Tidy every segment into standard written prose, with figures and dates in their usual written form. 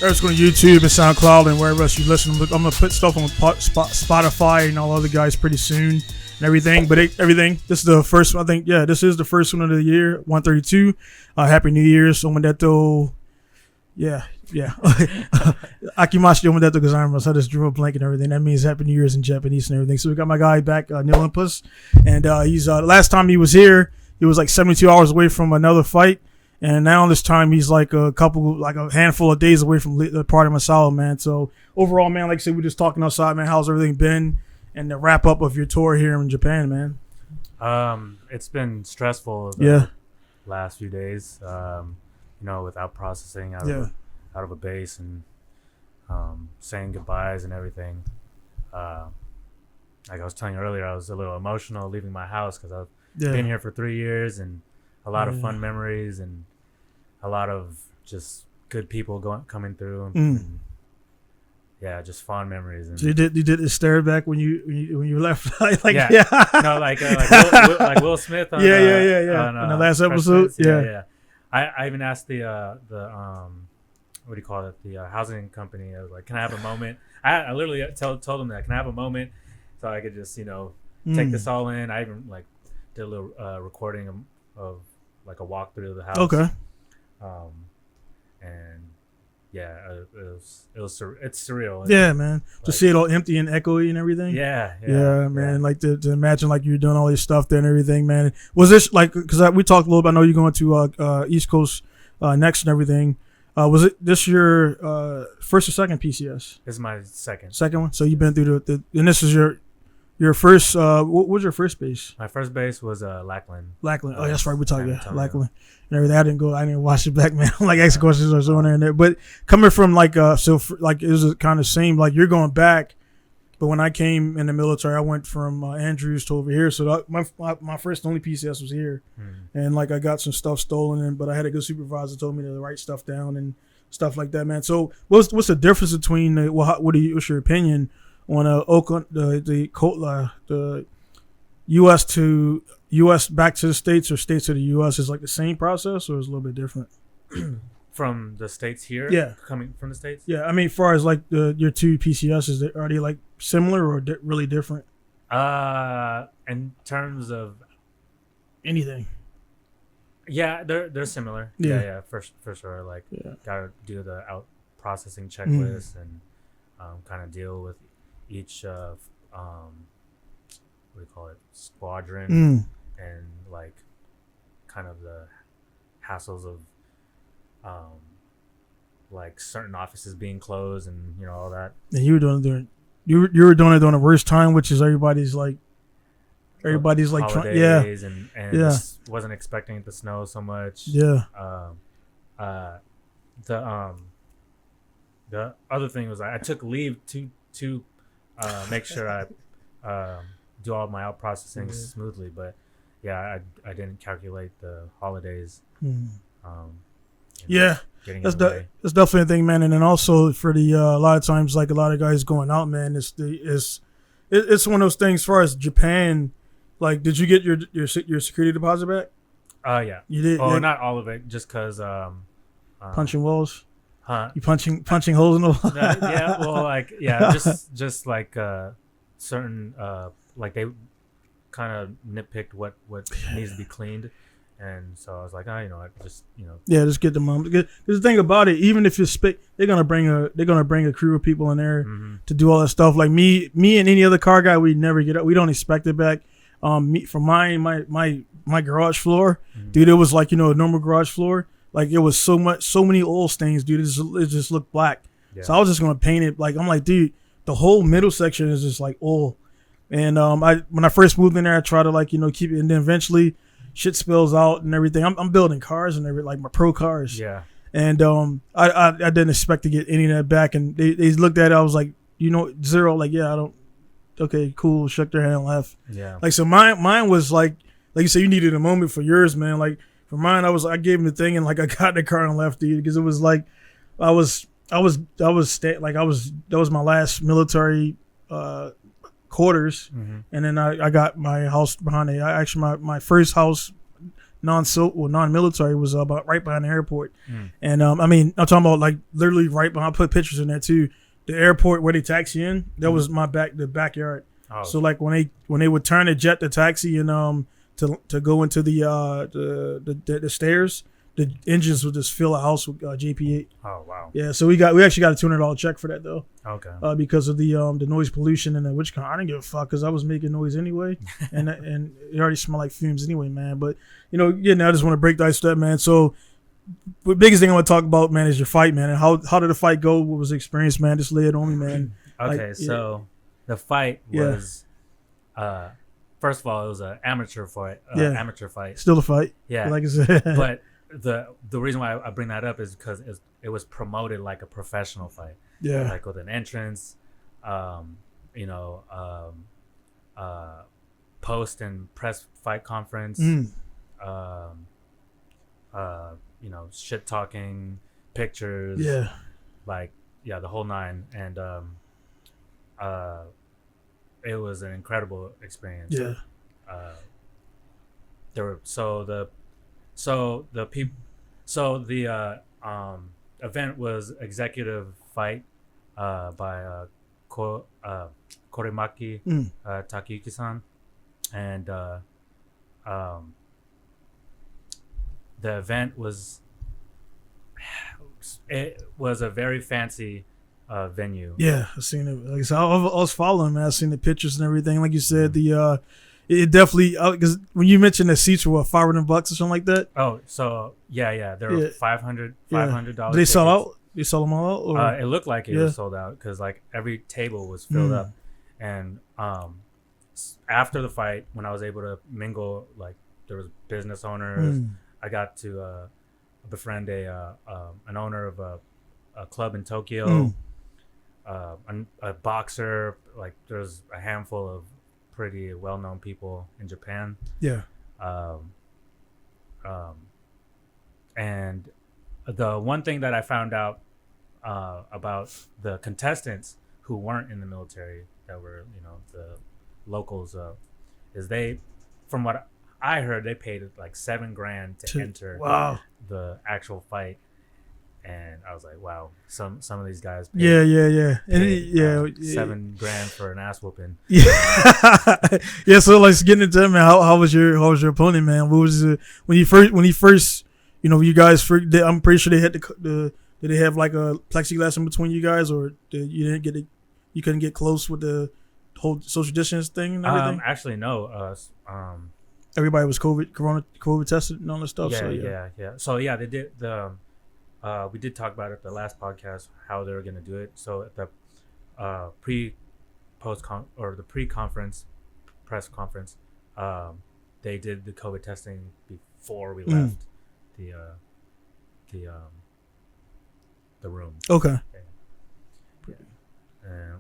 Let's go to YouTube and SoundCloud and wherever else you listen. I'm gonna put stuff on Spotify and all other guys pretty soon and everything. But everything. This is the first one. I think. Yeah, this is the first one of the year. 132. Happy New Year, Somendeto. Yeah. Akimashi Omendeto gozaimasu. I just drew a blank and everything. That means Happy New Year's in Japanese and everything. So we got my guy back, Neil Impas, and he's last time he was here, he was like 72 hours away from another fight. And now this time he's like a handful of days away from the part of Masao, man. So overall, man, like I said, we're just talking outside, man. How's everything been? And the wrap up of your tour here in Japan, man. It's been stressful last few days. Without processing out of a base and saying goodbyes and everything. Like I was telling you earlier, I was a little emotional leaving my house because I've been here for 3 years and a lot of fun memories and a lot of just good people coming through. And just fond memories. And so you did the stare back when you left, like Will Smith on on the last episode. I even asked the what do you call it, the housing company. I was like, can I have a moment? I literally told them that, can I have a moment so I could just take this all in. I even did a little recording of like a walkthrough of the house. Okay. It's surreal. Yeah, man. To see it all empty and echoey and everything. Yeah, man. Like to imagine like you're doing all this stuff there and everything, man. Was this because we talked a little bit? I know you're going to East Coast next and everything. Was it this your first or second PCS? This is my second. Second one. So you've been through and this is your first. What was your first base? My first base was Lackland. Lackland. Oh, that's right. We're talking Lackland and everything. I didn't watch it back, man. Like asking questions or so in there. But coming from it was kind of same. Like you're going back, but when I came in the military, I went from Andrews to over here. So my first only PCS was here, and I got some stuff stolen, but I had a good supervisor told me to write stuff down and stuff like that, man. So what's the difference between what's your opinion on Oakland, the U.S. to U.S. back to the States or States to the U.S. is like the same process or is it a little bit different? From the States here? Yeah. Coming from the States? Yeah, I mean, as far as your two PCSs, are they similar or really different? In terms of anything. Yeah, they're similar. Yeah, for sure. Gotta do the out processing checklist and kind of deal with each what do you call it, squadron and kind of the hassles of certain offices being closed and all that. And you were doing it during the worst time, which is everybody's holidays and just wasn't expecting it to snow so much. The other thing was I took leave to make sure I do all my out processing smoothly, but I didn't calculate the holidays. That's definitely a thing, man. And then also for the a lot of times, a lot of guys going out, man, it's one of those things. As far as Japan, did you get your security deposit back? Yeah, you did. Oh, not all of it, just because punching walls. Huh? You punching holes in the wall? just certain they kind of nitpicked what needs to be cleaned, and so I was like, just get the mom. Because the thing about it, even if it's they're gonna bring a crew of people in there to do all that stuff. Like me and any other car guy, we never get up. We don't expect it back. For my garage floor, dude, it was a normal garage floor. It was so many oil stains, dude. It just looked black. Yeah. So I was just gonna paint it. I'm like, dude, the whole middle section is just oil. And when I first moved in there, I tried to keep it, and then eventually, shit spills out and everything. I'm building cars and everything, my pro cars. Yeah. And I didn't expect to get any of that back, and they looked at it. I was like, zero. I don't. Okay, cool. Shook their hand and left. Yeah. So mine was like you said, you needed a moment for yours, man. For mine, I gave him the thing and I got in the car and left, dude, because it was that was my last military quarters, and then I got my house behind it. My first house non-military was about right behind the airport. And I mean, I'm talking about like literally right behind. I put pictures in there too. The airport where they taxi in, that was the backyard. Oh. So like when they would turn the jet to taxi and to go into the stairs, the engines would just fill a house with JP8. Oh wow! Yeah, so we actually got a $200 check for that though. Okay. Because of the noise pollution and I didn't give a fuck because I was making noise anyway, and it already smelled like fumes anyway, man. But I just want to break the ice with that, man. So the biggest thing I want to talk about, man, is your fight, man. And how did the fight go? What was the experience, man? Just lay it on me, man. Okay, so the fight was, first of all, it was an amateur fight. Amateur fight. Still a fight. Yeah. Like I said. But the reason why I bring that up is because it was promoted like a professional fight. Yeah. Like with an entrance, post and press fight conference, shit talking, pictures. Yeah. The whole nine. And it was an incredible experience. Yeah. The event was executive fight by Koremaki Takayuki-san, and the event was a very fancy venue. Yeah, I seen it. Like I said, I was following, man. I seen the pictures and everything. Like you said, it definitely, because when you mentioned the seats were $500 or something like that. Oh, so yeah, there were $500. Did they sell out? They sold them all out? Or? It looked like it was sold out because like every table was filled up, and after the fight, when I was able to mingle, like there was business owners. I got to befriend an owner of a club in Tokyo, a boxer. Like there's a handful of pretty well-known people in Japan. Yeah. And the one thing that I found out about the contestants who weren't in the military, that were the locals, is they, from what I heard, they paid like $7,000 to enter the actual fight. And I was like, wow, some of these guys paid, $7,000 for an ass whooping. Yeah. So like getting into that, man, how was your opponent, man? What was it when he first you guys I'm pretty sure they had did they have like a plexiglass in between you guys, or you couldn't get close with the whole social distance thing and everything? Actually no. Everybody was COVID tested and all that stuff. Yeah. So yeah, they did we did talk about it at the last podcast how they were going to do it. So at the pre-conference press conference, they did the COVID testing before we left the room. Okay.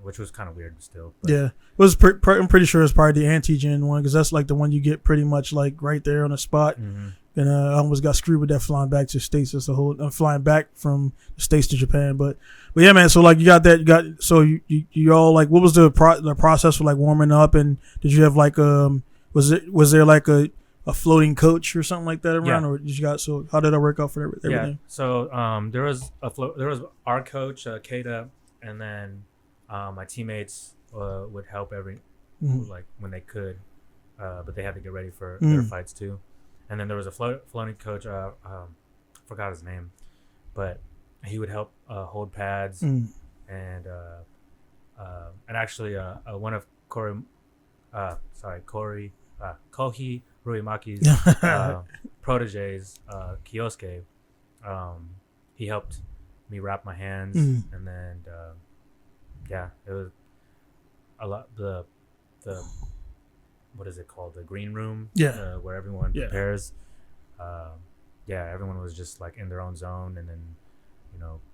Which was kind of weird still. But. Yeah, it was. I'm pretty sure it's probably the antigen one because that's like the one you get pretty much like right there on the spot. Mm-hmm. And I almost got screwed with that flying back to the States. That's the whole flying back from the States to Japan. But yeah, man. So like you got that. So you all like, what was the process for like warming up? And did you have like was there like a floating coach or something like that around, or did you got? So how did that work out for everything? Yeah. So there was our coach Keita, and then my teammates would help like when they could, but they had to get ready for their fights too. And then there was a floating coach. Forgot his name, but he would help hold pads and actually one of Kohi Ruimaki's proteges, Kyosuke. He helped me wrap my hands, and then it was a lot. The what is it called? The green room. Where everyone prepares. Everyone was just like in their own zone, and then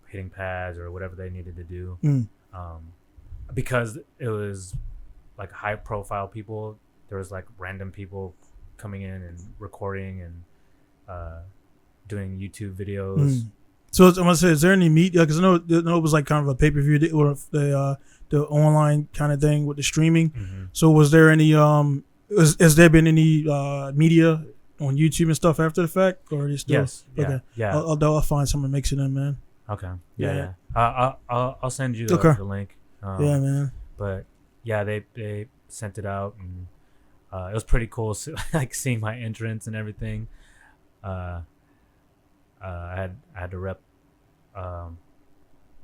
hitting pads or whatever they needed to do. Because it was like high profile people. There was like random people coming in and recording and doing YouTube videos. So I'm gonna say, is there any media? Because I know it was like kind of a pay-per-view or the online kind of thing with the streaming. So was there any has there been any media on YouTube and stuff after the fact, or are they still? Yes. Yeah. Okay. Yeah. I'll find someone to mix it in, man. Okay. Yeah. I'll send you the link. Yeah, man. But yeah, they sent it out, and it was pretty cool, like seeing my entrance and everything. I had to rep my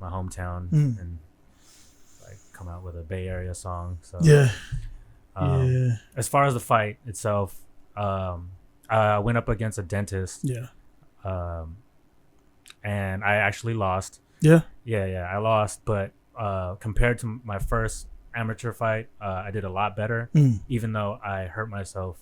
hometown and like come out with a Bay Area song. So yeah. As far as the fight itself, I went up against a dentist. Yeah. And I actually lost. Yeah. Yeah, I lost, but compared to my first amateur fight, I did a lot better. Even though I hurt myself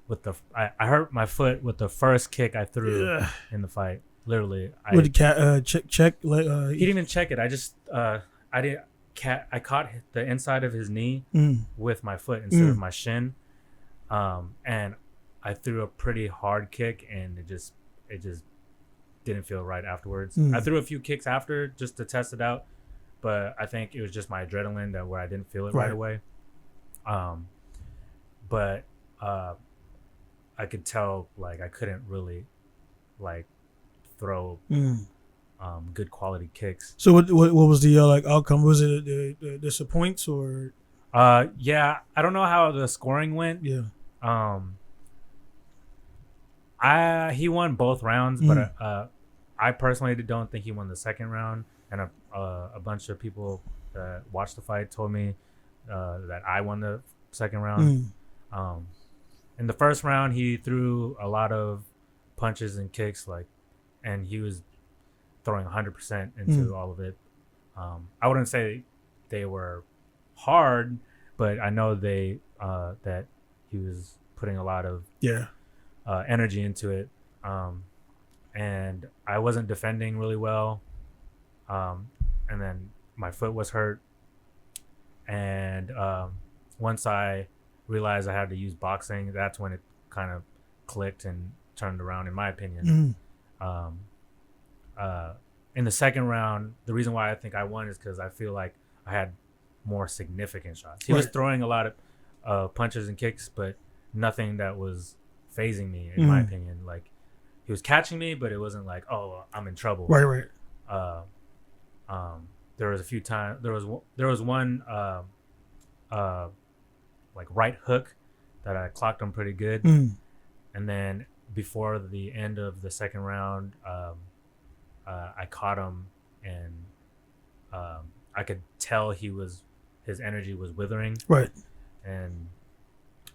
with I hurt my foot with the first kick I threw in the fight. Literally, with the cat check. He didn't even check it. I just I caught the inside of his knee with my foot instead of my shin, and I threw a pretty hard kick, and it just didn't feel right afterwards. I threw a few kicks after just to test it out, but I think it was just my adrenaline where I didn't feel it right away. But I could tell like I couldn't really like throw good quality kicks. So what was the like outcome? Was it the disappoints or? Yeah, I don't know how the scoring went. Yeah. He won both rounds, but I personally don't think he won the second round. And a bunch of people that watched the fight told me that I won the second round. In the first round, he threw a lot of punches and kicks, and he was throwing 100% into all of it. I wouldn't say they were hard, but I know that he was putting a lot of energy into it. And I wasn't defending really well. And then my foot was hurt. And once I realized I had to use boxing, that's when it kind of clicked and turned around, in my opinion. In the second round, the reason why I think I won is because I feel like I had more significant shots. He was throwing a lot of punches and kicks, but nothing that was phasing me, in my opinion. Like, he was catching me, but it wasn't like, oh, I'm in trouble. Right. There was a few times. There was one like right hook that I clocked him pretty good, and then before the end of the second round, I caught him, and I could tell his energy was withering. Right. And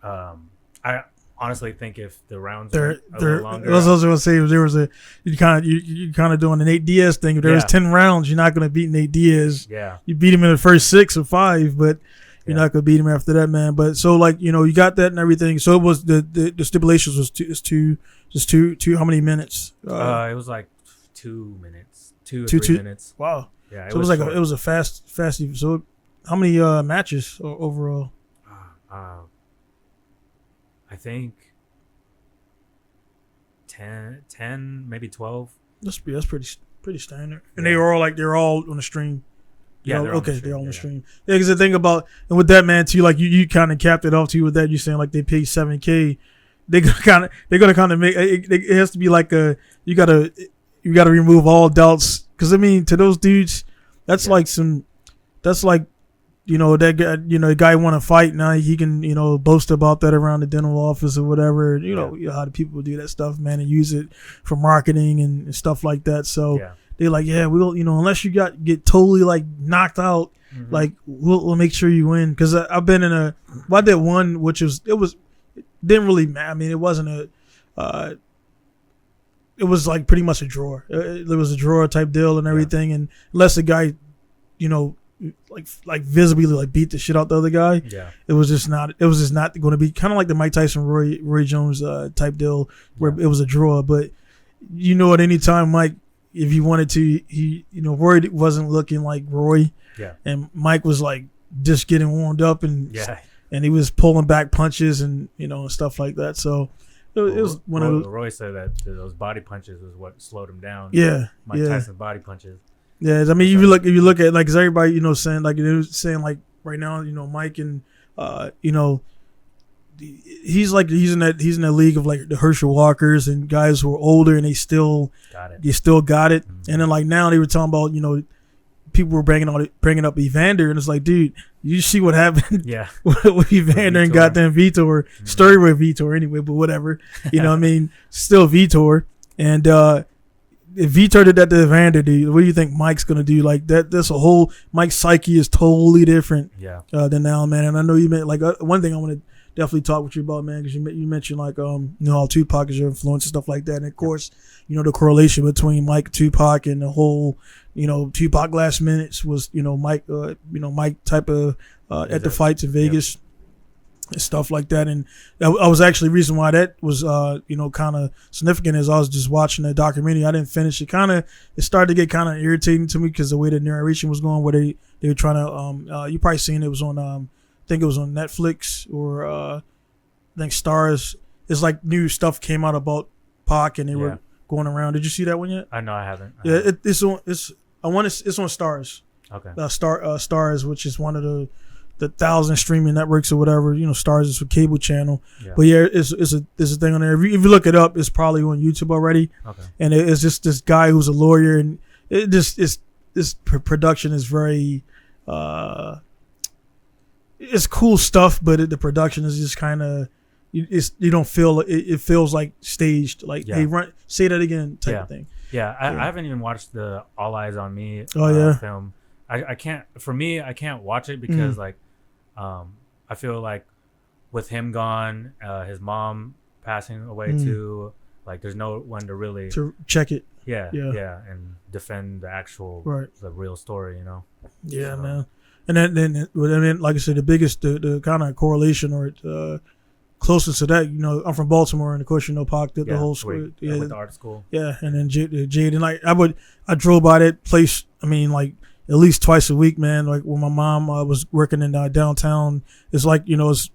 I honestly think if the rounds were a little longer, I was also gonna say if there was you kind of doing an Nate Diaz thing. If there was 10 rounds, you're not gonna beat Nate Diaz. Yeah. You beat him in the first 6 or 5, but you're not gonna beat him after that, man. But so like you got that and everything. So it was the stipulations was two. How many minutes? It was like 2 minutes, 2 or 3 minutes. Wow. Yeah. So it was like it was a fast. So how many matches overall? I think 10, maybe 12. That's pretty standard. And they're all on the stream. Yeah, they're all on the stream. Yeah, because the thing about, and with that, man, too, like you kind of capped it off too with that. You saying like they pay $7K, they're gonna kind of make it has to be like you gotta remove all doubts, because I mean to those dudes, that's like that guy, the guy want to fight now, he can boast about that around the dental office or whatever. You know how the people do that stuff, man, and use it for marketing and stuff like that. So they're like, yeah, we'll unless you get totally like knocked out, like we'll make sure you win. Because I've been in I did one which didn't really matter. I mean, it wasn't it was like pretty much a draw. It was a draw type deal and everything, and unless the guy like visibly like beat the shit out the other guy, it was just not going to be kind of like the Mike Tyson Roy Jones type deal where it was a draw. But at any time, Mike, if he wanted to, Roy wasn't looking like Roy, and Mike was like just getting warmed up and he was pulling back punches and stuff like that. So it was one of those. Roy said that those body punches was what slowed him down. Mike Tyson's body punches. Yeah, I mean, if you look at like, cause everybody saying like, it was saying like right now, Mike and he's in that league of like the Herschel Walkers and guys who are older and they still got it. Mm-hmm. And then like now they were talking about, you know, people were bringing up Evander, and it's like, dude, you see what happened? Yeah, with Evander and goddamn Vitor. Mm-hmm. Story with Vitor anyway, but whatever. You know what I mean? Still Vitor. And if Vitor did that to Evander, dude, what do you think Mike's gonna do? Like that? That's a whole Mike's psyche is totally different. Yeah. Than now, man. And I know you meant like one thing I want to definitely talk with you about, man, because you mentioned like you know, how Tupac is your influence and stuff like that, and of course, you know, the correlation between Mike and Tupac and the whole, you know, Tupac last minutes was, you know, Mike type of at the fights in Vegas. Yep. And stuff like that, and that was actually the reason why that was you know, kind of significant. As I was just watching the documentary, I didn't finish it. It started to get kind of irritating to me because the way the narration was going, where they were trying to you probably seen it was on I think it was on Netflix or I think Stars. It's like new stuff came out about Pac and they were going around. Did you see that one yet? I know I haven't. It's on Stars. Okay. Stars, which is one of the 1,000 streaming networks or whatever. You know, Stars is a cable channel. Yeah. But yeah, it's a thing on there. If you look it up, it's probably on YouTube already. Okay. And it's just this guy who's a lawyer, and it just this production is very it's cool stuff, but the production is just kind of you don't feel it feels like staged. Like, hey, say that again type of thing. Yeah, I haven't even watched the All Eyes on Me film. I can't. For me, I can't watch it because like, I feel like with him gone, his mom passing away too. Like, there's no one to really check it. Yeah, and defend the real story. You know. Yeah, so. Man. And then I mean, like I said, the biggest, the kind of correlation or closest to that, you know, I'm from Baltimore, and of course, you know, Pac did the whole school. Yeah, with the art school. Yeah, and then Jade, and like I drove by that place. I mean, like at least twice a week, man. Like when my mom was working in downtown, it's like, you know, it's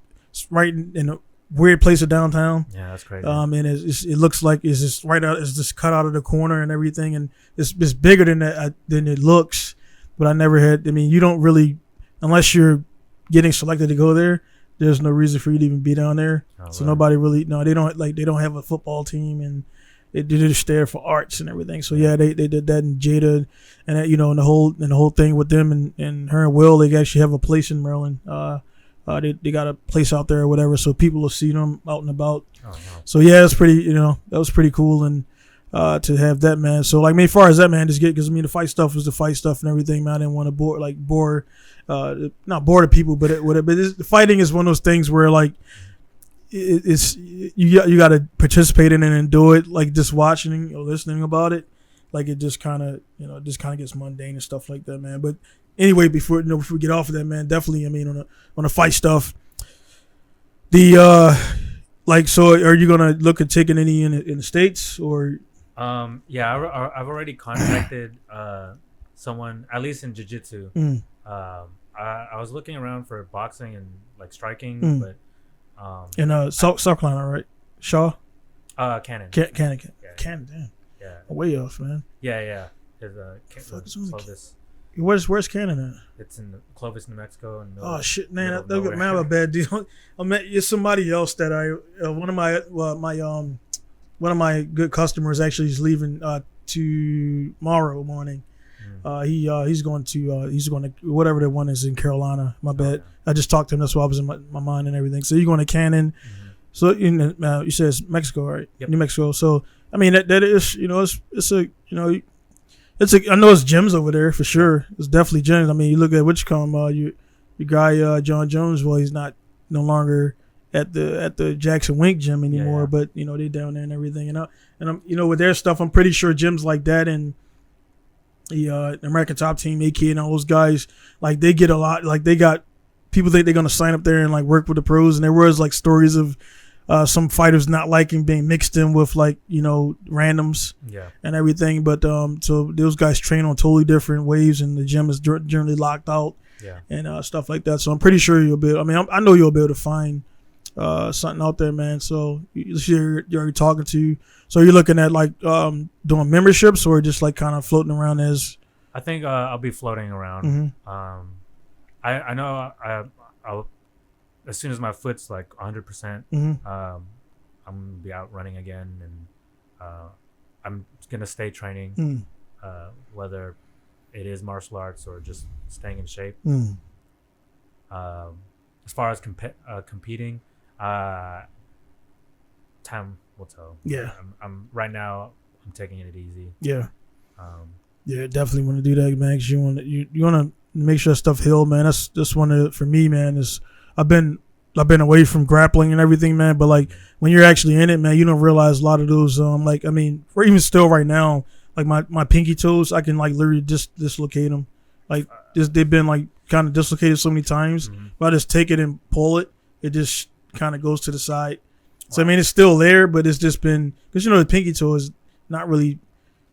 right in a weird place of downtown. Yeah, that's crazy. And it looks like it's just right out. It's just cut out of the corner and everything, and it's bigger than that than it looks. But I never had. I mean, you don't really, unless you're getting selected to go there, there's no reason for you to even be down there. Oh, so nobody really, they don't have a football team, and they're just there for arts and everything. So yeah, they did that in Jada, and that, you know, and the whole thing with them and her and Will, they actually have a place in Maryland. They got a place out there or whatever, so people will see them out and about. Oh, wow. So yeah, it's pretty, you know, that was pretty cool, and to have that, man. So like, I mean, as far as that, man, just because I mean, the fight stuff was the fight stuff and everything, man. I didn't want to bore not bore the people, but the fighting is one of those things where like it's you got to participate in it and do it, like just watching or listening about it. Like it just kind of, you know, gets mundane and stuff like that, man. But anyway, before we get off of that, man, definitely, I mean, on the fight stuff, like, so are you gonna look at taking any in the States or? Yeah, I've already contacted someone, at least in jiu-jitsu. I was looking around for boxing and like striking, but in South Carolina, right? Shaw. Cannon. Cannon. Yeah. Cannon. Damn. Yeah. Way off, man. Yeah. There's Clovis. Where's Cannon at? It's in Clovis, New Mexico. And oh shit, man! I have a bad deal. I met somebody else that one of my good customers actually is leaving tomorrow morning. He's going to whatever the one is in Carolina. My bad. Okay. I just talked to him. That's why I was in my mind and everything. So you're going to Cannon. So you said it's Mexico, right? Yep. New Mexico. So I mean that is, you know, it's a, you know, I know it's gyms over there for sure. It's definitely gyms. I mean, you look at Wichcombe, your guy John Jones. Well, he's no longer at the Jackson Wink gym anymore. But you know, they down there and everything. And I'm, you know, with their stuff, I'm pretty sure gyms like that and the American Top Team, AK, and all those guys, like they get a lot. Like they got people think they're gonna sign up there and like work with the pros. And there was like stories of some fighters not liking being mixed in with, like, you know, randoms and everything. But so those guys train on totally different waves, and the gym is generally locked out and stuff like that. So I'm pretty sure you'll be able, I mean, I know you'll be able to find something out there, man. So you're already talking to. So you're looking at like doing memberships or just like kind of floating around as. I think I'll be floating around. I know as soon as my foot's like 100%, Mm-hmm. I'm gonna be out running again, and I'm gonna stay training, whether it is martial arts or just staying in shape. As far as competing, time will tell. Yeah. I'm right now. I'm taking it easy. Yeah. Yeah, definitely want to do that, man. 'Cause you want to make sure stuff heal, man. That's one of for me, man. Is I've been away from grappling and everything, man. But like when you're actually in it, man, you don't realize a lot of those. Like I mean, or even still right now, like my pinky toes, I can like literally just dislocate them. Like they've been like kind of dislocated so many times. If I just take it and pull it, it just kind of goes to the side. So I mean, it's still there, but it's just been because the pinky toe is not really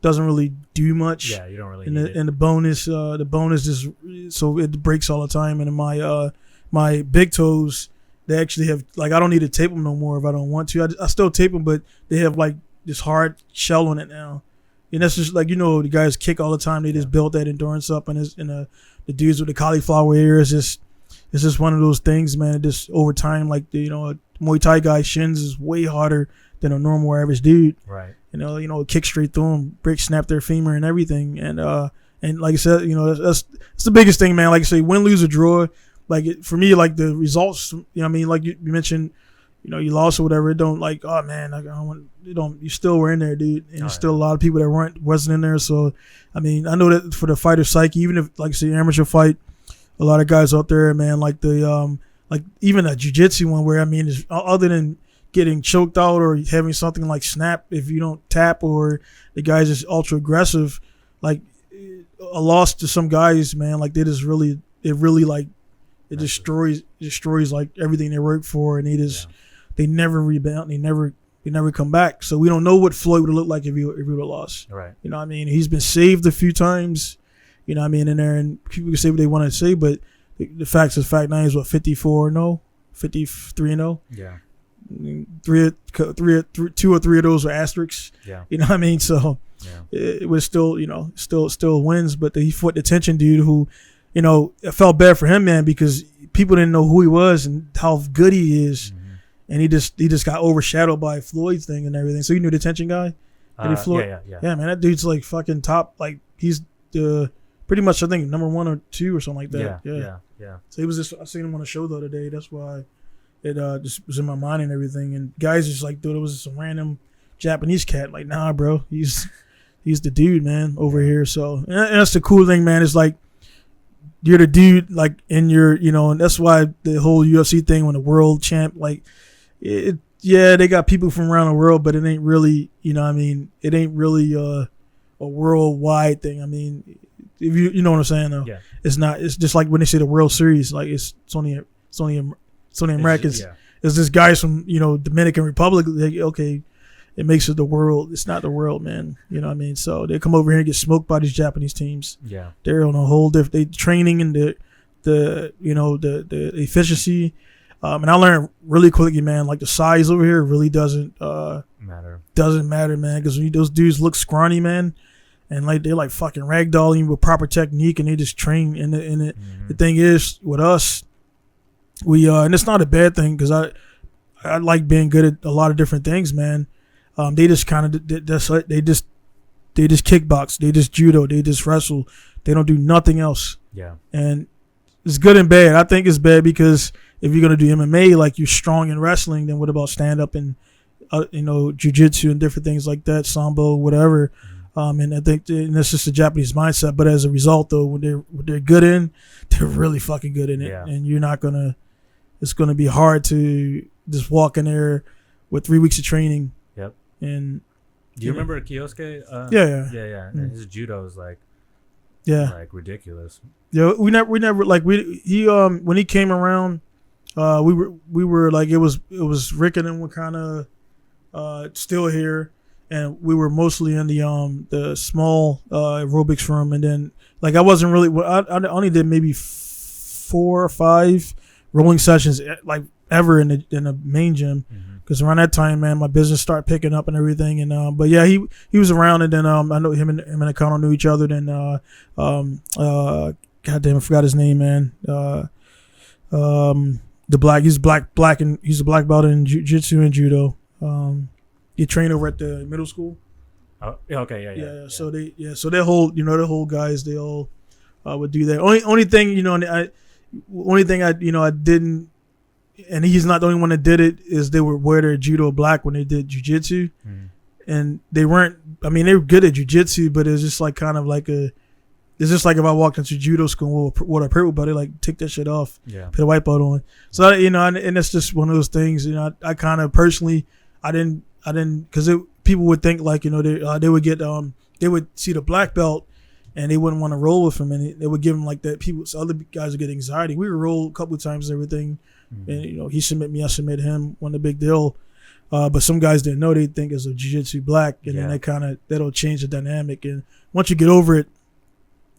doesn't really do much. Yeah, you don't really. And the bone is just so it breaks all the time. And in my big toes, they actually have like I don't need to tape them no more if I don't want to. I still tape them, but they have like this hard shell on it now. And that's just like the guys kick all the time. They just built that endurance up, and the dudes with the cauliflower ear is just it's just one of those things, man. It just over time, like a Muay Thai guy shins is way harder than a normal average dude. Right. Kick straight through them, snap their femur and everything. And like I said, that's the biggest thing, man. Like I say, win, lose, or draw. Like for me, like the results. I mean, like you mentioned, you lost or whatever. It don't like, oh man, I don't want. You don't. You still were in there, dude. And there's still a lot of people that wasn't in there. So, I mean, I know that for the fighter psyche, even if like say amateur fight, a lot of guys out there, man, like the like even a jiu-jitsu one where I mean, is other than getting choked out or having something like snap if you don't tap or the guys just ultra aggressive, like a loss to some guys, man, like they just really like it destroys like everything they work for, and they never rebound, they never come back. So we don't know what Floyd would look like if he would have lost. Right. You know what I mean? He's been saved a few times, you know what I mean, in there, and people can say what they want to say, but the fact is fact now is what 54-0, 53-0. Yeah. Two or three of those were asterisks. Yeah. You know what I mean? So it was still, still wins, but he fought the tension dude who, it felt bad for him, man, because people didn't know who he was and how good he is. And he just got overshadowed by Floyd's thing and everything. So you knew the tension guy? Yeah, man, that dude's like fucking top. Like he's pretty much I think number 1 or 2 or something like that. Yeah. So he was just I seen him on a show the other day. That's why it just was in my mind and everything. And guys just like thought it was some random Japanese cat. Like nah, bro, he's the dude, man, over here. So and that's the cool thing, man. Is like you're the dude, like in your and that's why the whole UFC thing when the world champ like. They got people from around the world, but it ain't really, it ain't really a worldwide thing. I mean, if you know what I'm saying though, it's not. It's just like when they say the World Series, like it's only Americans. It's just guys from Dominican Republic. Okay, it makes it the world. It's not the world, man. You know what I mean? So they come over here and get smoked by these Japanese teams. Yeah, they're on a whole different. They training and the efficiency. And I learned really quickly, man, like the size over here really doesn't matter. Doesn't matter, man, because those dudes look scrawny, man, and like they're like fucking ragdolling with proper technique, and they just train in it. The thing is, with us, we and it's not a bad thing because I like being good at a lot of different things, man. They just kind of they just kickbox, they just judo, they just wrestle. They don't do nothing else. Yeah, and it's good and bad. I think it's bad because if you're gonna do MMA, like you're strong in wrestling, then what about stand up and jiu-jitsu and different things like that, sambo, whatever. And I think that's just the Japanese mindset. But as a result, though, when they're good in, they're really fucking good in it, and you're not gonna. It's gonna be hard to just walk in there with 3 weeks of training. Yep. And do you remember Kyosuke? Yeah. And his judo is like ridiculous. Yeah, we never like he when he came around. We were like it was Rick and them were kind of still here, and we were mostly in the small aerobics room, and then like I wasn't really I only did maybe 4 or 5 rolling sessions like ever in the main gym, because around that time, man, my business started picking up and everything, and but yeah, he was around, and then I know him and Akano knew each other, then God damn, I forgot his name, man. He's he's a black belt in jiu-jitsu and judo. He trained over at the middle school. Oh, okay, yeah. So their whole guys, they all would do that. Only thing, I didn't, and he's not the only one that did it, is they would wear their judo black when they did jiu-jitsu. Mm-hmm. And they weren't, they were good at jiu-jitsu, but it's just like kind of like it's just like if I walked into judo school with a purple belt, they like take that shit off, put a white belt on. So, and it's just one of those things, I kind of personally, I didn't, because people would think like, they would get, they would see the black belt and they wouldn't want to roll with him, and they would give him like that. So other guys would get anxiety. We would roll a couple of times and everything, and he submit me, I submit him, wasn't a big deal. But some guys didn't know, they think it's a jiu-jitsu black, and then that'll change the dynamic. And once you get over it,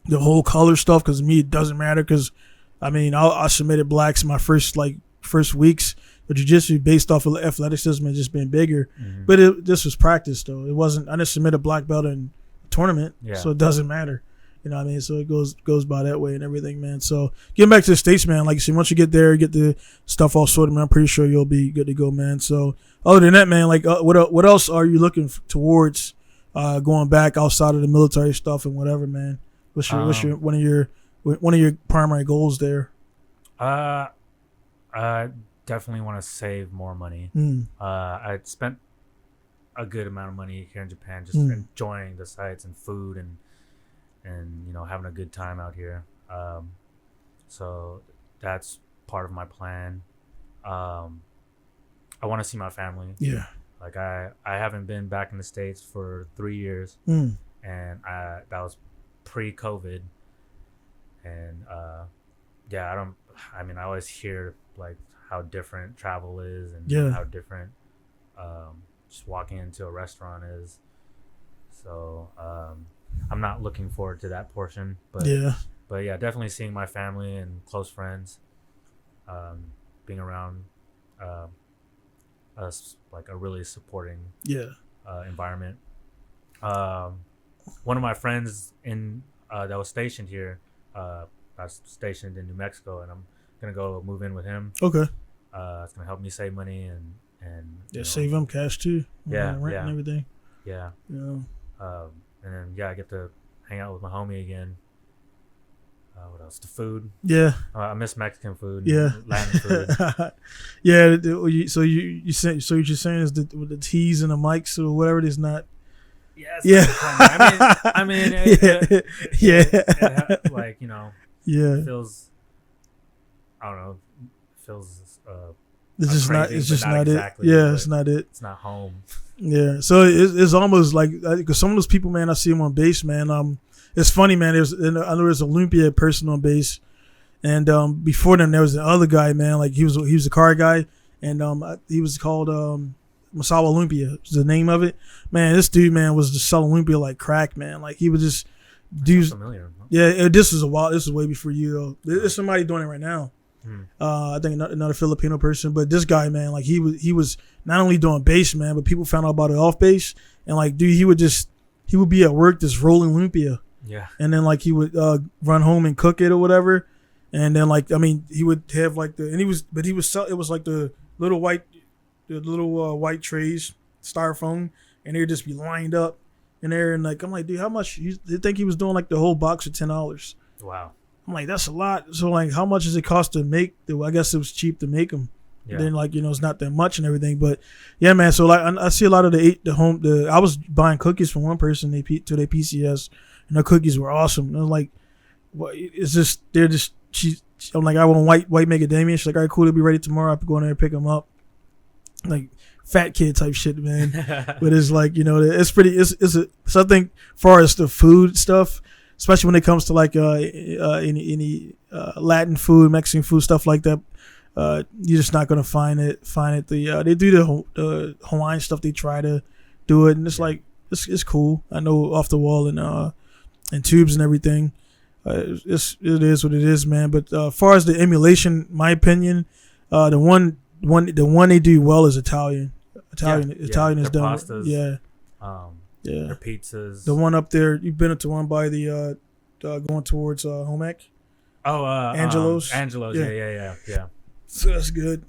the whole color stuff, because to me it doesn't matter, because I submitted blacks in my first weeks of jiu-jitsu based off of athleticism and just being bigger. Mm-hmm. But this was practice though. It wasn't, I didn't submit a black belt in a tournament, so it doesn't matter. So it goes by that way and everything, man. So getting back to the States, man, like you said, once you get there, get the stuff all sorted, man, I'm pretty sure you'll be good to go, man. So other than that, man, like what else are you looking towards going back outside of the military stuff and whatever, man? What's your one of your primary goals there? I definitely want to save more money. I spent a good amount of money here in Japan just enjoying the sights and food and having a good time out here. So that's part of my plan. I want to see my family. Yeah. Like I haven't been back in the States for 3 years, and that was pre-COVID. And I always hear like how different travel is and how different just walking into a restaurant is. So I'm not looking forward to that portion, but definitely seeing my family and close friends, being around us, like a really supporting environment. One of my friends that was stationed here, I was stationed in New Mexico, and I'm gonna go move in with him. Okay. It's gonna help me save money and save him cash too. Rent and everything. Yeah. And then I get to hang out with my homie again. What else? The food. Yeah. I miss Mexican food. Yeah. Latin So food. what you're saying is the teas and the mics or whatever it is not. Yes. Yeah. It, like it feels. I don't know. It feels. It's just crazy, not. It's just not exactly, it. Yeah, it's not it. It's not home. Yeah, so it's almost like, because some of those people, man, I see them on base, man. It's funny, man. I know there's Olympia person on base, and before them there was the other guy, man. Like he was a car guy, and he was called Masao Olympia was the name of it. Man, this dude, man, was just selling Olympia like crack, man. Like he was just dudes. Familiar. Huh? Yeah, this was a while. This was way before you though. There's somebody doing it right now. I think another Filipino person, but this guy, man, like he was not only doing base, man, but people found out about it off base, and like, dude, he would be at work just rolling lumpia, and then like he would run home and cook it or whatever, and then like he would have like it was like the little white trays, styrofoam, and they would just be lined up in there, and like I'm like, dude, how much? They think he was doing like the whole box for $10. Wow. I'm like, that's a lot. So like, how much does it cost to make? I guess it was cheap to make them. Yeah. Then like, it's not that much and everything. But yeah, man. So like, I see a lot of I was buying cookies from one person to their PCS, and their cookies were awesome. And I was like, what? It's just I'm like, I want white macadamia. She's like, all right, cool. They'll be ready tomorrow. I have to go in there and pick them up. Like fat kid type shit, man. But it's like, it's pretty. So I think, as far as the food stuff, especially when it comes to like any Latin food, Mexican food, stuff like that, you're just not gonna find it. They do the Hawaiian stuff. They try to do it, and it's like it's cool. I know off the wall and tubes and everything. It is what it is, man. But as far as the emulation, my opinion, the one they do well is Italian. Italian is done. Pastas, their pizzas. The one up there, you've been to one by the going towards home ec. Oh, Angelo's. Angelo's, yeah. So that's good.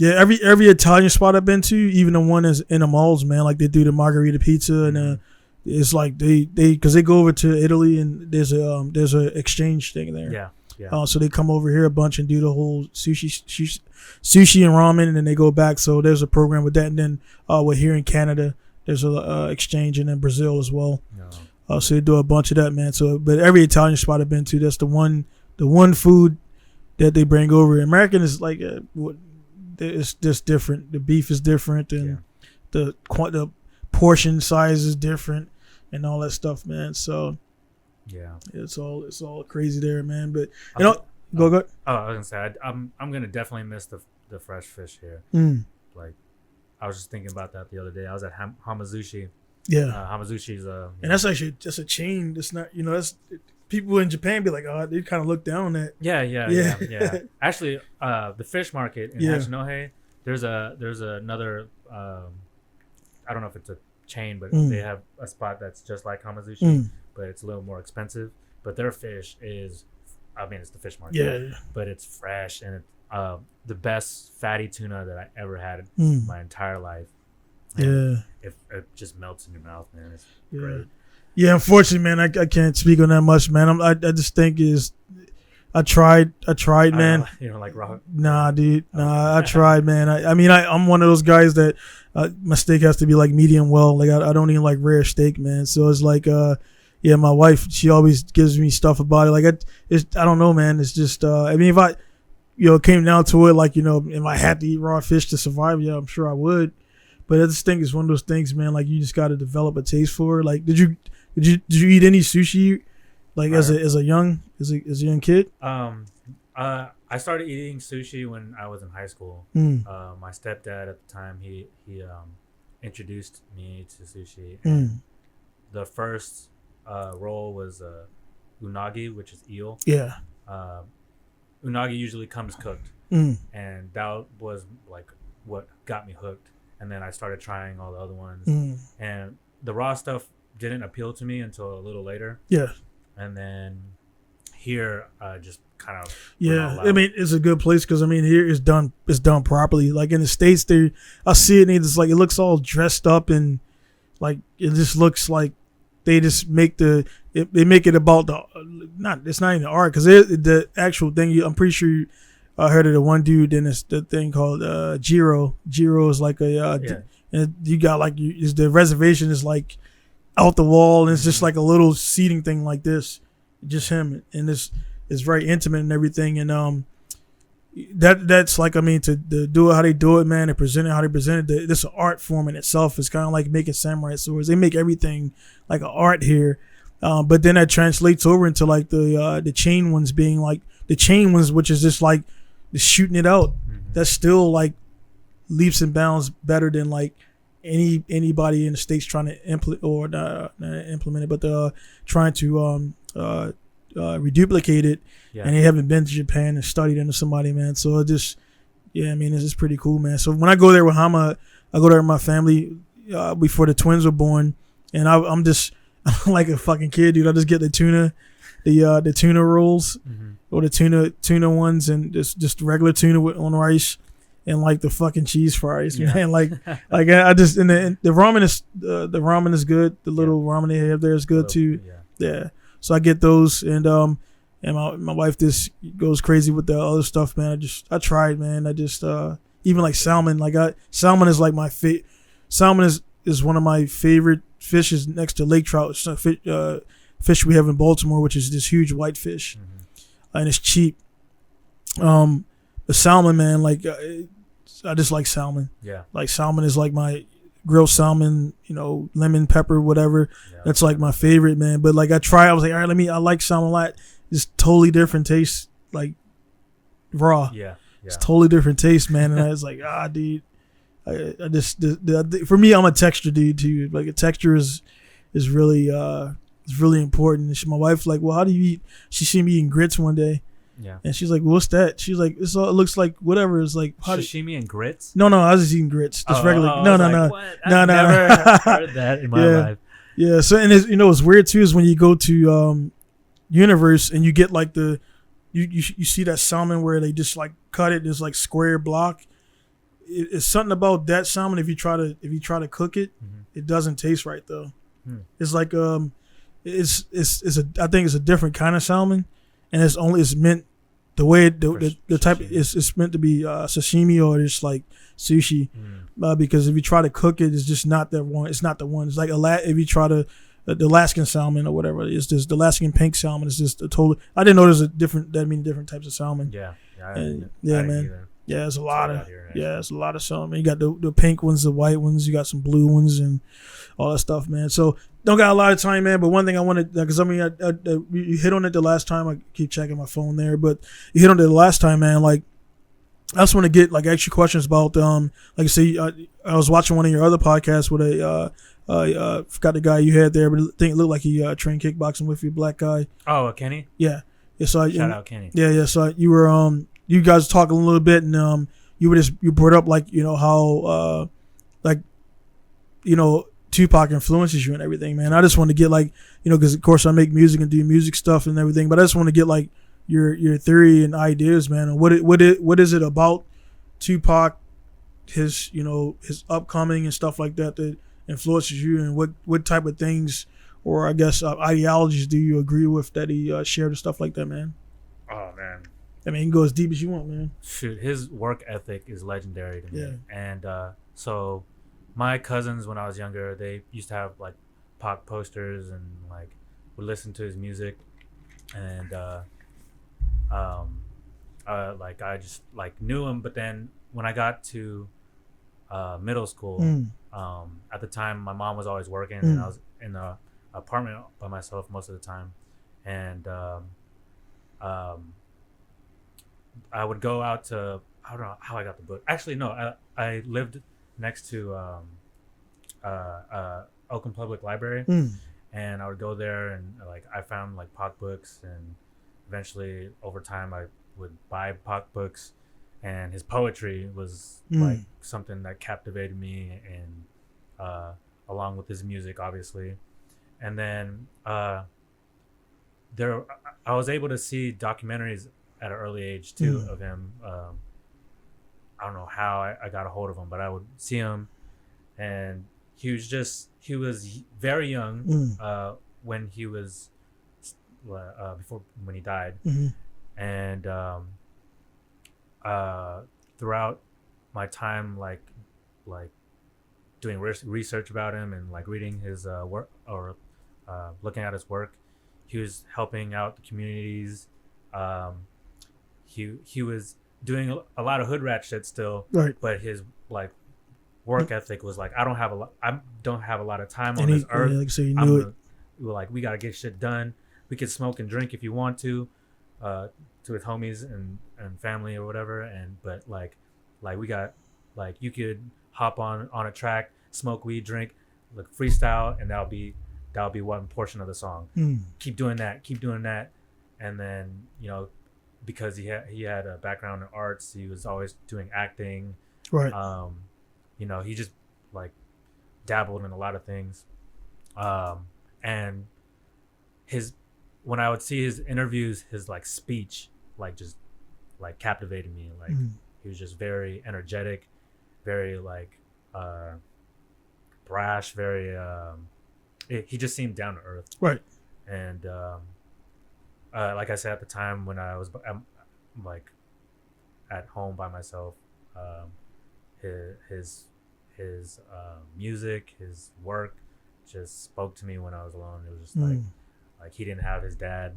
Every Italian spot I've been to, even the one is in the malls, man. Like they do the margarita pizza, and it's like they because they go over to Italy and there's a exchange thing there. Yeah. Yeah. So they come over here a bunch and do the whole sushi and ramen, and then they go back. So there's a program with that, and then we're here in Canada. There's a exchange, and in Brazil as well. No. So they do a bunch of that, man. So, but every Italian spot I've been to, that's the one food that they bring over. American is like it's just different. The beef is different, and the portion size is different, and all that stuff, man. So. Yeah, it's all crazy there, man. But go. Oh, I was gonna say I'm gonna definitely miss the fresh fish here. Like, I was just thinking about that the other day. I was at Hamazushi. Yeah, Hamazushi's and that's actually just a chain. It's not, that's people in Japan be like, oh, they kind of look down on that. Yeah. Actually, the fish market in Hachinohe, there's another. I don't know if it's a chain, but they have a spot that's just like Hamazushi. But it's a little more expensive. But their fish is, it's the fish market. Yeah. But it's fresh, and it's the best fatty tuna that I ever had in my entire life. And it just melts in your mouth, man. It's great. Yeah, unfortunately, man, I can't speak on that much, man. I just think I tried, man. You don't like raw? Nah, dude. Nah, I tried, man. I'm one of those guys that my steak has to be like medium well. Like I don't even like rare steak, man. So it's like my wife, she always gives me stuff about it. Like I don't know, man. It's just if I came down to it, like if I had to eat raw fish to survive, I'm sure I would. But I just think it's one of those things, man. Like you just got to develop a taste for it. Like did you eat any sushi like as a young kid? I started eating sushi when I was in high school. My stepdad at the time, he introduced me to sushi. And the first roll was unagi, which is eel. Yeah. Unagi usually comes cooked, and that was like what got me hooked. And then I started trying all the other ones, and the raw stuff didn't appeal to me until a little later. Yeah. And then here, just kind of it's a good place because here it's done properly. Like in the States, I see it and it's like it looks all dressed up and like it just looks like they just make they make it about it's not even art because the actual thing. I'm pretty sure I heard of the one dude. Then it's the thing called Jiro. Jiro is like and you got like the reservation is like out the wall and it's just like a little seating thing like this, just him, and it's very intimate and everything. And that's like to do it how they do it, man, and present it how they present it. This art form in itself is kind of like making samurai swords. They make everything like an art here, but then that translates over into like the chain ones being like the chain ones, which is just like shooting it out. That's still like leaps and bounds better than like anybody in the States trying to implement or not implement it, but trying to reduplicate it. And they haven't been to Japan and studied under somebody, man. So it just, it's just pretty cool, man. So when I go there with Hama, I go there with my family before the twins were born, and I'm like a fucking kid, dude. I just get the tuna rolls or the tuna ones, and just regular tuna on rice and like the fucking cheese fries, man. Like I just and the ramen is the ramen is good. The little ramen they have there is good too. Yeah. So I get those, and my wife just goes crazy with the other stuff, man. I tried, man. I just even like salmon. Salmon is like my salmon is one of my favorite fishes next to lake trout. It's a fish we have in Baltimore, which is this huge white fish, and it's cheap. The salmon, man, I just like salmon. Yeah, like salmon is like my grilled salmon, lemon pepper, whatever. Yeah. That's like my favorite, man. But like I was like, all right, I like salmon a lot. It's totally different taste, like raw. Yeah. It's totally different taste, man. And I was like, dude, I just for me, I'm a texture dude too. Like a texture is really important. And my wife's like, well, how do you eat? She seen me eating grits one day. Yeah. And she's like, well, what's that? She's like, it looks like whatever. It's like sashimi and grits? No, I was just eating grits. Just regular. No. I've never heard that in my life. Yeah. So, and it's, what's weird too is when you go to Universe and you get like the you see that salmon where they just like cut it this like square block. It's something about that salmon. If you try to cook it, it doesn't taste right though. It's like it's I think it's a different kind of salmon, and it's meant the way the type it's meant to be sashimi or just like sushi, because if you try to cook it, it's just not that one. It's not the one. It's like if you try to the Alaskan salmon or whatever, it's just the Alaskan pink salmon. It's just a total. I didn't know there's different types of salmon. Yeah, man. Either. Yeah, there's a lot of it's a lot of salmon. You got the pink ones, the white ones. You got some blue ones and all that stuff, man. So don't got a lot of time, man. But one thing I wanted, because I mean, you hit on it the last time. I keep checking my phone there, but you hit on it the last time, man. Like I just want to get like extra questions about like I say, I was watching one of your other podcasts with forgot the guy you had there, but I think it looked like he trained kickboxing with you, black guy. Oh, Kenny. Yeah. So shout out Kenny. Yeah. So you were you guys talking a little bit, and you brought up like how like Tupac influences you and everything, man. I just want to get like because of course I make music and do music stuff and everything, but I just want to get like your theory and ideas, man. And what is it about Tupac, his his upcoming and stuff like that influences you, and what type of things or I guess ideologies do you agree with that he shared and stuff like that, man? Oh man. I mean, you can go as deep as you want, man. Shoot, his work ethic is legendary to me. Yeah. And so my cousins, when I was younger, they used to have like Pac posters and like would listen to his music. And like I just like knew him. But then when I got to middle school, at the time my mom was always working and I was in the apartment by myself most of the time. And I would go out to, I don't know how I got the book. Actually, no, I lived next to Oakland Public Library, and I would go there and like I found like Pac books, and eventually over time I would buy Pac books, and his poetry was like something that captivated me, and along with his music, obviously. And then I was able to see documentaries at an early age too of him. I don't know how I got a hold of him, but I would see him, and he was very young when he was when he died, and throughout my time like doing research about him and like reading his work or looking at his work, he was helping out the communities. He was doing a lot of hood rat shit still, right? But his like work ethic was like I don't have a lot of time on this earth. Like, so you knew like we gotta get shit done. We could smoke and drink if you want to his homies and family or whatever. But like we got like you could hop on a track, smoke weed, drink, like freestyle, and that'll be one portion of the song. Keep doing that, and then because he had a background in arts, he was always doing acting, right? He just like dabbled in a lot of things, and when I would see his interviews, his like speech like just like captivated me. Like he was just very energetic, very like brash, very he just seemed down to earth, right? And like I said at the time when I was like at home by myself, his music, his work just spoke to me when I was alone. It was just like he didn't have his dad.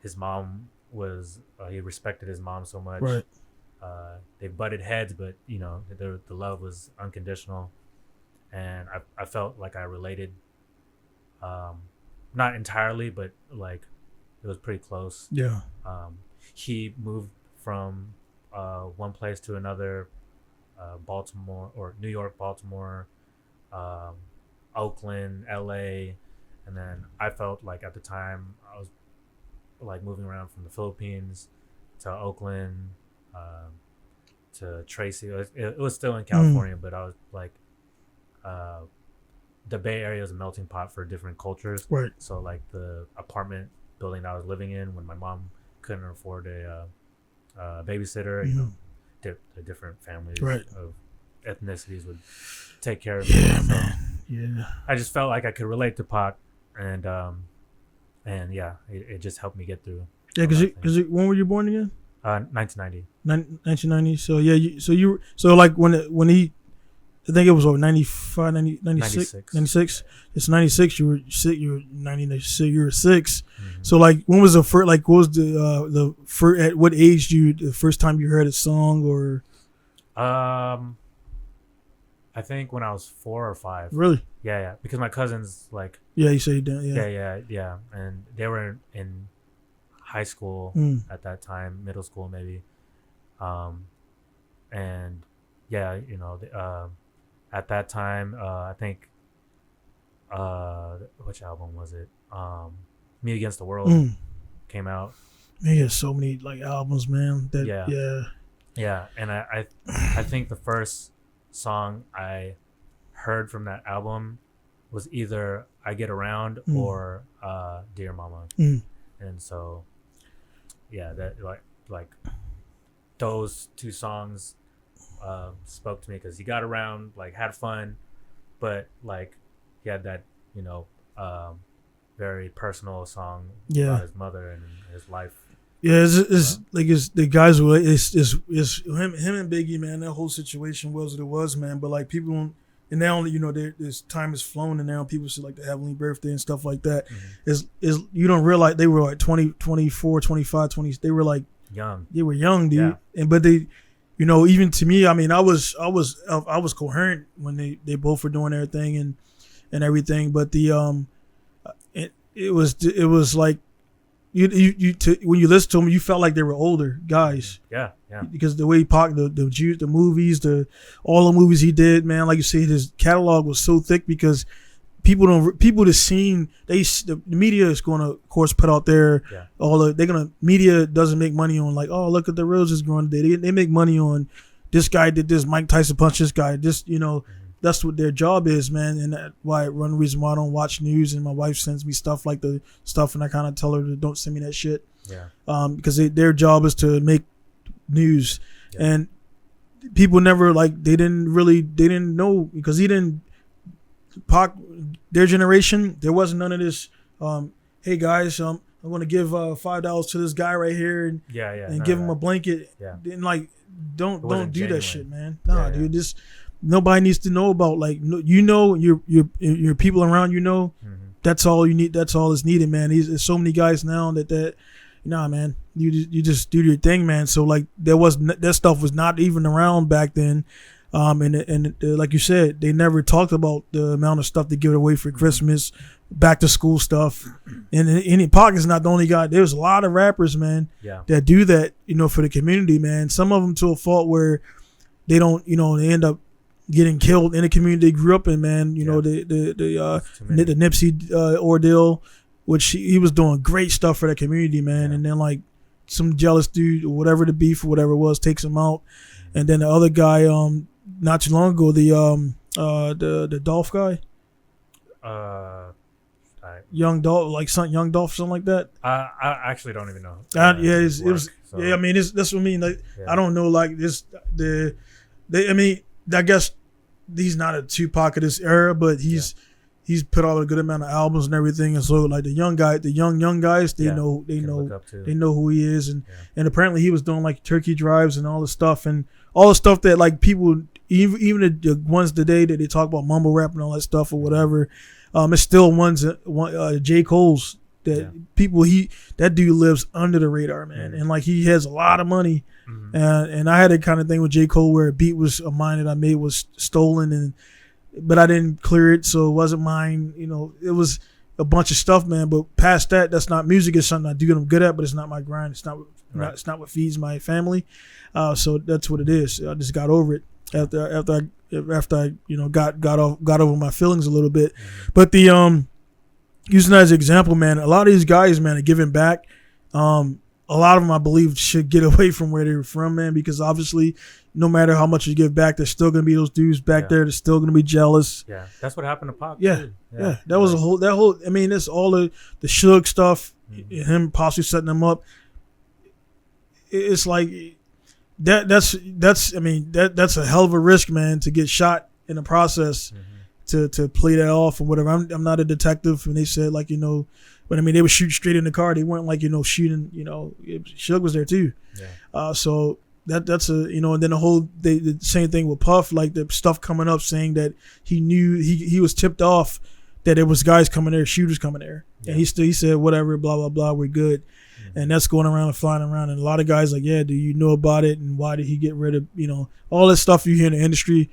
His mom was he respected his mom so much. Right. They butted heads, but the love was unconditional, and I felt like I related. Not entirely, but like it was pretty close. Yeah. He moved from one place to another, Baltimore or New York, Baltimore, Oakland, LA, and then I felt like at the time I was like moving around from the Philippines to Oakland, to Tracy. It was still in California, but I was like, the Bay Area is a melting pot for different cultures. Right. So like the apartment building that I was living in when my mom couldn't afford a babysitter. You know, the different families of ethnicities would take care of me. Yeah, man. Yeah. I just felt like I could relate to Pac, and yeah, it just helped me get through. Yeah, because when were you born again? 1990. 1990. So yeah, so like when he, I think it was 95, 96. 96. It's 96. You were 6. You were 96. You were 6. Mm-hmm. So like, when was the first? Like, what was the first? At what age the first time you heard a song? Or I think when I was 4 or 5. Really? Yeah. Because my cousins, like. Yeah, you say you did. Yeah. And they were in high school at that time, middle school maybe, and yeah, you know, at that time, I think, which album was it? Me Against the World came out. Man, he has so many like albums, man. Yeah, and I think the first song I heard from that album was either I Get Around or Dear Mama. And so yeah, that like those two songs spoke to me, because he got around, like, had fun, but like he had that, you know, very personal song about his mother and his life. Yeah, it's like the guys were it's him and Biggie, man. That whole situation was what it was, man. But like people don't, and now, you know, this time has flown, and now people see like the Heavenly Birthday and stuff like that. Is you don't realize they were like 20, 24, 25, 20. They were like young. They were young, dude. Yeah. But they, you know, even to me, I mean, I was coherent when they both were doing their thing and everything. But the it was like. When you listen to them, you felt like they were older guys. Yeah. Because the way he talked, the movies, all the movies he did, man. Like you said, his catalog was so thick, because the media is going to, of course, put out there media doesn't make money on like, oh, look at the roses growing today. They make money on this guy did this, Mike Tyson punched this guy. Just, you know. That's what their job is, man, and that's one reason why I don't watch news. And my wife sends me stuff like the stuff, and I kind of tell her to don't send me that shit. Yeah. Because their job is to make news, and people never they didn't know, because he didn't. Their generation, there wasn't none of this. Hey guys, I'm going to give $5 to this guy right here, and give him a blanket. Yeah. And don't do genuine. That shit, man. Nah, dude, this. Nobody needs to know about your people around. That's all you need. That's all is needed, man. There's so many guys now that man. You just do your thing, man. So that stuff was not even around back then, and like you said, they never talked about the amount of stuff they give away for Christmas, back to school stuff, and Pac is not the only guy. There's a lot of rappers, man, that do that, for the community, man. Some of them to a fault where they don't, they end up getting killed in the community they grew up in, man. The Nipsey ordeal, which he was doing great stuff for that community, man. And then some jealous dude or whatever the beef or whatever it was takes him out, and then the other guy, not too long ago, the Dolph guy, Young Dolph, Young Dolph, something like that. I actually don't even know. I mean, that's what I mean. I don't know, I guess he's not a Tupac of this era, but he's put out a good amount of albums and everything, and so the young guys, they know who he is, and apparently he was doing turkey drives and all the stuff that people, even the ones today that they talk about mumble rap and all that stuff or whatever, it's still J. Cole's that people that dude lives under the radar, man, and he has a lot of money. And I had a kind of thing with J. Cole where a beat was of mine that I made was stolen, but I didn't clear it, so it wasn't mine. It was a bunch of stuff, man. But past that, that's not music. It's something I do that I'm good at, but it's not my grind. It's not what feeds my family. So that's what it is. I just got over it after I got over my feelings a little bit. But using that as an example, man, a lot of these guys, man, are giving back. A lot of them, I believe, should get away from where they were from, man, because obviously, no matter how much you give back, there's still going to be those dudes back there that's still going to be jealous. Yeah, that's what happened to Pac. Yeah. That was I mean, it's all the Suge stuff, him possibly setting them up. it's like that's I mean that's a hell of a risk, man, to get shot in the process. To play that off or whatever. I'm not a detective, and they said like but I mean they would shoot straight in the car. They weren't like shooting. Suge was there too. Yeah. So that's a and then the same thing with Puff, like the stuff coming up saying that he knew he was tipped off that there was guys coming there, shooters coming there, and he said whatever, blah blah blah, we're good. And that's going around and flying around, and a lot of guys like, yeah, do you know about it, and why did he get rid of all this stuff you hear in the industry.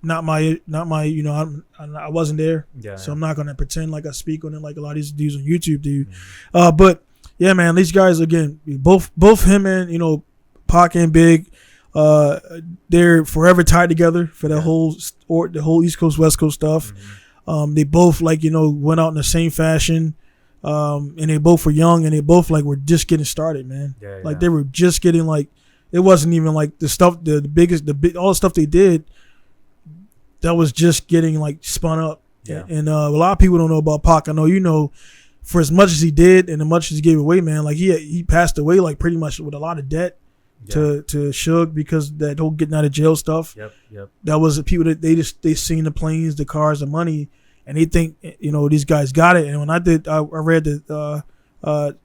Not my I wasn't there, so I'm not gonna pretend like I speak on it like a lot of these dudes on YouTube do. But yeah, man, these guys again, both him and Pac and Big, they're forever tied together for the whole East Coast West Coast stuff. They both went out in the same fashion, and they both were young, and they both were just getting started, man. They were just getting it wasn't even the stuff all the stuff they did. That was just getting spun up. And a lot of people don't know about Pac. I know for as much as he did and as much as he gave away, man, he passed away pretty much with a lot of debt to Suge because that whole getting out of jail stuff. Yep. That was the people that they seen the planes, the cars, the money, and they think these guys got it. And when I read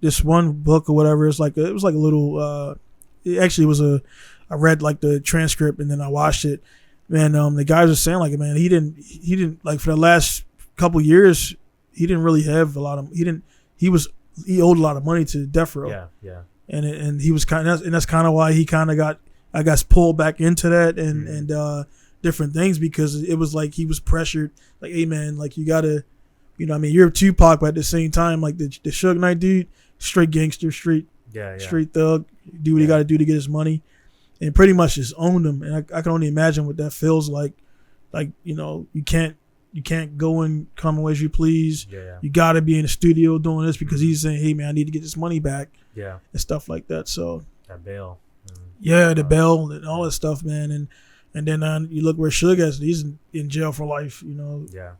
this one book or whatever, it was like a little. It actually was I read the transcript and then I watched it. Man, the guys are saying man, he didn't for the last couple years, he didn't really have a lot of, he owed a lot of money to Death Row. Yeah. And he was that's kind of why he kind of got, I guess, pulled back into that and different things, because it was he was pressured, hey man, you gotta, you're Tupac, but at the same time, the Suge Knight dude, straight gangster, straight thug, do what he gotta do to get his money. And pretty much just owned him, and I can only imagine what that feels like. You can't go and come as you please. You got to be in the studio doing this because he's saying, "Hey man, I need to get this money back." And stuff like that. So that bail. The bail and all that stuff, man. And then you look where Suge is; he's in jail for life.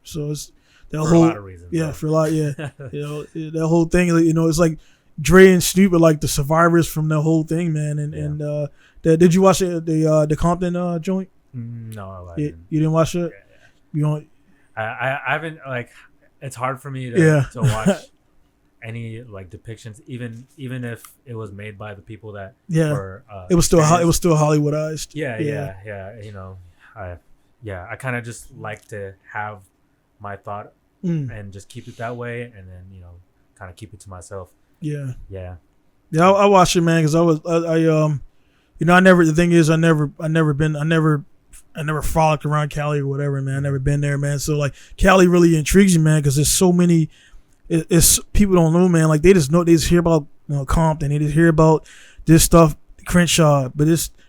So it's that for whole a lot of reasons. For a lot. That whole thing. It's like Dre and Snoop are the survivors from the whole thing, man. And did you watch the Compton joint? No, I didn't. You didn't watch it? You don't. I haven't it's hard for me to watch any depictions, even if it was made by the people that were. It was still Hollywoodized. I kind of just like to have my thought and just keep it that way, and then kind of keep it to myself. Yeah. I watched it, man, because I never frolicked around Cali or whatever, man. I never been there, man. So Cali really intrigues me, man, because there's so many. It's people don't know, man. They just hear about Compton, they just hear about this stuff, Crenshaw, but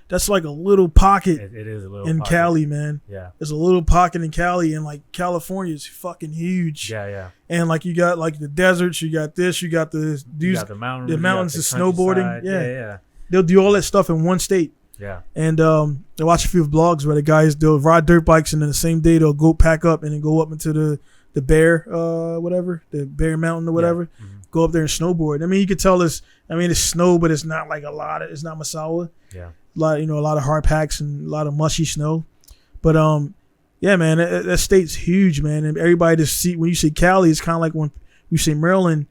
that's a little pocket. It is a little in pocket. Cali, man. Yeah, there's a little pocket in Cali, and California is fucking huge. Yeah. And you got the deserts, you got this, you got the dudes, the mountains, the snowboarding. Yeah. They'll do all that stuff in one state. Yeah. And I watch a few vlogs where the guys, they'll ride dirt bikes, and then the same day they'll go pack up and then go up into the Bear, the Bear Mountain or whatever. Yeah. Go up there and snowboard. I mean, you could tell it's snow, but it's not it's not Masawa. Yeah. A lot of hard packs and a lot of mushy snow. But yeah, man, that state's huge, man. And everybody just see, when you say Cali, it's kind of like when you say Maryland,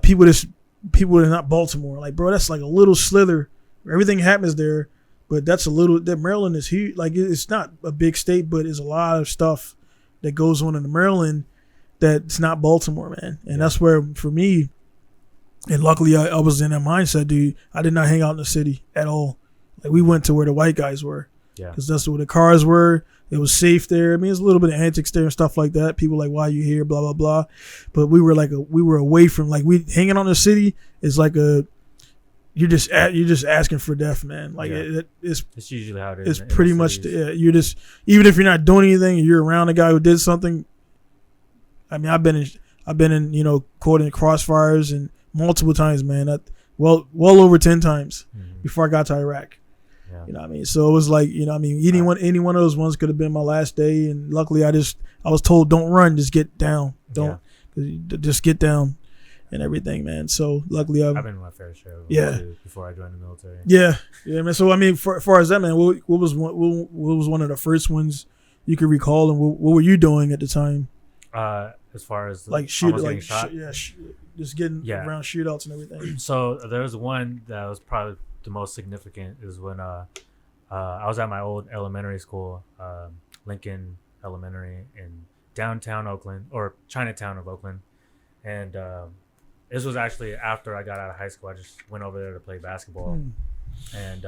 people that are not Baltimore. Bro, that's a little slither. Everything happens there, but that's that Maryland is huge. It's not a big state, but there's a lot of stuff that goes on in Maryland that's not Baltimore, man. And that's where, for me, and luckily I was in that mindset, dude. I did not hang out in the city at all. We went to where the white guys were. Yeah. Because that's where the cars were. It was safe there. I mean, there's a little bit of antics there and stuff like that. People why you here, blah, blah, blah. But we were we were away from, we hanging on the city is you're just asking for death, man. It's usually how it is. It's pretty much you're just, even if you're not doing anything and you're around a guy who did something. I mean, I've been in caught in crossfires and multiple times, man. Well over 10 times before I got to Iraq. Yeah. You know what I mean? So it was any one of those ones could have been my last day, and luckily I was told, don't run, just get down. Just get down. and everything, man. So luckily, I've been in my fair share of yeah too, before I joined the military. Yeah, man. So I mean, for far as that, man, what was one of the first ones you could recall, and what were you doing at the time? As far as like shot? Just getting around shootouts and everything. So there was one that was probably the most significant is when I was at my old elementary school, Lincoln Elementary in downtown Oakland, or Chinatown of Oakland, and this was actually after I got out of high school. I just went over there to play basketball, and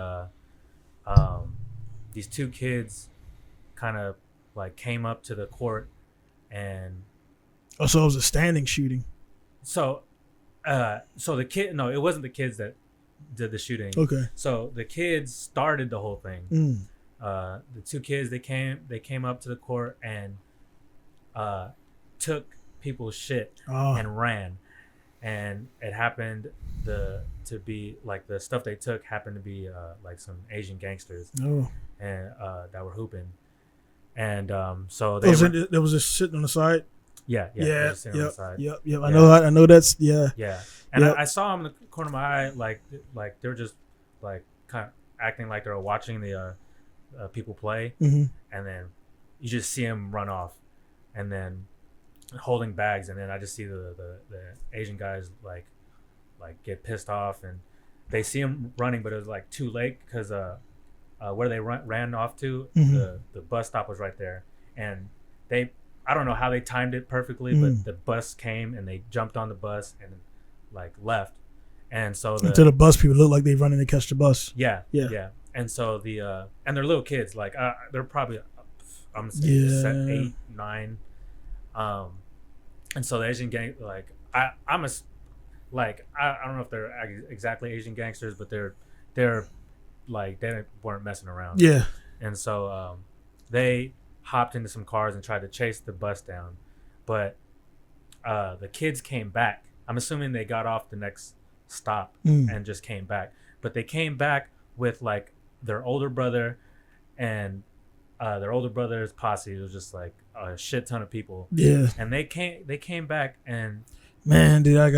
these two kids kind of like came up to the court, and so it was a standing shooting. So the kid, no, it wasn't the kids that did the shooting. Okay. So the kids started the whole thing. The two kids, they came up to the court and took people's shit and ran, and it happened to be like the stuff they took happened to be like some Asian gangsters and that were hooping, and so they was just sitting on the side. Yeah. Yep. Yeah. I know that's yeah. Yeah, and I saw them in the corner of my eye, like they were just like kind of acting like they were watching the people play, and then you just see them run off, and then holding bags, and then I just see the Asian guys like get pissed off, and they see him running, but it was like too late because where they ran off to, the bus stop was right there, and I don't know how they timed it perfectly, but the bus came and they jumped on the bus and like left, and so until the bus people look like they running to catch the bus. Yeah. And so and they're little kids, like they're probably I'm saying 8, 9, and so the Asian gang, like I don't know if they're exactly Asian gangsters, but they're like they weren't messing around. Yeah. And so they hopped into some cars and tried to chase the bus down, but the kids came back. I'm assuming they got off the next stop and just came back, but they came back with like their older brother and their older brother's posse. It was just like a shit ton of people. Yeah. And they came back, and man, dude, I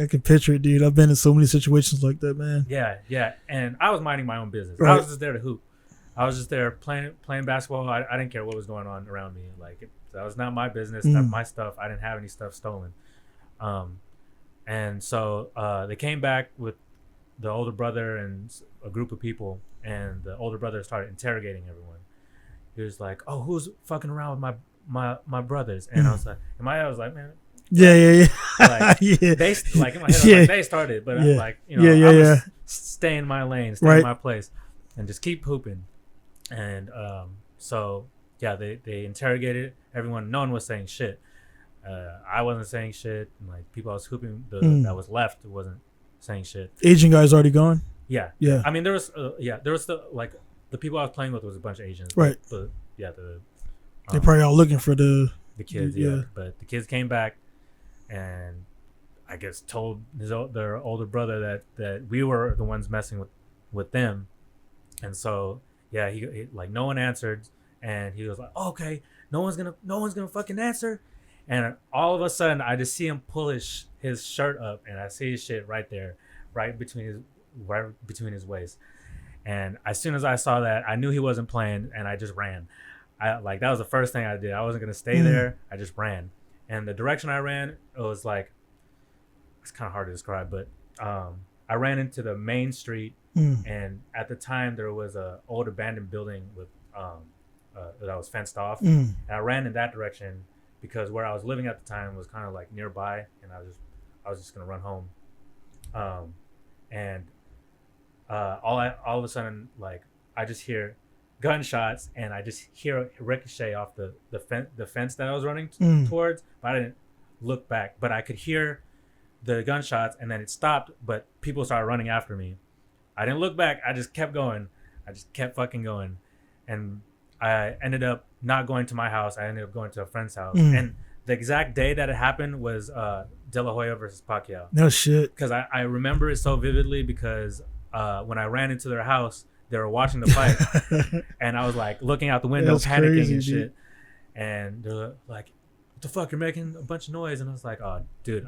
can picture it, dude. I've been in so many situations like that, man. Yeah. And I was minding my own business. Right. I was just there to hoop. I was just there playing basketball. I didn't care what was going on around me. Like that was not my business, not my stuff. I didn't have any stuff stolen. And so they came back with the older brother and a group of people, and the older brother started interrogating everyone. He was like, "Oh, who's fucking around with my brothers?" And I was like, in my head, I was like, "Man." Yeah. Like, they like in my head, I was like, they started, but I'm like, I'm just stay in my lane, stay in my place, and just keep hooping. And so yeah, they interrogated everyone. No one was saying shit. I wasn't saying shit. And, like people I was hooping that was left wasn't saying shit. Asian guys already gone. Yeah. I mean, there was like the people I was playing with was a bunch of Asians. Right. But they're probably all looking for the kids. Yeah. But the kids came back, and I guess told their older brother that we were the ones messing with them, and so. Yeah, he like no one answered, and he was like, oh, "Okay, no one's gonna fucking answer," and all of a sudden I just see him pull his shirt up, and I see his shit right there, right between his waist, and as soon as I saw that, I knew he wasn't playing, and I just ran. That was the first thing I did. I wasn't gonna stay there. I just ran, and the direction I ran, it was like it's kind of hard to describe, but I ran into the main street. And at the time there was a old abandoned building with that was fenced off, and I ran in that direction because where I was living at the time was kind of like nearby, and I was just gonna run home, and all of a sudden, like I just hear gunshots, and I just hear a ricochet off the fence that I was running towards, but I didn't look back, but I could hear the gunshots, and then it stopped, but people started running after me. I didn't look back. I just kept going. I just kept fucking going. And I ended up not going to my house. I ended up going to a friend's house. And the exact day that it happened was De La Hoya versus Pacquiao. No shit. Because I remember it so vividly because when I ran into their house, they were watching the fight. And I was like looking out the window, panicking crazy, and shit. Dude. And they're like, "What the fuck? You're making a bunch of noise." And I was like, "Oh, dude,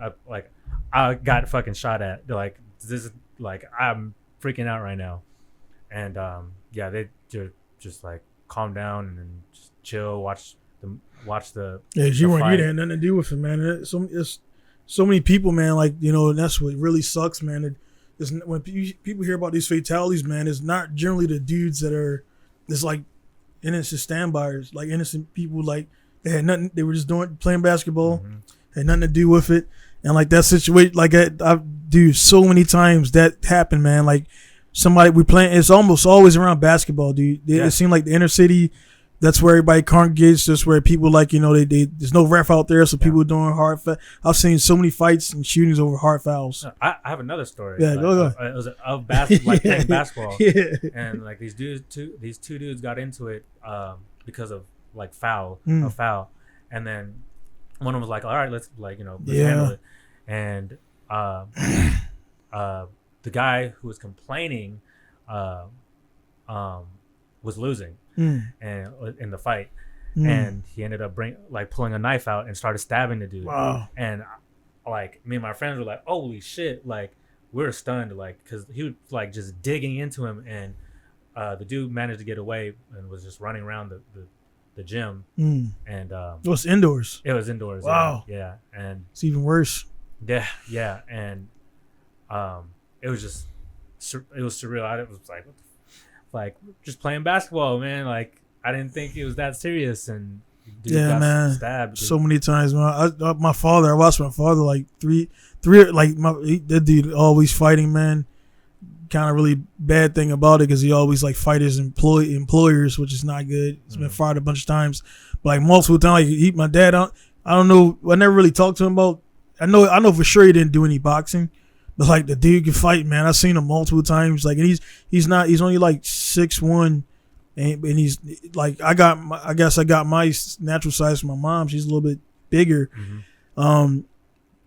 I got fucking shot at. They're like, this is like, I'm freaking out right now. And yeah, they're just like calm down and then just chill, watch the Yeah, you weren't. fight. You had nothing to do with it, man. It's so many people, man. Like, you know, and that's what really sucks, man. When people hear about these fatalities, man, it's not generally the dudes that are just like innocent standbyers, like innocent people. Like they had nothing. They were just playing basketball, had nothing to do with it. And like that situation, like I do so many times that happened, man. Like somebody we playing, it's almost always around basketball, dude. It seemed like the inner city. That's where everybody congregates. That's where people like, you know, they there's no ref out there, so people are doing hard foul. I've seen so many fights and shootings over hard fouls. I have another story. Yeah, go. It was of like playing basketball, and like these two dudes got into it because of like a foul, and then one of them was like, all right, let's handle it, and the guy who was complaining was losing. And in the fight, and he ended up pulling a knife out and started stabbing the dude. Wow. And like me and my friends were like, holy shit, like we were stunned, like because he was like just digging into him, and the dude managed to get away and was just running around the gym. And it was indoors. It was indoors. Wow. Yeah, and it's even worse. Yeah, and it was surreal. I was like, what the like just playing basketball, man. Like I didn't think it was that serious, and dude got stabbed. So many times, man. I watched my father like three, like that dude always fighting, man. Kind of really bad thing about it because he always like fight his employers, which is not good. He's been fired a bunch of times, but like multiple times. Like my dad, I don't know. I never really talked to him about. I know for sure he didn't do any boxing. But like the dude can fight, man. I've seen him multiple times. Like, and he's only like 6'1", and he's like I guess I got my natural size from my mom. She's a little bit bigger, but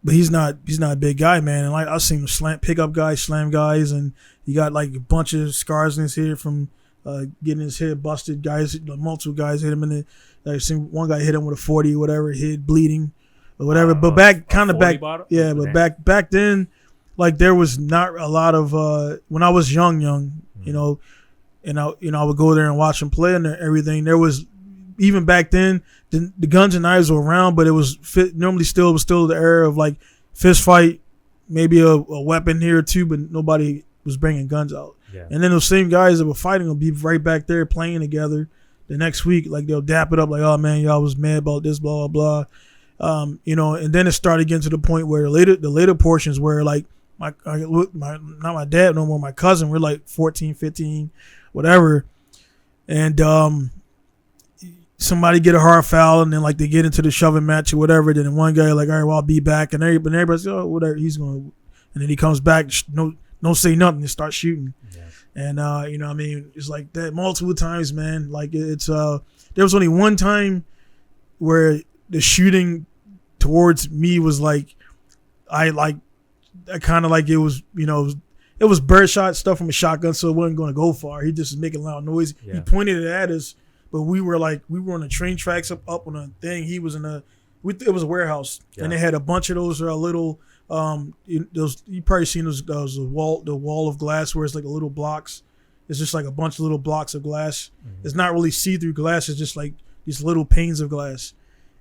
he's not a big guy, man. And like I've seen him pick up guys, slam guys, and he got like a bunch of scars in his head from getting his head busted. Guys, multiple guys hit him in the. I've seen one guy hit him with a 40 or whatever, head bleeding or whatever. But back back then. Like there was not a lot of when I was young, you know, and I would go there and watch them play and everything. There was even back then the guns and knives were around, but it was normally still the era of like fist fight, maybe a weapon here or two, but nobody was bringing guns out. Yeah. And then those same guys that were fighting will be right back there playing together the next week. Like they'll dap it up like, oh man, y'all was mad about this, blah blah blah. You know, and then it started getting to the point where the later portions where like. Not my dad no more, my cousin, we're like 14, 15, whatever. And somebody get a hard foul and then like they get into the shoving match or whatever. Then one guy like, all right, well, I'll be back. And everybody's like, oh, whatever, he's going. And then he comes back, don't say nothing, and start shooting. Yeah. And, you know what I mean? It's like that multiple times, man. Like it's, there was only one time where the shooting towards me was like, I kind of like it was, you know, it was birdshot stuff from a shotgun, so it wasn't going to go far. He just was making loud noise. Yeah. He pointed it at us, but we were on the train tracks up on a thing. He was it was a warehouse, and they had a bunch of those little, you probably seen those the wall of glass where it's like a little blocks. It's just like a bunch of little blocks of glass. Mm-hmm. It's not really see-through glass. It's just like these little panes of glass,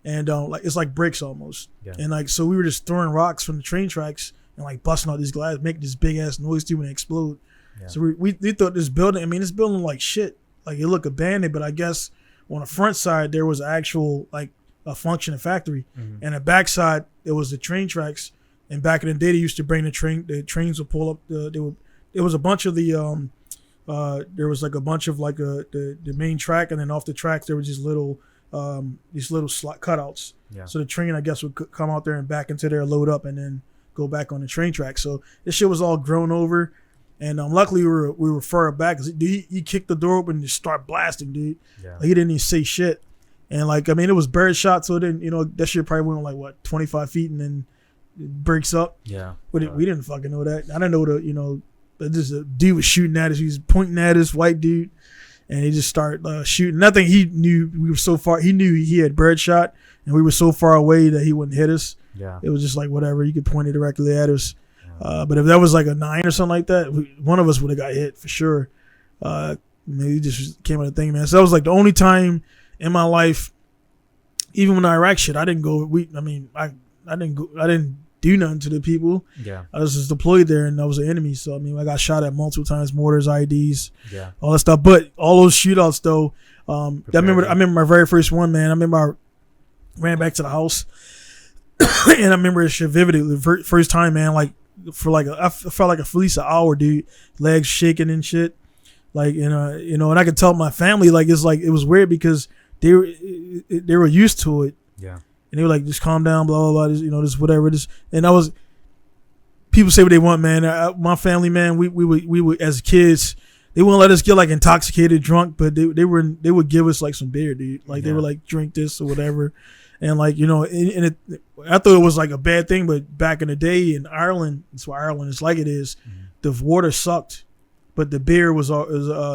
and like it's like bricks almost. Yeah. And like so, we were just throwing rocks from the train tracks. And like busting out these glass, making this big ass noise too when they explode. Yeah. So we thought this building. I mean, this building like shit. Like it looked abandoned, but I guess on the front side there was actual like a functioning factory, and the back side it was the train tracks. And back in the day, they used to bring the trains would pull up. There was a bunch of the there was like a bunch of like the main track, and then off the tracks there was these little slot cutouts. Yeah. So the train I guess would come out there and back into there, load up, and then go back on the train track. So this shit was all grown over, and luckily we were far back because he kicked the door open and just start blasting, dude. Yeah. Like, he didn't even say shit, and like I mean it was bird shot, so then you know that shit probably went like what 25 feet and then it breaks up. Yeah, but we didn't fucking know that. I didn't know just a dude was shooting at us. He was pointing at us, white dude, and he just started shooting. Nothing. He knew we were so far. He knew he had bird shot, and we were so far away that he wouldn't hit us. Yeah. It was just like whatever. You could point it directly at us. But if that was like a 9 or something like that, one of us would have got hit for sure. Maybe just came out of thing, man. So that was like the only time in my life, even when Iraq shit, I didn't go. I didn't do nothing to the people. Yeah. I was just deployed there, and I was an enemy. So I mean, I got shot at multiple times, mortars, IEDs, all that stuff. But all those shootouts, though, I remember my very first one, man. I remember I ran back to the house, and I remember it shit vividly. The first time, man, like I felt like at least an hour, dude, legs shaking and shit. Like, and I could tell my family, like, it was weird because they were used to it. Yeah. And they were like, just calm down, blah, blah, blah, this whatever. And people say what they want, man. My family, man, we would, as kids, they wouldn't let us get like intoxicated, drunk, but they would give us like some beer, dude. Like they were like, drink this or whatever. And like, I thought it was like a bad thing, but back in the day in Ireland, that's why Ireland is like it is, the water sucked. But the beer was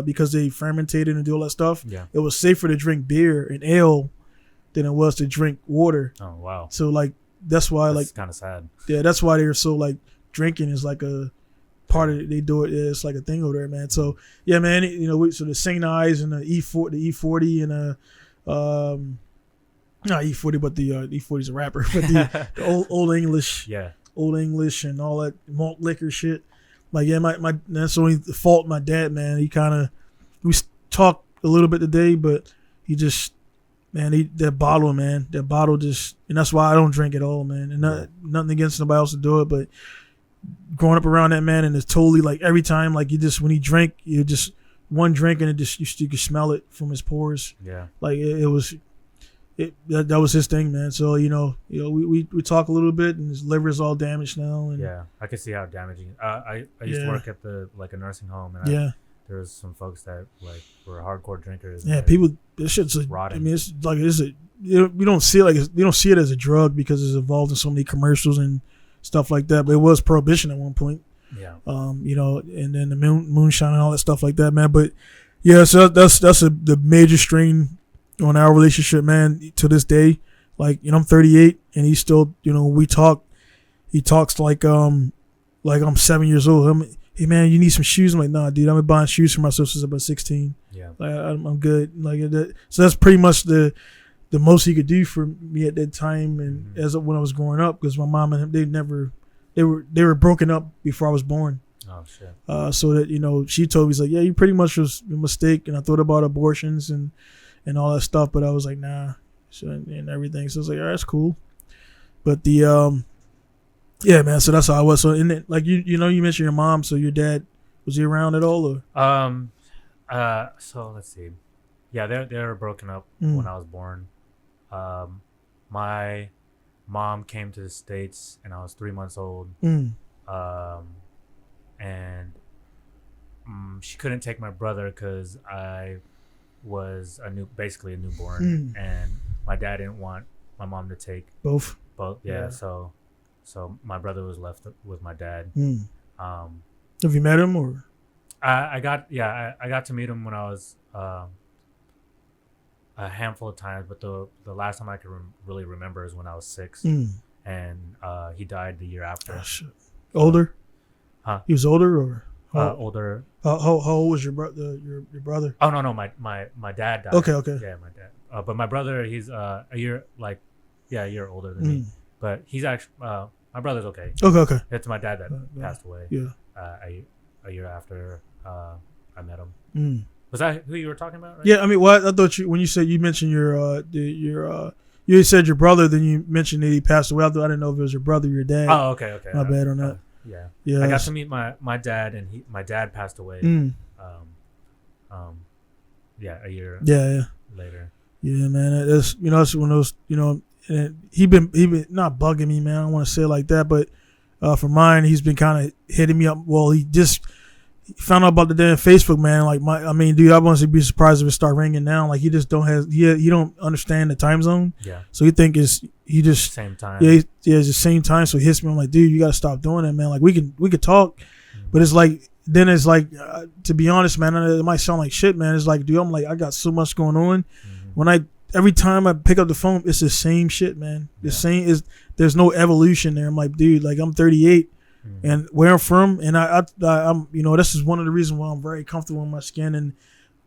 because they fermented and do all that stuff. Yeah. It was safer to drink beer and ale than it was to drink water. Oh wow! So like that's why that's kind of sad. Yeah, that's why they're so like drinking is like a part of it. They do it. Yeah, it's like a thing over there, man. So yeah, man. So the St. Ives and the E40 and not E40, but the E40's a rapper, but the old English, old English and all that malt liquor shit. Like, yeah, my that's the only fault my dad, man. He we talked a little bit today, but he just, man, that bottle just, and that's why I don't drink at all, man. And nothing against nobody else to do it, but growing up around that man, and it's totally like every time, like when he drank, you just one drink and it just you could smell it from his pores. Yeah, like that was his thing, man. So we talk a little bit, and his liver is all damaged now. And yeah, I can see how damaging. I used to work at a nursing home, and there was some folks that like were hardcore drinkers. Yeah, people. This shit's rotting. I mean, it's like you don't see it you don't see it as a drug because it's involved in so many commercials and stuff like that. But it was prohibition at one point. Yeah. And then the moonshine and all that stuff like that, man. But yeah, so that's the major strain on our relationship, man, to this day. Like, I'm 38 and he's still, we talk. He talks like I'm 7 years old. Hey man, you need some shoes? I'm like, nah, dude, I've been buying shoes for myself since about 16. Yeah, like, I'm good. Like that. So that's pretty much the most he could do for me at that time, and as when I was growing up, because my mom and him, they were broken up before I was born. Oh shit. So that she told me, he's like, yeah, you pretty much was a mistake, and I thought about abortions and all that stuff, but I was like, nah, and everything. So I was like, all right, that's cool. But yeah, man. So that's how I was. So you mentioned your mom. So your dad, was he around at all, or? So let's see. Yeah, they were broken up when I was born. My mom came to the States and I was 3 months old. And she couldn't take my brother because I was basically a newborn, and my dad didn't want my mom to take both. Yeah. So my brother was left with my dad. Have you met him, or? I got to meet him when I was a handful of times, but the last time I can really remember is when I was 6, and he died the year after. Oh, shit. Older? He was older, or? Older. How old was your brother? Your brother? Oh no, my dad died. Okay. Yeah, my dad. But my brother, he's a year older than me. But he's actually my brother's okay. Okay. It's my dad that passed away. Yeah. A year after I met him. Was that who you were talking about? Right? Yeah, I mean, I thought when you mentioned you said your brother, then you mentioned that he passed away. I didn't know if it was your brother or your dad. Oh, okay. My bad on that. Yeah. I got to meet my dad, and my dad passed away. A year. Yeah. Later. Yeah, man. That's that's one of those and he been not bugging me, man. I don't want to say it like that, but for mine, he's been kind of hitting me up. Well, he just found out about the damn Facebook, man. Like dude, I wouldn't be surprised if it start ringing now. Like he just he don't understand the time zone. Yeah. So he think he just same time. Yeah, it's the same time. So he hits me. I'm like, dude, you gotta stop doing that, man. Like we could talk, but it's like to be honest, man, it might sound like shit, man. It's like, dude, I'm like, I got so much going on. When every time I pick up the phone, it's the same shit, man. The same is. There's no evolution there. I'm like, dude, like I'm 38, and where I'm from, and I'm, you know, this is one of the reasons why I'm very comfortable in my skin, and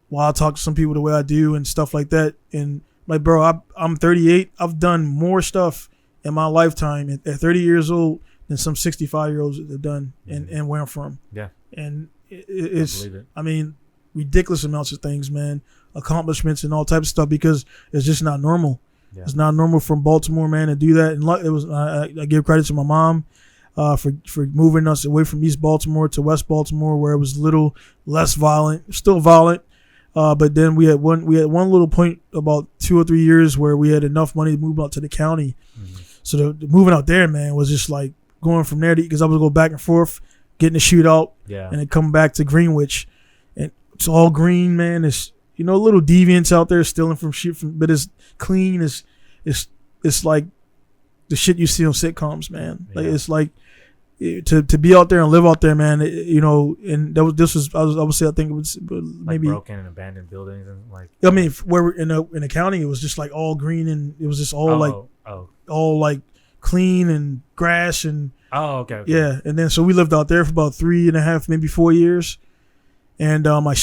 why I talk to some people the way I do and stuff like that. And like, bro, I'm 38. I've done more stuff in my lifetime at 30 years old than some 65-year-olds have done, and where I'm from. Yeah, and it's, I mean, ridiculous amounts of things, man, accomplishments and all types of stuff, because it's just not normal. Yeah. It's not normal from Baltimore, man, to do that. And it was I give credit to my mom for moving us away from East Baltimore to West Baltimore, where it was a little less violent, still violent. But then we had one little point about 2 or 3 years where we had enough money to move out to the county. So the moving out there, man, was just like going from there, because I was go back and forth, getting a shootout, and then coming back to Greenwich, and it's all green, man. It's, you know, little deviants out there stealing from shit, but it's clean. It's like the shit you see on sitcoms, man. Like it's like to be out there and live out there, man. You know, and I would say I think it was maybe like broken and abandoned buildings and like. I mean, where we're in the county, it was just like all green, and it was just all all like clean and grass and. Oh, okay. Yeah, and then so we lived out there for about 3.5, maybe 4 years, and my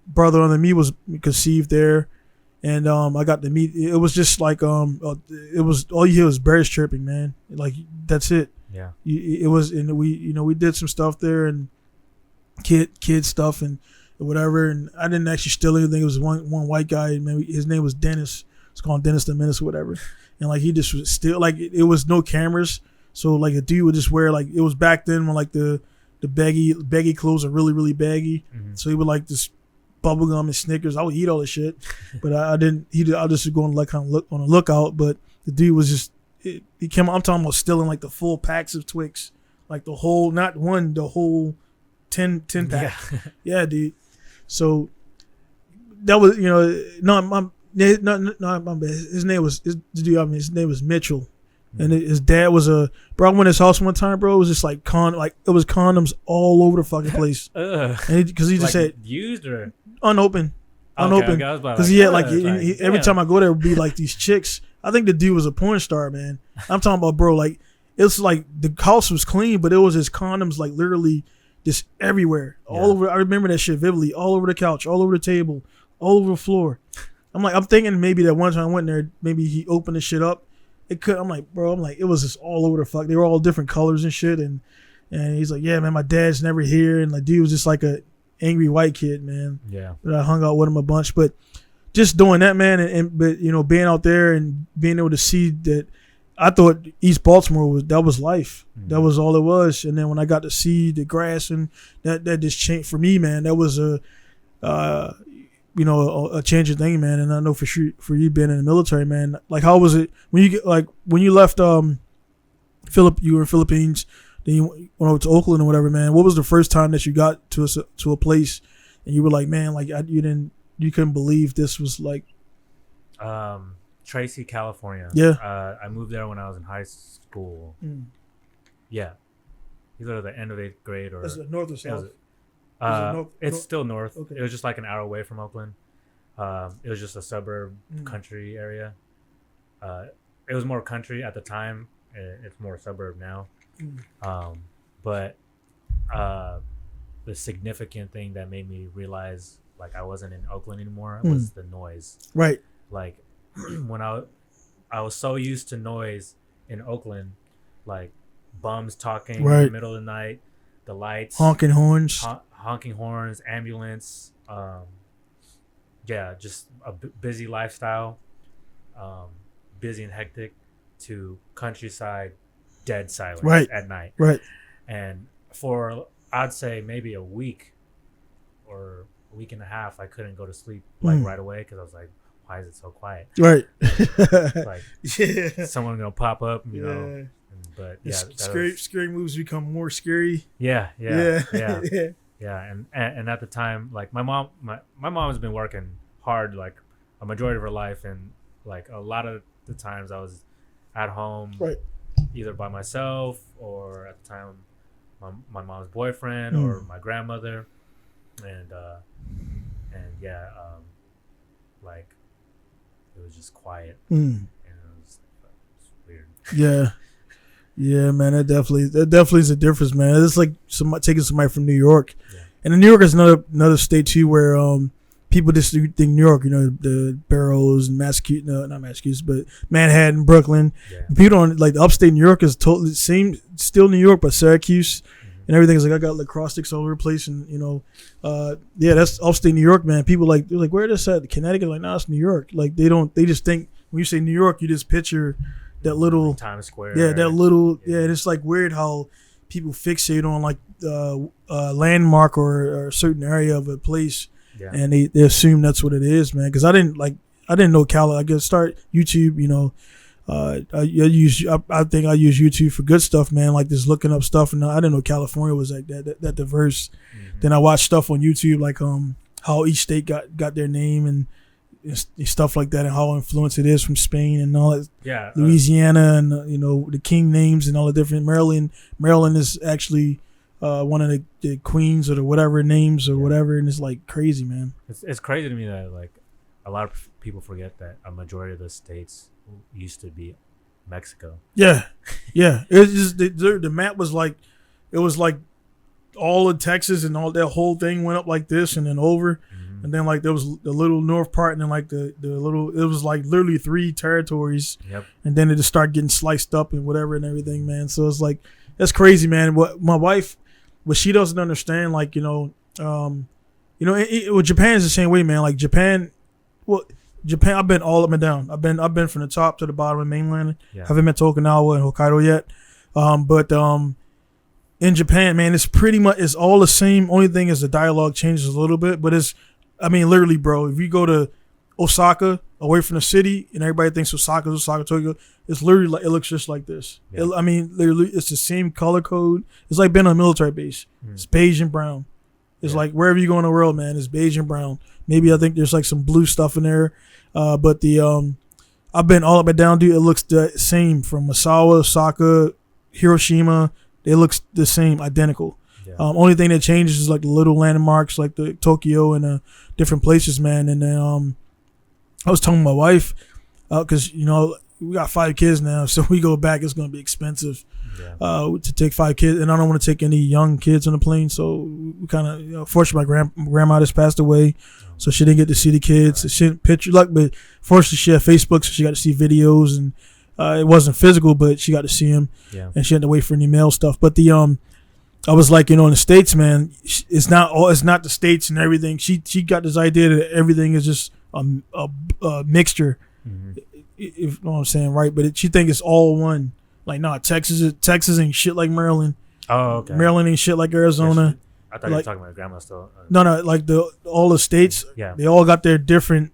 brother under me was conceived there, and I got to meet. It was just like it was all you hear was birds chirping, man. Like that's it. Yeah. It was, and we did some stuff there and kid stuff and whatever, and I didn't actually steal anything. It was one white guy, man. His name was Dennis. It's called Dennis the Menace or whatever, and like he just was still like it was no cameras. So like a dude would just wear, like, it was back then when like the baggy clothes are really, really baggy. So he would like this bubble gum and Snickers. I would eat all this shit, but I didn't. I just go on like kind of look on a lookout. But the dude was just he came. I'm talking about stealing like the full packs of Twix, like the whole, not one, the whole 10 pack. Yeah, dude. So that was, you know, no, my bad. His name was his name was Mitchell. And his dad was bro. I went to his house one time, bro. It was just like it was condoms all over the fucking place. Because he just like had used or unopened, because he had every time I go there would be like these chicks. I think the dude was a porn star, man. I'm talking about, bro. Like it's like the house was clean, but it was his condoms like literally just everywhere, all over. I remember that shit vividly. All over the couch, all over the table, all over the floor. I'm thinking maybe that one time I went there, maybe he opened the shit up. It could. I'm like, it was just all over the fuck. They were all different colors and shit. And he's like, yeah, man, my dad's never here. And like, dude was just like a angry white kid, man. Yeah. But I hung out with him a bunch. But just doing that, man, but you know, being out there and being able to see that, I thought East Baltimore was life. That was all it was. And then when I got to see the grass, and that just changed for me, man. That was a changing thing, man. And I know for sure for you being in the military, man, like how was it when you left you were in Philippines, then you went over to Oakland or whatever, man? What was the first time that you got to a place and you were like, man, like you couldn't believe this was like Tracy, California. Yeah. I moved there when I was in high school. Yeah. Either the end of 8th grade or north or south. It's still north. Okay. It was just like an hour away from Oakland. It was just a suburb country area. It was more country at the time. It's more suburb now. But the significant thing that made me realize like I wasn't in Oakland anymore was the noise. Right. Like when I was so used to noise in Oakland, like bums talking in the middle of the night, the lights, honking horns, ambulance, just a busy lifestyle, busy and hectic, to countryside, dead silence at night. Right. And for I'd say maybe a week or a week and a half, I couldn't go to sleep like right away because I was like, why is it so quiet? Right. Like someone gonna pop up, you know. But scary movies become more scary. Yeah. And at the time, like my mom has been working hard like a majority of her life, and like a lot of the times I was at home, either by myself or at the time my mom's boyfriend or my grandmother, and like it was just quiet, Mm. and it was weird. Yeah, man, that definitely is a difference, man. It's like taking somebody from New York, Yeah. and then New York is another state too where people just think New York, the boroughs and Massachusetts, no, not Massachusetts, but Manhattan, Brooklyn. Yeah. People don't like the upstate New York is totally still New York, but Syracuse and everything is like I got lacrosse sticks all over the place, and that's upstate New York, man. People they're like, where is that? Connecticut? Like, no, it's New York. Like they just think when you say New York, you just picture that little like Times Square. Yeah, that little and it's like weird how people fixate on like landmark or a certain area of a place. Yeah. And they assume that's what it is, man. Because I didn't know Cali. I could start YouTube. I think I use YouTube for good stuff, man. Like just looking up stuff, and I didn't know California was like that diverse. Mm-hmm. Then I watched stuff on YouTube, like how each state got their name and stuff like that, and how influenced it is from Spain and all that. Yeah. Louisiana and the king names and all the different Maryland is actually. One of the queens or the whatever names or whatever, and it's like crazy, man. It's crazy to me that like a lot of people forget that a majority of the states used to be Mexico. Yeah. It's just the map was like it was like all of Texas and all that whole thing went up like this and then over, and then like there was the little north part and then like the little it was like literally 3 territories. Yep. And then it just started getting sliced up and whatever and everything, man. So it's like that's crazy, man. What my wife. What she doesn't understand, like Japan is the same way, man. Like Japan, I've been all up and down. I've been from the top to the bottom of mainland. Yeah. Haven't been to Okinawa and Hokkaido yet, but in Japan, man, it's all the same. Only thing is the dialogue changes a little bit, but literally, bro. If you go to Osaka, away from the city, and everybody thinks Osaka, Tokyo. It's literally like it looks just like this. Yeah. Literally, it's the same color code. It's like being on a military base. It's beige and brown. It's like wherever you go in the world, man, it's beige and brown. Maybe I think there's like some blue stuff in there, but I've been all up and down, dude. It looks the same from Misawa, Osaka, Hiroshima. It looks the same, identical. Yeah. Only thing that changes is like the little landmarks, like the Tokyo and different places, man. And then I was telling my wife, because we got 5 kids now, so we go back, it's going to be expensive to take 5 kids, and I don't want to take any young kids on the plane. So we kind of, fortunately, my grandma just passed away, so she didn't get to see the kids. Right. She didn't picture but fortunately she had Facebook, so she got to see videos, and it wasn't physical, but she got to see them, and she had to wait for any mail stuff. But I was like, in the States, man, it's not the States and everything. She got this idea that everything is just a mixture. Mm-hmm. If you know what I'm saying, right? But she think it's all one. Like, nah, Texas ain't shit like Maryland. Oh, okay. Maryland ain't shit like Arizona. I thought you were talking about grandma still. No, like all the states. Yeah. They all got their different.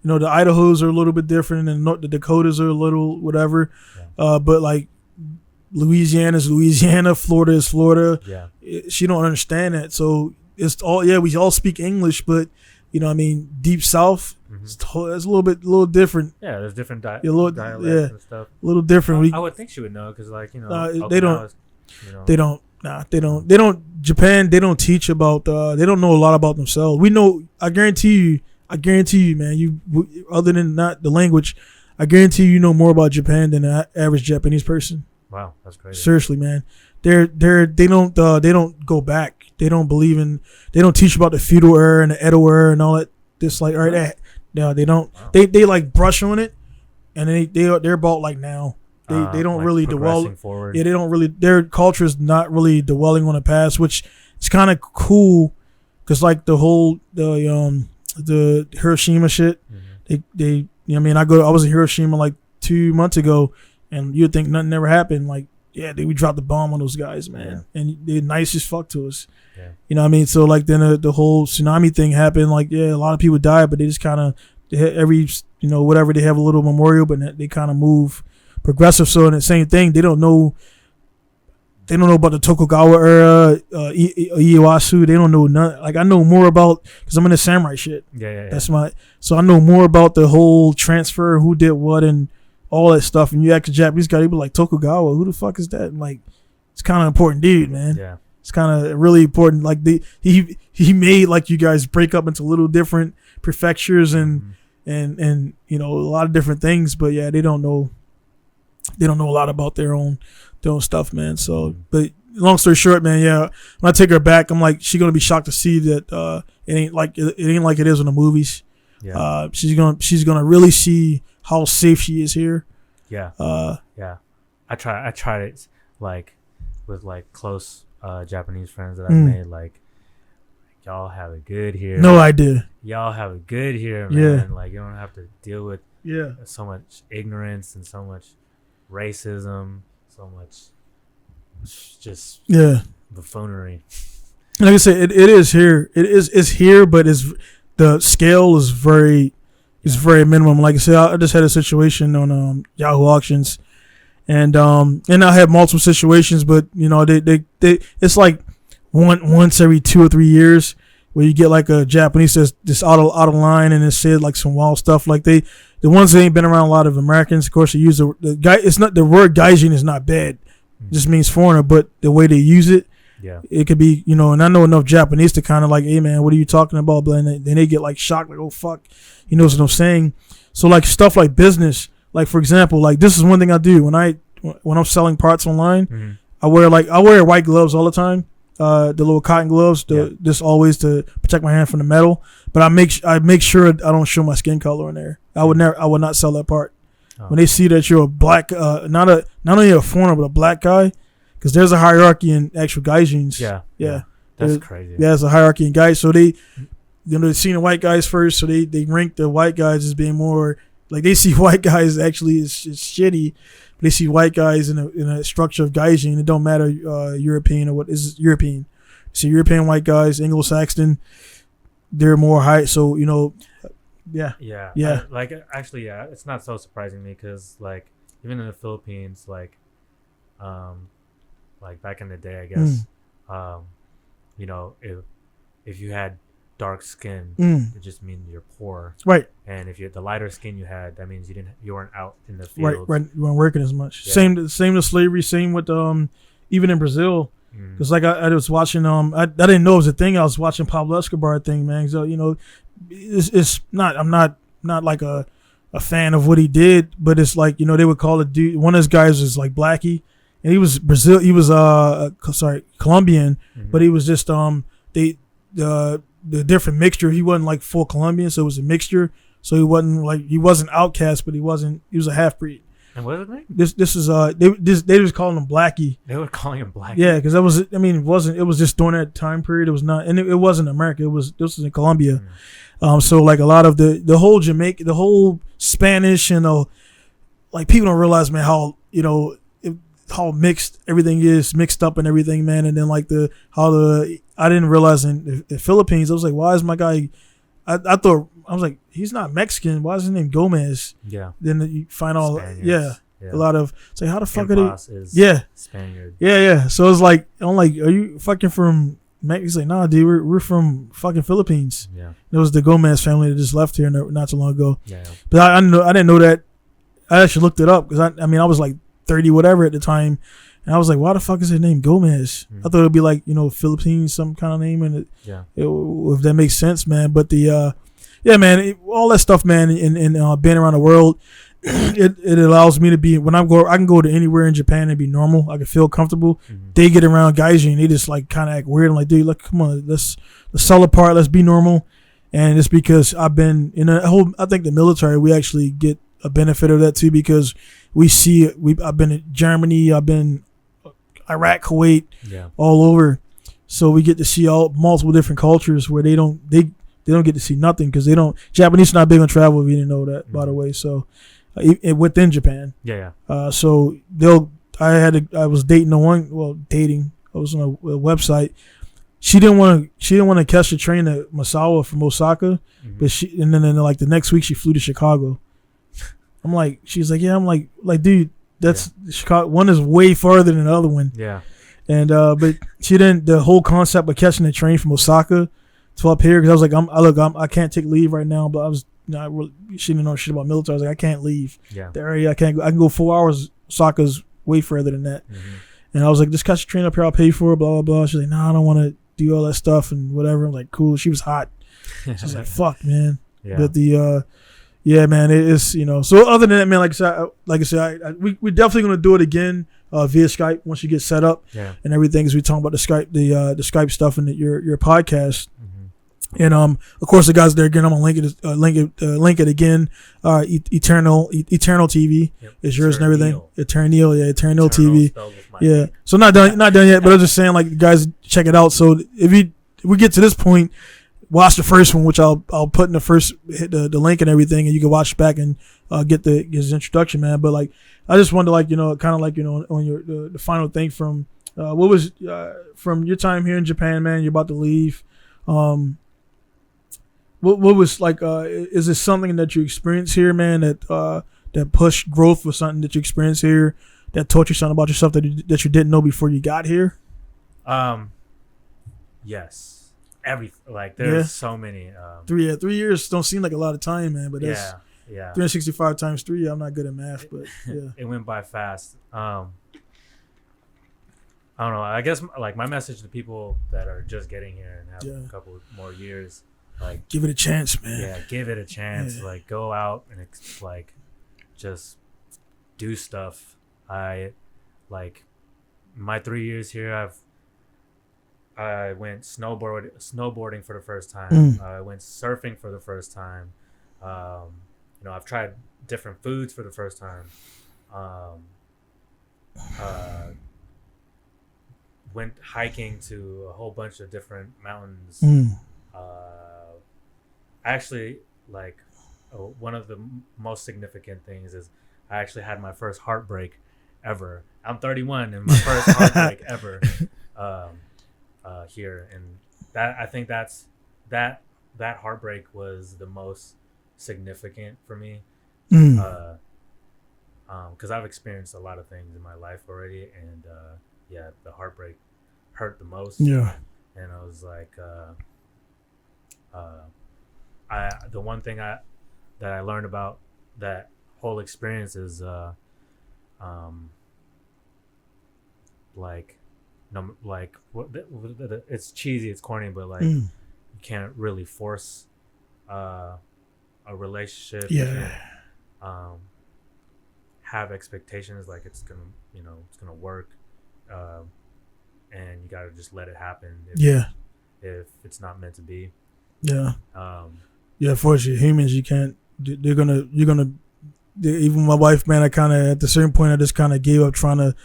The Idahos are a little bit different, and the Dakotas are a little whatever. Yeah. But like Louisiana is Louisiana, Florida is Florida. Yeah. She don't understand that, so it's all we all speak English, but deep South. Mm-hmm. It's a little different. Yeah, there's different dialects and stuff. A little different. I would think she would know because, like, they don't. They don't. Nah, they don't. Japan. They don't teach about. They don't know a lot about themselves. We know. I guarantee you, man. You other than not the language, I guarantee you know more about Japan than an average Japanese person. Wow, that's crazy. Seriously, man. They don't go back. They don't believe in. They don't teach about the feudal era and the Edo era and all that. Just like all right. No, they don't. Wow. They like brush on it, and they're about like now. They don't like really dwell. Forward. Yeah, they don't really. Their culture is not really dwelling on the past, which is kind of cool, because like the whole the Hiroshima shit. Mm-hmm. I was in Hiroshima like 2 months ago, and you'd think nothing ever happened. Like, we dropped the bomb on those guys, man, and they're nice as fuck to us. Yeah. So like then the whole tsunami thing happened. Like, a lot of people died, but they just kind of every whatever, they have a little memorial, but they kind of move progressive. So in the same thing, they don't know about the Tokugawa era, Ieyasu. They don't know none. Like, I know more about, because I'm in the samurai shit. Yeah. So I know more about the whole transfer, who did what, and all that stuff. And you ask a Japanese guy, they be like, Tokugawa, who the fuck is that? And like, it's kind of important, dude, man. Yeah. It's kind of really important. Like he made like you guys break up into little different prefectures, and and you know, a lot of different things. But yeah, they don't know a lot about their own stuff, man. So, but long story short, man, yeah, when I take her back, I'm like, she's gonna be shocked to see that it ain't like it is in the movies. Yeah. She's gonna really see how safe she is here. Yeah. Yeah. I tried it like with like close Japanese friends that I've made. Like, y'all have it good here. No idea. Y'all have it good here, man. Yeah. Like, you don't have to deal with so much ignorance and so much racism, so much just buffoonery. Like I said, it is here. It's here, but the scale is very minimum. Like I said, I just had a situation on Yahoo Auctions, and I had multiple situations, but you know, they it's like once every 2 or 3 years where you get like a Japanese that's just out of line and it said like some wild stuff. Like the ones that ain't been around a lot of Americans, of course, they use the guy. It's not the word gaijin is not bad. It just means foreigner, but the way they use it, it could be, you know. And I know enough Japanese to kind of like, hey man, what are you talking about? But then they get like shocked, like, oh fuck, he knows what I'm saying. So like stuff like business, like for example, like this is one thing I do when I'm selling parts online. I wear white gloves all the time. The little cotton gloves, just always to protect my hand from the metal. But I make sure I don't show my skin color in there. I would not sell that part. When they see that you're a black, not only a foreigner but a black guy, because there's a hierarchy in actual gaijins. Yeah. That's crazy. Yeah, there's a hierarchy in guys. So they're seeing the white guys first, so they rank the white guys as being more like, they see white guys actually is shitty. But they see white guys in a structure of gaijin. It don't matter European or what is European. See European white guys, Anglo-Saxon, they're more high. So you know, yeah. It's not so surprising to me because like even in the Philippines, like back in the day, I guess, you know, if you had dark skin, it just means you're poor, right? And if you had the lighter skin you had, that means you weren't out in the fields, right. You weren't working as much. Same to slavery. Same with even in Brazil. Because like I was watching I didn't know it was a thing. I was watching Pablo Escobar thing, man. So you know, it's not. I'm not like a fan of what he did, but it's like, you know, they would call it dude. One of his guys was like Blackie, and he was Colombian, but he was just the different mixture. He wasn't like full Colombian, so it was a mixture. So he wasn't outcast, but he was a half breed. And what is his name? This is they was calling him Blackie. They were calling him Blackie. Yeah, because it was just during that time period. It was not, and it wasn't America. This was in Colombia. So like a lot of the whole Jamaica, the whole Spanish, you know, like people don't realize, man, how, you know, how mixed everything is, mixed up and everything, man. And then like I didn't realize in the Philippines, I was like, why is my guy? I thought, I was like, he's not Mexican. Why is his name Gomez? Yeah. Then you find all, Spaniards. A lot of, it's like, how the fuck Impas are they? Spaniard. Yeah. So it's like, I'm like, are you fucking from Mexico? He's like, nah, dude, we're from fucking Philippines. Yeah. It was the Gomez family that just left here not too long ago. Yeah. But I didn't know that. I actually looked it up because I was like 30 whatever at the time. And I was like, why the fuck is his name Gomez? I thought it would be like, you know, Philippines, some kind of name. And if that makes sense, man. But all that stuff, man, and being around the world, it allows me to be, when I can go to anywhere in Japan and be normal. I can feel comfortable. They get around gaijin and they just like kind of act weird. I'm like, dude, look, come on, let's sell apart. Let's be normal. And it's because I've been in I think the military, we actually get a benefit of that too, because I've been in Germany, I've been Iraq, Kuwait, all over. So we get to see multiple different cultures where they don't get to see nothing because Japanese are not big on travel, if you didn't know that, by the way. So within Japan. So I was dating I was on a website. She didn't want to catch the train to Misawa from Osaka, but and then like the next week she flew to Chicago. I'm like, she's like, yeah. I'm like, dude, that's Chicago. One is way farther than the other one. Yeah. And but she didn't. The whole concept of catching the train from Osaka to up here, because I was like, I can't take leave right now. But I was not really. She didn't know shit about military. I was like, I can't leave the area. I can't go. I can go 4 hours. Osaka's way further than that. And I was like, just catch the train up here. I'll pay for it. Blah blah blah. She's like, no, I don't want to do all that stuff and whatever. I'm like, cool. She was hot. So I was like, fuck, man. But Yeah, man, it is, So other than that, man, like I said, we definitely gonna do it again via Skype once you get set up and everything. As we talk about the Skype stuff and your podcast. Mm-hmm. And of course, the guys there again, I'm gonna link it again. Eternal TV is yours and everything. Eternal TV. Yeah, so not done yet, but I'm just saying, like, guys, check it out. So if we get to this point, watch the first one, which I'll put in the first, hit the link and everything, and you can watch back and get his introduction, man. But like, I just wanted to on your the final thing from what was from your time here in Japan, man. You're about to leave. What was like? Is this something that you experienced here, man? That pushed growth was something that you experienced here that taught you something about yourself that you didn't know before you got here? Yes. There's so many. 3 years don't seem like a lot of time, man. But that's 365 times 3. I'm not good at math, but yeah, it went by fast. I don't know. I guess like my message to people that are just getting here and have a couple more years, like, give it a chance, man. Yeah, give it a chance. Yeah. Like, go out and just do stuff. My 3 years here, I went snowboarding for the first time. I went surfing for the first time. I've tried different foods for the first time. Went hiking to a whole bunch of different mountains. Actually, one of the most significant things is I actually had my first heartbreak ever. I'm 31 and my first heartbreak ever. Here, and I think that heartbreak was the most significant for me, because I've experienced a lot of things in my life already, and the heartbreak hurt the most. Yeah, and I was like, the one thing that I learned about that whole experience is it's cheesy, it's corny, but you can't really force a relationship. Have expectations like it's gonna work, and you gotta just let it happen if it's not meant to be. Unfortunately, humans, you can't. Even my wife, man, I kind of at a certain point I just kind of gave up trying to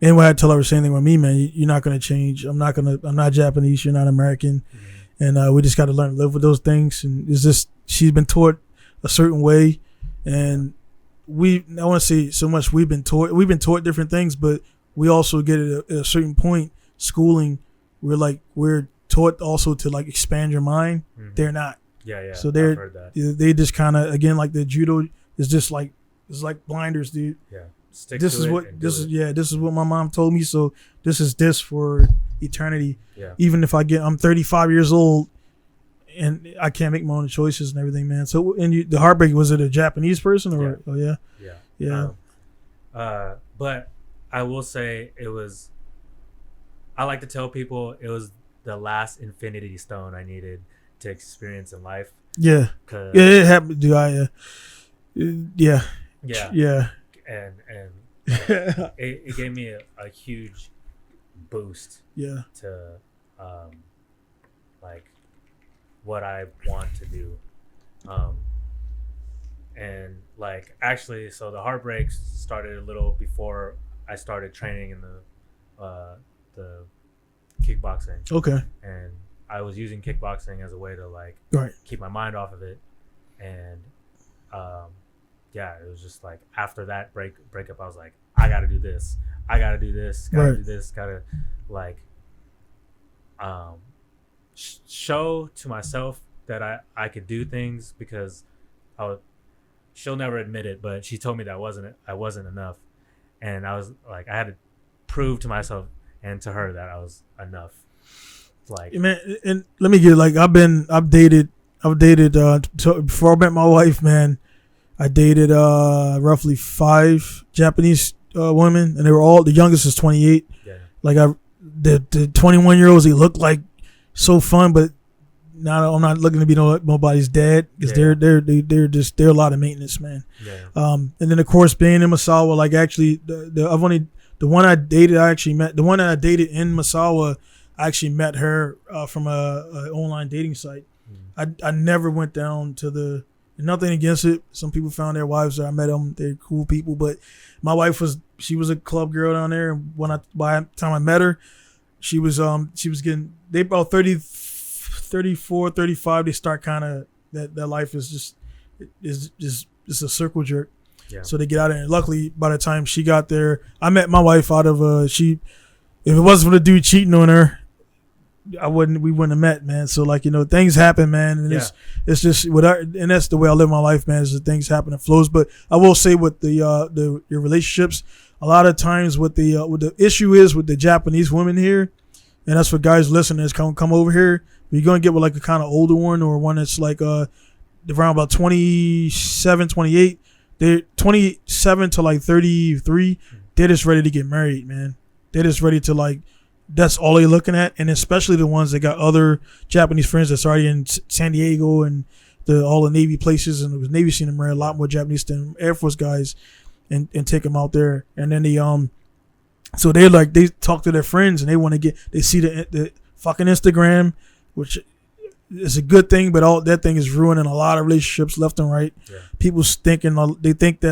anyway, I tell her the same thing with me, man. You're not gonna change. I'm not Japanese. You're not American, and we just got to learn to live with those things. And it's just she's been taught a certain way, and I want to say so much. We've been taught different things, but we also get at a certain point schooling. We're taught also to expand your mind. They're not. Yeah. So they just kind of, again, like the judo is just it's like blinders, dude. Yeah. This is what my mom told me. So this is this for eternity. Yeah. Even if I'm 35 years old and I can't make my own choices and everything, man. So the heartbreak, was it a Japanese person or? Yeah. But I will say I like to tell people it was the last infinity stone I needed to experience in life. Yeah. It happened. Yeah. And it gave me a huge boost. Yeah. To what I want to do. And actually, so the heartbreak started a little before I started training in the kickboxing. Okay. And I was using kickboxing as a way to keep my mind off of it, and it was just after that breakup, I was like, I gotta do this, gotta do this, gotta show to myself that I could do things, because she'll never admit it, but she told me that I wasn't enough, and I was I had to prove to myself and to her that I was enough. Man, and let me get I've dated before I met my wife, man. I dated roughly 5 Japanese women, and they were all, the youngest is 28. Yeah. The 21-year-olds, they look so fun, but I'm not looking to be nobody's dad because they're a lot of maintenance, man. Yeah. And then of course being in Masawa, like actually the one I dated, I actually met the one that I dated in Masawa. I actually met her from a online dating site. I never went down to the. Nothing against it. Some people found their wives there. I met them. They're cool people. But my wife was a club girl down there. And by the time I met her, she was getting, they about 30, 34, 35. They start kind of, that life is just a circle jerk. Yeah. So they get out of there. And luckily, by the time she got there, I met my wife out of, if it wasn't for the dude cheating on her, we wouldn't have met, man. So like, things happen, man, and it's just and that's the way I live my life, man, is that things happen and flows. But I will say with your relationships, a lot of times what the issue is with the Japanese women here, and that's for guys listeners, come over here, you're gonna get with like a kind of older one or one that's like around about 27, 28. They're 27 to like 33. They're just ready to get married, man. They're just ready to like. That's all they're looking at, and especially the ones that got other Japanese friends that's already in San Diego and all the Navy places, and the Navy seen them marry a lot more Japanese than Air Force guys, and take them out there, and then so they talk to their friends and they see the fucking Instagram, which is a good thing, but all that thing is ruining a lot of relationships left and right. Yeah. People's thinking they think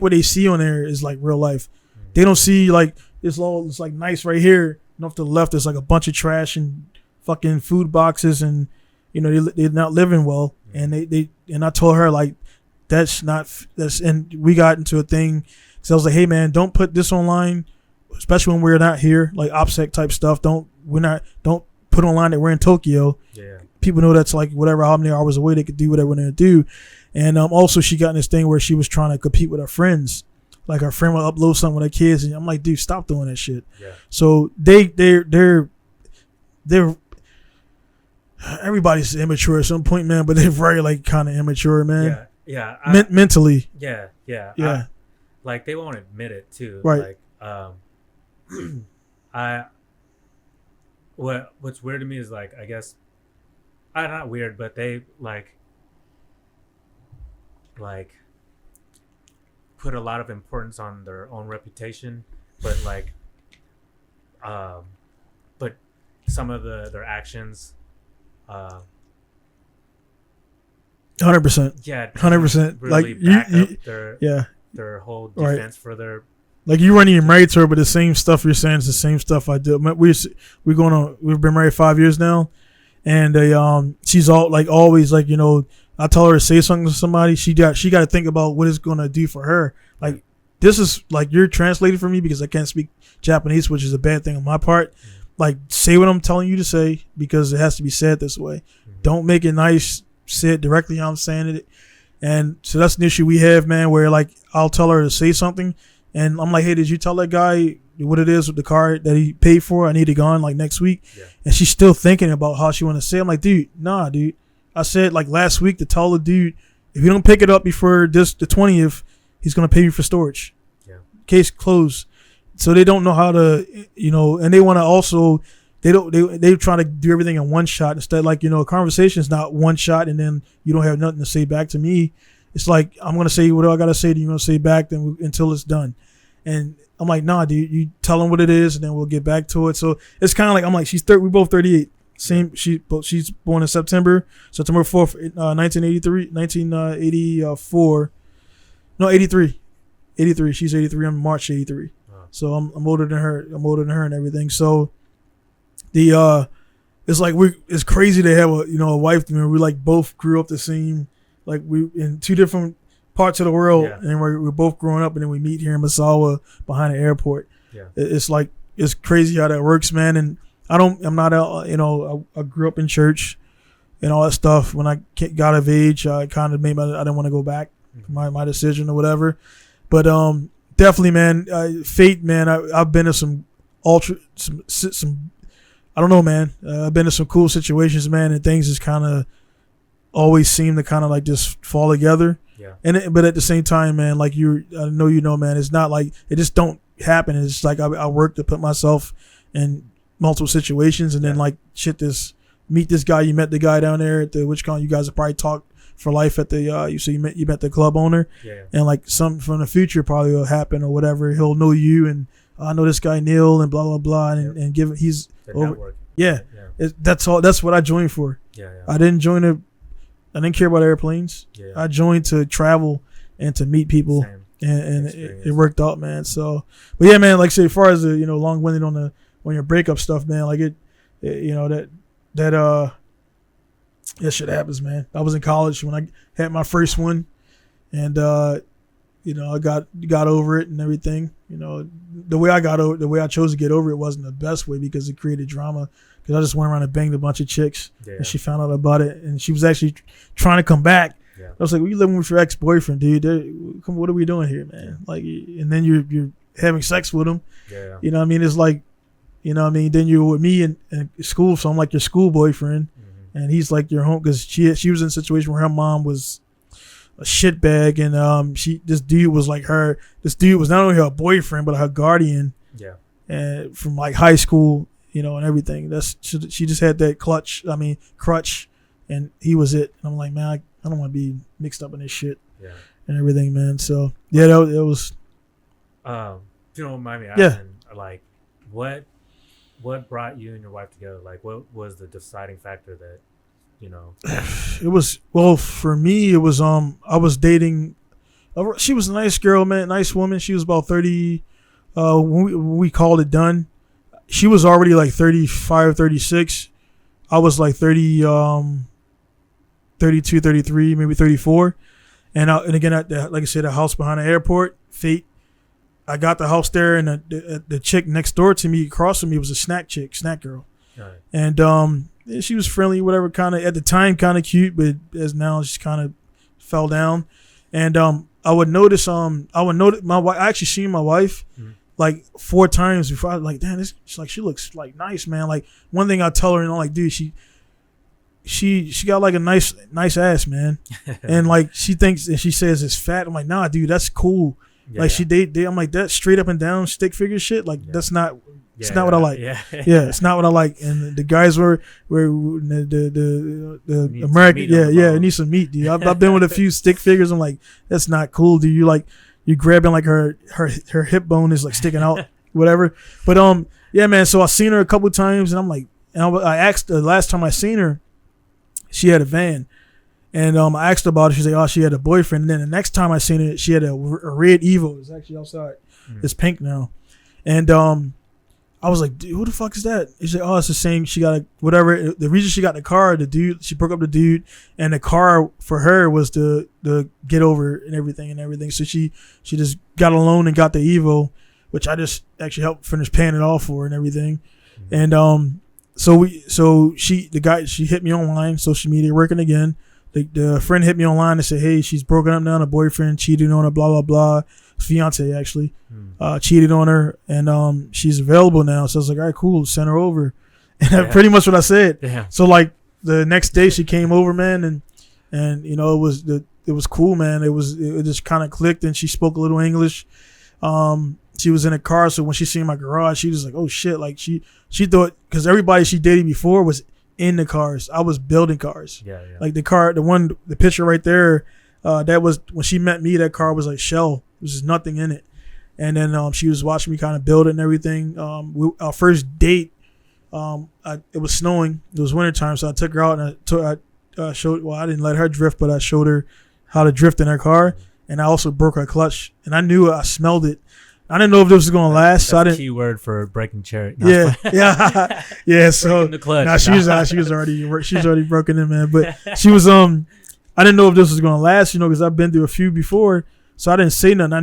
what they see on there is like real life. They don't see like. It's like nice right here. And off to the left, there's like a bunch of trash and fucking food boxes, and they're not living well. And and I told her like and we got into a thing. So I was like, hey man, don't put this online, especially when we're not here, like OPSEC type stuff. Don't put online that we're in Tokyo. Yeah. People know that's like whatever, how many hours away they could do whatever they're gonna do. And also she got in this thing where she was trying to compete with her friends. Like her friend will upload something with her kids, and I'm like, dude, stop doing that shit. Yeah. So they're everybody's immature at some point, man, but they're very like kind of immature, man. Yeah. Mentally. Yeah. Like they won't admit it too. Right. Like, what's weird to me is like, I guess, not weird, but they like put a lot of importance on their own reputation, but like but some of their actions 100%. Yeah, 100%. really Like back up their whole defense right. for their like you running your married to her, but the same stuff you're saying is the same stuff I do. We've been married 5 years now, and she's all like always like I tell her to say something to somebody. She got to think about what it's gonna do for her. Like this is like you're translating for me because I can't speak Japanese, which is a bad thing on my part. Like say what I'm telling you to say because it has to be said this way. Don't make it nice. Say it directly how I'm saying it. And so that's an issue we have, man. Where like I'll tell her to say something, and I'm like, hey, did you tell that guy what it is with the car that he paid for? I need it gone like next week. Yeah. And she's still thinking about how she want to say it. I'm like, dude, nah, dude. I said like last week to tell the dude, if you don't pick it up before the 20th, he's gonna pay you for storage. Yeah. Case closed. So they don't know how to, and they want to also, they're trying to do everything in one shot instead. Like a conversation is not one shot and then you don't have nothing to say back to me. It's like I'm gonna say what I gotta say. You're gonna say back until it's done. And I'm like, nah, dude. You tell them what it is, and then we'll get back to it. So it's kind of like I'm like, we both 38. Same. She's born in September 4th, 1984. No, 83. 83. She's 83. I'm March 83. Wow. So I'm older than her. I'm older than her and everything. So it's like it's crazy to have a wife. I mean, we like both grew up the same. Like we in two different parts of the world, and we're both growing up, and then we meet here in Misawa behind the airport. Yeah. It's like it's crazy how that works, man. And I grew up in church and all that stuff. When I got of age, I kind of I didn't want to go back. My decision or whatever. But definitely, man, fate, man. I've been to some I don't know, man. I've been to some cool situations, man, and things just kind of always seem to kind of like just fall together. Yeah. But at the same time, man, like I know, man, it's not like it just don't happen. It's like I work to put myself in multiple situations, and then like shit just meet this guy. You met the guy down there at the WitchCon. You guys have probably talked for life at the you met the club owner, and like something from the future probably will happen or whatever. He'll know you, and I know this guy Neil and blah blah blah, and give he's over. That's all. That's what I joined for. I didn't join it. I didn't care about airplanes. I joined to travel and to meet people. And it worked out, man. So, but yeah, man. Like I say, as far as the long winded on your breakup stuff, man. Like it that shit happens, man. I was in college when I had my first one, and I got over it and everything. The way I chose to get over it wasn't the best way because it created drama. Because I just went around and banged a bunch of chicks, and she found out about it, and she was actually trying to come back. I was like, "Well, you living with your ex-boyfriend, dude? What are we doing here, man?" Like, and then you're having sex with him. You know what I mean? It's like, then you're with me in school, so I'm like your school boyfriend, and he's like your home because she was in a situation where her mom was a shitbag, and this dude was like her. This dude was not only her boyfriend but her guardian. And from like high school, and everything. She just had that crutch, and he was it. And I'm like, man, I don't want to be mixed up in this shit and everything, man. So yeah, that was. If you don't mind me asking, like, what brought you and your wife together? Like, what was the deciding factor that, It was, well, for me, it was I was dating. She was a nice girl, man, nice woman. She was about 30. When we called it done, she was already like 35, 36. I was like 30. 32, 33, maybe 34. And again, like I said, a house behind the airport, fate. I got the house there, and the chick next door to me, across from me, was a snack girl. Right. And she was friendly, whatever, kind of, at the time, kind of cute, but as now, she kind of fell down. And I would notice my wife. I actually seen my wife like 4 times before. I was like, damn, she looks like nice, man. Like, one thing I tell her, like, dude, she got like a nice ass, man. And like she thinks, and she says it's fat. I'm like, nah, dude, that's cool. I'm like, that straight up and down stick figure shit. Like, that's not. It's not what I like. It's not what I like. And the guys were the American. It needs some meat, dude. I've been with a few stick figures. I'm like, that's not cool, dude. You grabbing like her hip bone is like sticking out, whatever. But yeah, man. So I seen her a couple times, and I'm like, I asked the last time I seen her. She had a van, and I asked her about it. She said, "Oh, she had a boyfriend." And then the next time I seen it, she had a red Evo. It's actually outside. It's pink now, and I was like, "Dude, who the fuck is that?" She said, "Oh, it's the same. She got whatever." The reason she got in the car, the dude, she broke up the dude, and the car for her was the get over and everything. So she just got a loan and got the Evo, which I just actually helped finish paying it off for and everything, and she hit me online, social media, working again. The friend hit me online and said, hey, she's broken up now, her boyfriend cheated on her, blah, blah, blah. Fiance, actually, cheated on her, and she's available now. So I was like, all right, cool, send her over. And that's pretty much what I said. So like the next day she came over, man, and it was cool, man. It just kind of clicked, and she spoke a little English. She was in a car, so when she seen my garage, she was like, oh shit, like she thought, because everybody she dated before was in the cars. I was building cars. Like the picture right there, that was when she met me. That car was like shell. There was just nothing in it. And then she was watching me kind of build it and everything. Our first date, it was snowing. It was wintertime, so I took her out, and I showed. Well, I didn't let her drift, but I showed her how to drift in her car, and I also broke her clutch. And I knew it. I smelled it. I didn't know if this was gonna last, so I didn't. Key word for breaking cherry. No, yeah. So the clutch. She was already broken in, man. But she was I didn't know if this was gonna last, because I've been through a few before, so I didn't say nothing. I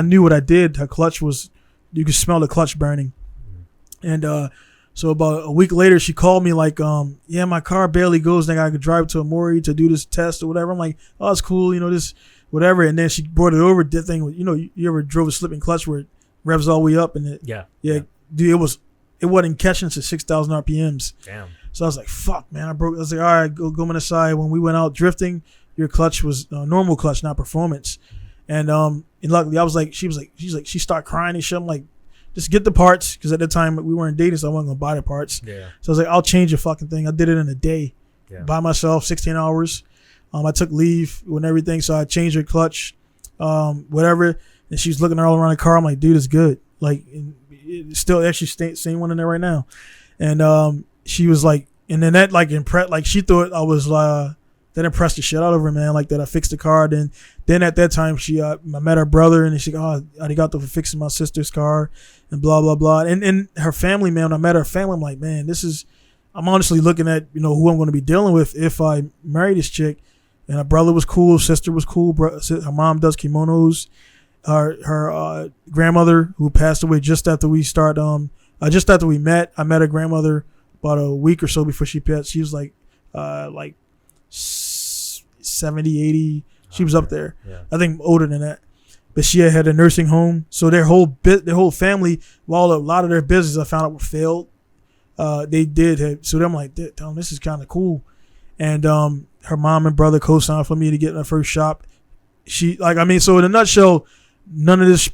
knew what I did. Her clutch was, you could smell the clutch burning, and so about a week later, she called me like, yeah, my car barely goes. Then I could drive to Amori to do this test or whatever. I'm like, oh, it's cool, this. Whatever, and then she brought it over. Did thing, you ever drove a slipping clutch where it revs all the way up and dude, it wasn't catching to 6,000 RPMs. Damn. So I was like, fuck, man, I was like, all right, go on the side. When we went out drifting, your clutch was normal clutch, not performance. And luckily, I was like, she started crying and shit. I'm like, just get the parts, because at the time we weren't dating, so I wasn't gonna buy the parts. Yeah. So I was like, I'll change the fucking thing. I did it in a day, by myself, 16 hours. I took leave and everything, so I changed her clutch, whatever. And she was looking all around the car. I'm like, dude, it's good. Like, it's still actually same one in there right now. And she was like, and then that like impressed, like she thought I was that impressed the shit out of her, man. Like that I fixed the car. Then at that time I met her brother, and she go, oh, arigato for fixing my sister's car, and blah blah blah. And her family, man. When I met her family, I'm like, man, I'm honestly looking at who I'm going to be dealing with if I marry this chick. And her brother was cool, sister was cool. Her mom does kimonos. Her grandmother, who passed away just after we met. I met her grandmother about a week or so before she passed. She was like 70, 80. She was up there. Yeah. I think older than that. But she had a nursing home. So their whole family, while a lot of their business I found out failed, they did have. So I'm like, damn, this is kind of cool. And her mom and brother co-signed for me to get in her first shop. So in a nutshell, none of this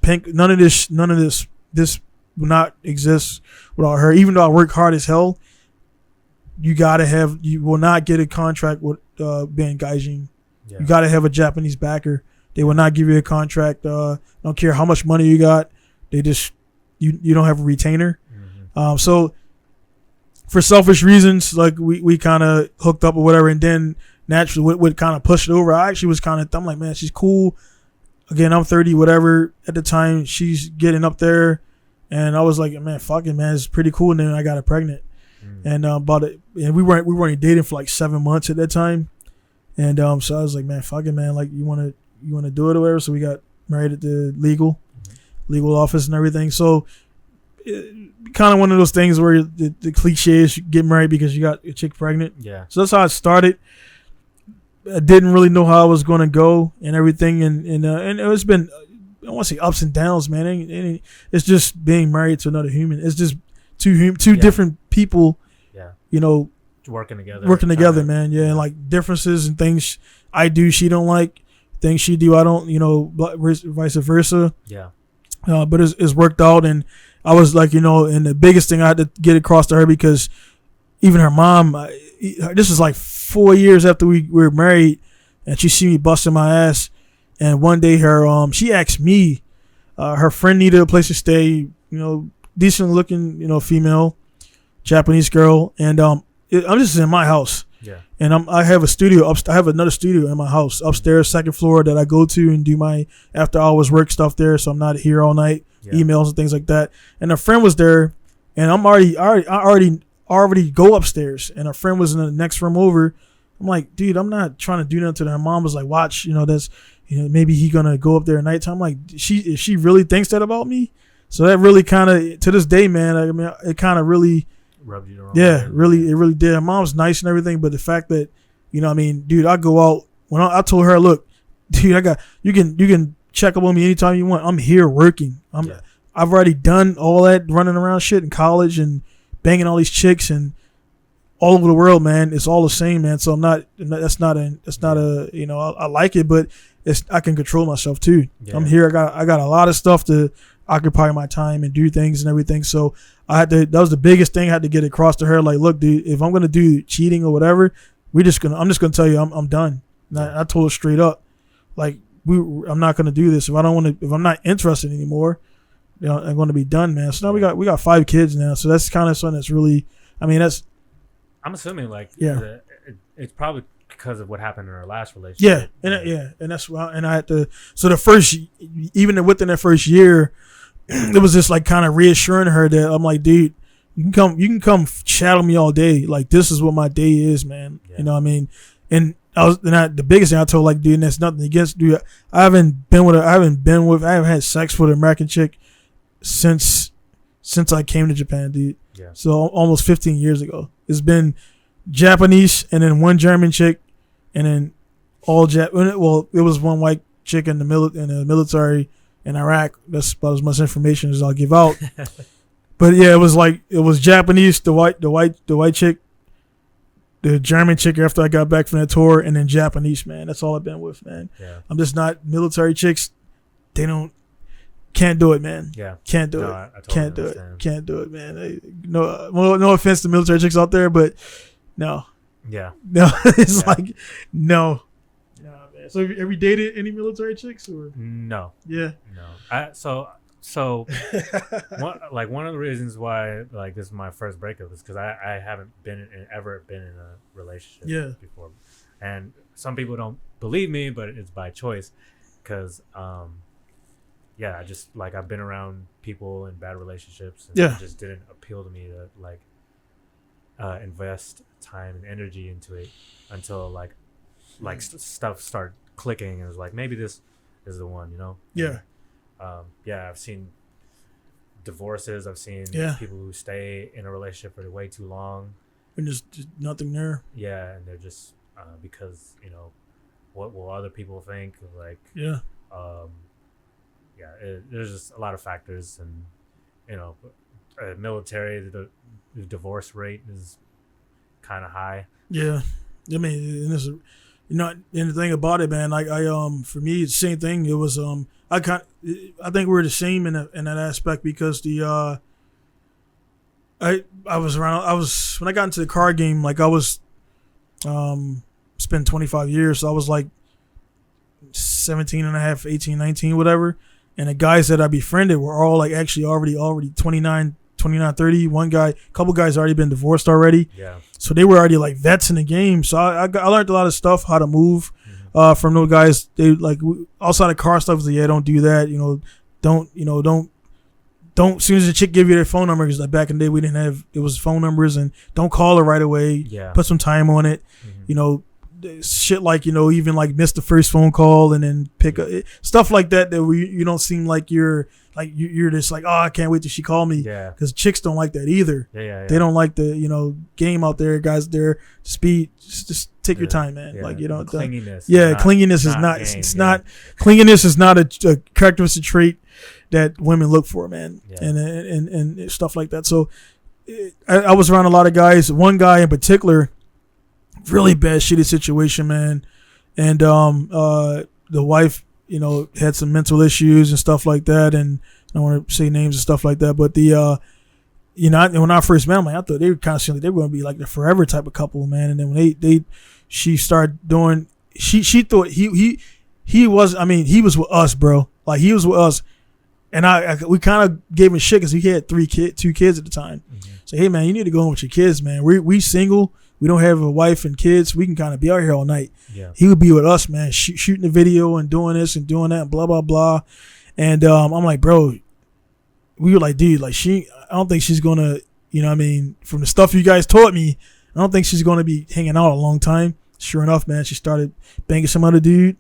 will not exist without her. Even though I work hard as hell, you will not get a contract with being Gaijin. Yeah. You gotta have a Japanese backer. They will not give you a contract. Don't care how much money you got. They just you don't have a retainer. Mm-hmm. So for selfish reasons, like we kind of hooked up or whatever, and then naturally what kind of pushed it over. I actually was I'm like, man, she's cool. Again, I'm 30, whatever. At the time, she's getting up there, and I was like, man, fuck it, man, it's pretty cool. And then I got her pregnant, and and we weren't dating for like 7 months at that time, and so I was like, man, fuck it, man, like you wanna do it or whatever. So we got married at the legal office and everything. So kind of one of those things where the cliche is you get married because you got a chick pregnant. Yeah. So that's how it started. I didn't really know how I was going to go and everything, and it's been, I want to say ups and downs, man. It's just being married to another human. It's just two different people, working together, man. Yeah, and like differences and things I do, she don't like, things she do, I don't, vice versa. Yeah. But it's worked out, and I was like, and the biggest thing I had to get across to her, because even her mom, this is like 4 years after we were married, and she see me busting my ass. And one day she asked me, her friend needed a place to stay, decent looking, female, Japanese girl. And I'm just in my house. Yeah. And I have a studio I have another studio in my house upstairs, second floor, that I go to and do my after hours work stuff there. So I'm not here all night, emails and things like that. And a friend was there, and I already go upstairs, and her friend was in the next room over. I'm like, dude, I'm not trying to do nothing to her. Mom was like, watch, that's, maybe he gonna go up there at nighttime. I'm like, if she really thinks that about me. So that really kind of, to this day, man, I mean, it kind of really rubbed you the wrong way. It really did. Her mom's nice and everything, but the fact that, dude, I go out, when I told her, look, dude, you can check up on me anytime you want. I'm here working. I've already done all that running around shit in college and banging all these chicks and all over the world, man. It's all the same, man. So I like it, but I can control myself too. Yeah. I'm here. I got a lot of stuff to occupy my time and do things and everything. So that was the biggest thing I had to get across to her. Like, look, dude, if I'm going to do cheating or whatever, I'm just going to tell you, I'm done. Yeah. I told her straight up, like, I'm not going to do this. If I'm not interested anymore, I'm going to be done, man. So now we got 5 kids now. So that's kind of something that's really, I'm assuming it's probably because of what happened in our last relationship. Yeah, and that's why. And I had to. So even within that first year, it was just like kind of reassuring her that I'm like, dude, you can come chat on me all day. Like, this is what my day is, man. Yeah. You know what I mean? And the biggest thing I told, like, dude, and that's nothing against, dude. I haven't had sex with an American chick since I came to Japan, dude. Yeah. So almost 15 years ago. It's been Japanese and then one German chick and then all well, it was one white chick in the military in Iraq. That's about as much information as I'll give out. But yeah, it was Japanese, the white chick, the German chick after I got back from that tour, and then Japanese, man. That's all I've been with, man. Yeah. I'm just not military chicks. They don't. can't do it, man. Yeah, can't do it. I totally Can't do understand. it. Can't do it, man. No offense to military chicks out there, but no. Yeah. No, it's like no. Nah, man. So have you dated any military chicks or? No. Yeah. No. So one of the reasons why like this is my first breakup is because I haven't ever been in a relationship before, and some people don't believe me, but it's by choice, because I just like I've been around people in bad relationships, and it just didn't appeal to me to like invest time and energy into it until like stuff started clicking, and it was like maybe this is the one, you know. I've seen divorces. I've seen people who stay in a relationship for way too long and just nothing there. Yeah, and they're just because, you know, what will other people think? Like, there's just a lot of factors, and you know, military, the divorce rate is kind of high. Yeah, I mean, and the thing about it, man, like for me, it's the same thing. It was I think we're the same in that aspect, because I was when I got into the card game, like I was spent 25 years, so I was like 17 and a half, 18, 19, whatever, and the guys that I befriended were all like actually already 29, 30. Couple guys already been divorced already. Yeah. So they were already like vets in the game. So I learned a lot of stuff, how to move from those guys. They like outside of car stuff. Like, don't do that. Don't. As soon as the chick give you their phone number, because like back in the day we didn't have, it was phone numbers, and don't call her right away. Yeah. Put some time on it. Shit like, even like miss the first phone call and then pick up stuff like that you don't seem like you're just like, oh, I can't wait till she call me. Yeah. Because chicks don't like that either. Yeah. They don't like the, game out there, guys there, speed. Just take your time, man. Like, clinginess. Clinginess is not, it's not, clinginess is not a characteristic trait that women look for, man. Yeah. And stuff like that. So I was around a lot of guys. One guy in particular, really bad, shitty situation, man. And the wife, had some mental issues and stuff like that. And I don't want to say names and stuff like that. But when I first met them, I thought they were kind of seemed like they were going to be like the forever type of couple, man. And then when she started doing, she thought he was, he was with us, bro. Like, he was with us. And we kind of gave him shit because he had 2 kids at the time. Mm-hmm. So, hey, man, you need to go home with your kids, man. We single. We don't have a wife and kids. We can kind of be out here all night. Yeah. He would be with us, man, shooting the video and doing this and doing that and blah, blah, blah. And I'm like, bro, we were like, dude, like I don't think she's going to, from the stuff you guys taught me, I don't think she's going to be hanging out a long time. Sure enough, man, she started banging some other dude.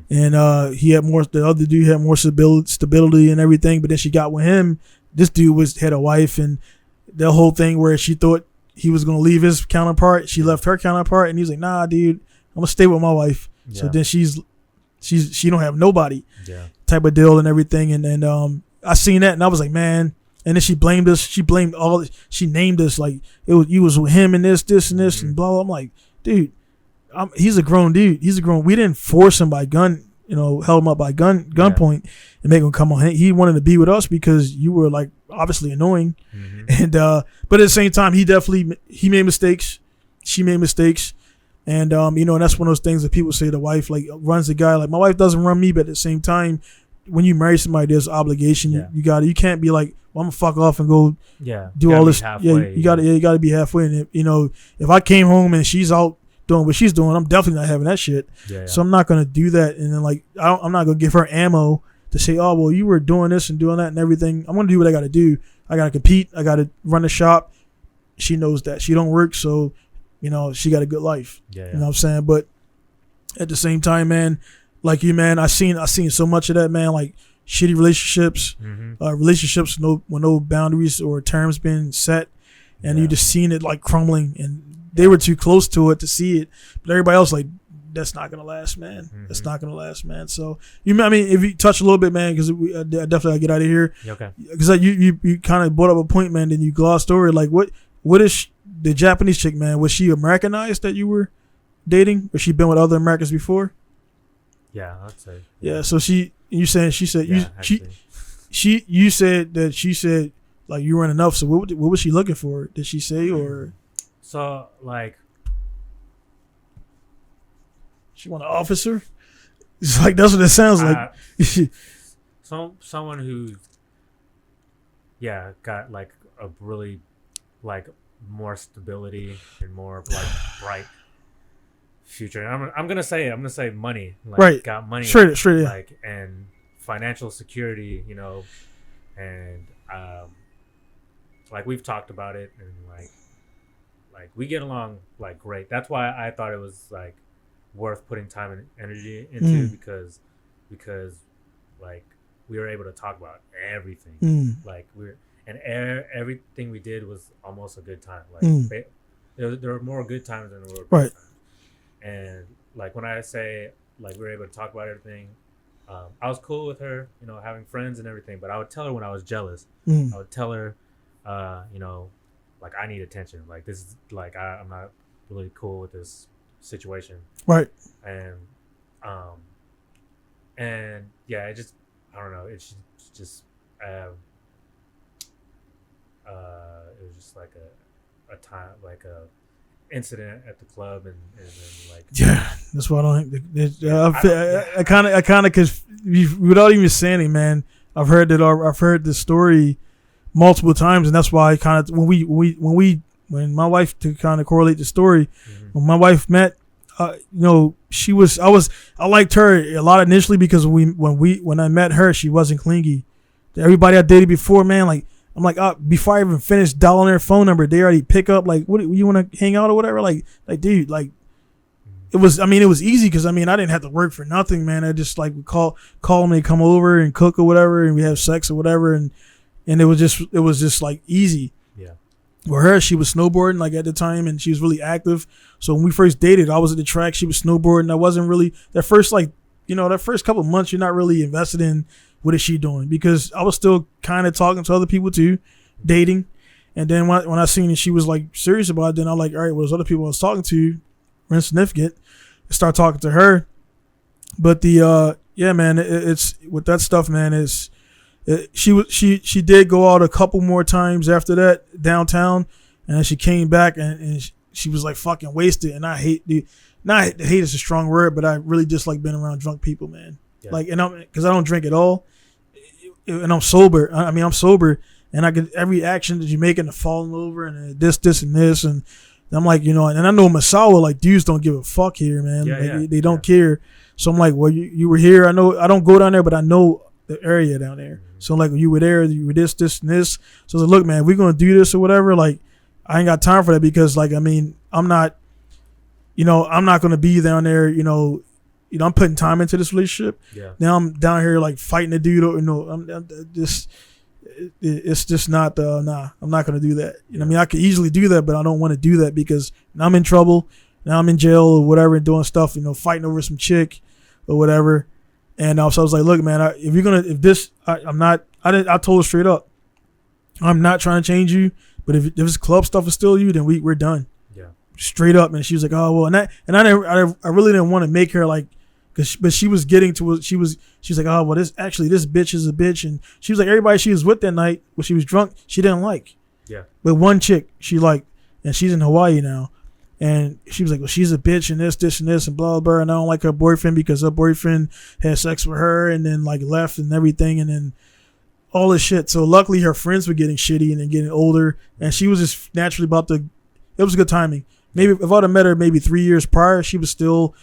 And the other dude had more stability and everything. But then she got with him. This dude had a wife, and the whole thing where she thought he was going to leave his counterpart. She left her counterpart, and he's like, nah, dude, I'm going to stay with my wife. Yeah. So then she don't have nobody type of deal and everything. And then I seen that, and I was like, man. And then she blamed us. She named us like you was with him and this and this and blah, blah. I'm like, dude, he's a grown dude. We didn't force him by gun, held him up by gunpoint and make him come on. He wanted to be with us because you were like obviously annoying. And but at the same time, he made mistakes. She made mistakes. And and that's one of those things that people say the wife like runs the guy. Like, my wife doesn't run me, but at the same time, when you marry somebody, there's obligation. You can't be like, well, I'm gonna fuck off and go do all this. You gotta be halfway. And if I came home and she's out doing what she's doing, I'm definitely not having that shit. So I'm not gonna do that. And then like I'm not gonna give her ammo to say, oh well, you were doing this and doing that and everything. I'm gonna do what I gotta do. I gotta compete. I gotta run the shop. She knows that. She don't work, so she got a good life. You know what I'm saying? But at the same time, man, like you, man, I seen so much of that, man. Like shitty relationships, relationships with no boundaries or terms being set, and you just seen it like crumbling, and they were too close to it to see it, but everybody else like, that's not gonna last, man. That's not gonna last, man. So if you touch a little bit, man, because I definitely gotta get out of here. Okay. Because like you kind of brought up a point, man, then you glossed over it. Like what is the Japanese chick, man? Was she Americanized that you were dating, or she been with other Americans before? Yeah, I'd say. Yeah. So she said you said that she said like you weren't enough. So what was she looking for? Did she say or? So like, she want an officer. It's like that's what it sounds like. Someone who, got like a really like more stability and more like bright future. And I'm gonna say money. Like, right. Got money. Straight. Yeah. Like and financial security. And like we've talked about it and like we get along like great. That's why I thought it was like worth putting time and energy into because like we were able to talk about everything. Like everything we did was almost a good time. Like there were more good times than there were bad times. And like when I say like we were able to talk about everything, I was cool with her, having friends and everything. But I would tell her when I was jealous. I would tell her, like I need attention. Like this is like I'm not really cool with this situation. Right. And it just I don't know. It's just it was just like a time like a incident at the club and then like that's why I don't. I kind of because without even saying it, man, I've heard this story multiple times, and that's why I kind of when my wife, to kind of correlate the story, when my wife met, I liked her a lot initially because when I met her, she wasn't clingy. Everybody I dated before, man, like I'm like, before I even finished dialing their phone number, they already pick up like, what you want to hang out or whatever, like dude, like it was easy because I didn't have to work for nothing, man. I just like would call them, they come over and cook or whatever, and we have sex or whatever, and it was just like easy. Yeah. With her, she was snowboarding like at the time, and she was really active. So when we first dated, I was at the track, she was snowboarding. I wasn't really that first couple of months, you're not really invested in what is she doing because I was still kind of talking to other people too, dating. And then when I seen that she was like serious about it, then I'm like, all right, well, there's other people I was talking to, were insignificant. I start talking to her. But man, it's with that stuff, man, she did go out a couple more times after that downtown, and then she came back and she was like fucking wasted. And I hate hate is a strong word, but I really dislike being around drunk people, man. Yeah. Like, and because I don't drink at all, and I'm sober. I'm sober, and I get every action that you make and falling over and this and this, and I'm like, and I know Masawa, like dudes don't give a fuck here, man. They don't care. So I'm like, well, you were here. I know I don't go down there, but I know the area down there. So like, you were there, you were this and this. So I was like, look, man, if we're gonna do this or whatever, like, I ain't got time for that because like, I'm not gonna be down there, I'm putting time into this relationship. Yeah. Now I'm down here like fighting a dude. It's just not. I'm not gonna do that. I could easily do that, but I don't want to do that because now I'm in trouble. Now I'm in jail or whatever, and doing stuff. Fighting over some chick or whatever. And so I was like, look, man, I told her straight up, I'm not trying to change you, but if this club stuff is still you, then we're done. Yeah. Straight up, and she was like, oh well, I really didn't want to make her like. But she was getting to she was like, oh well, this bitch is a bitch, and she was like, everybody she was with that night when she was drunk she didn't like. Yeah. But one chick she liked, and she's in Hawaii now, and she was like, well, she's a bitch and this and this and blah blah, and I don't like her boyfriend because her boyfriend had sex with her and then like left and everything, and then all this shit. So luckily her friends were getting shitty and then getting older, and she was just naturally about to. It was good timing. Maybe if I'd have met her maybe 3 years prior, she was still.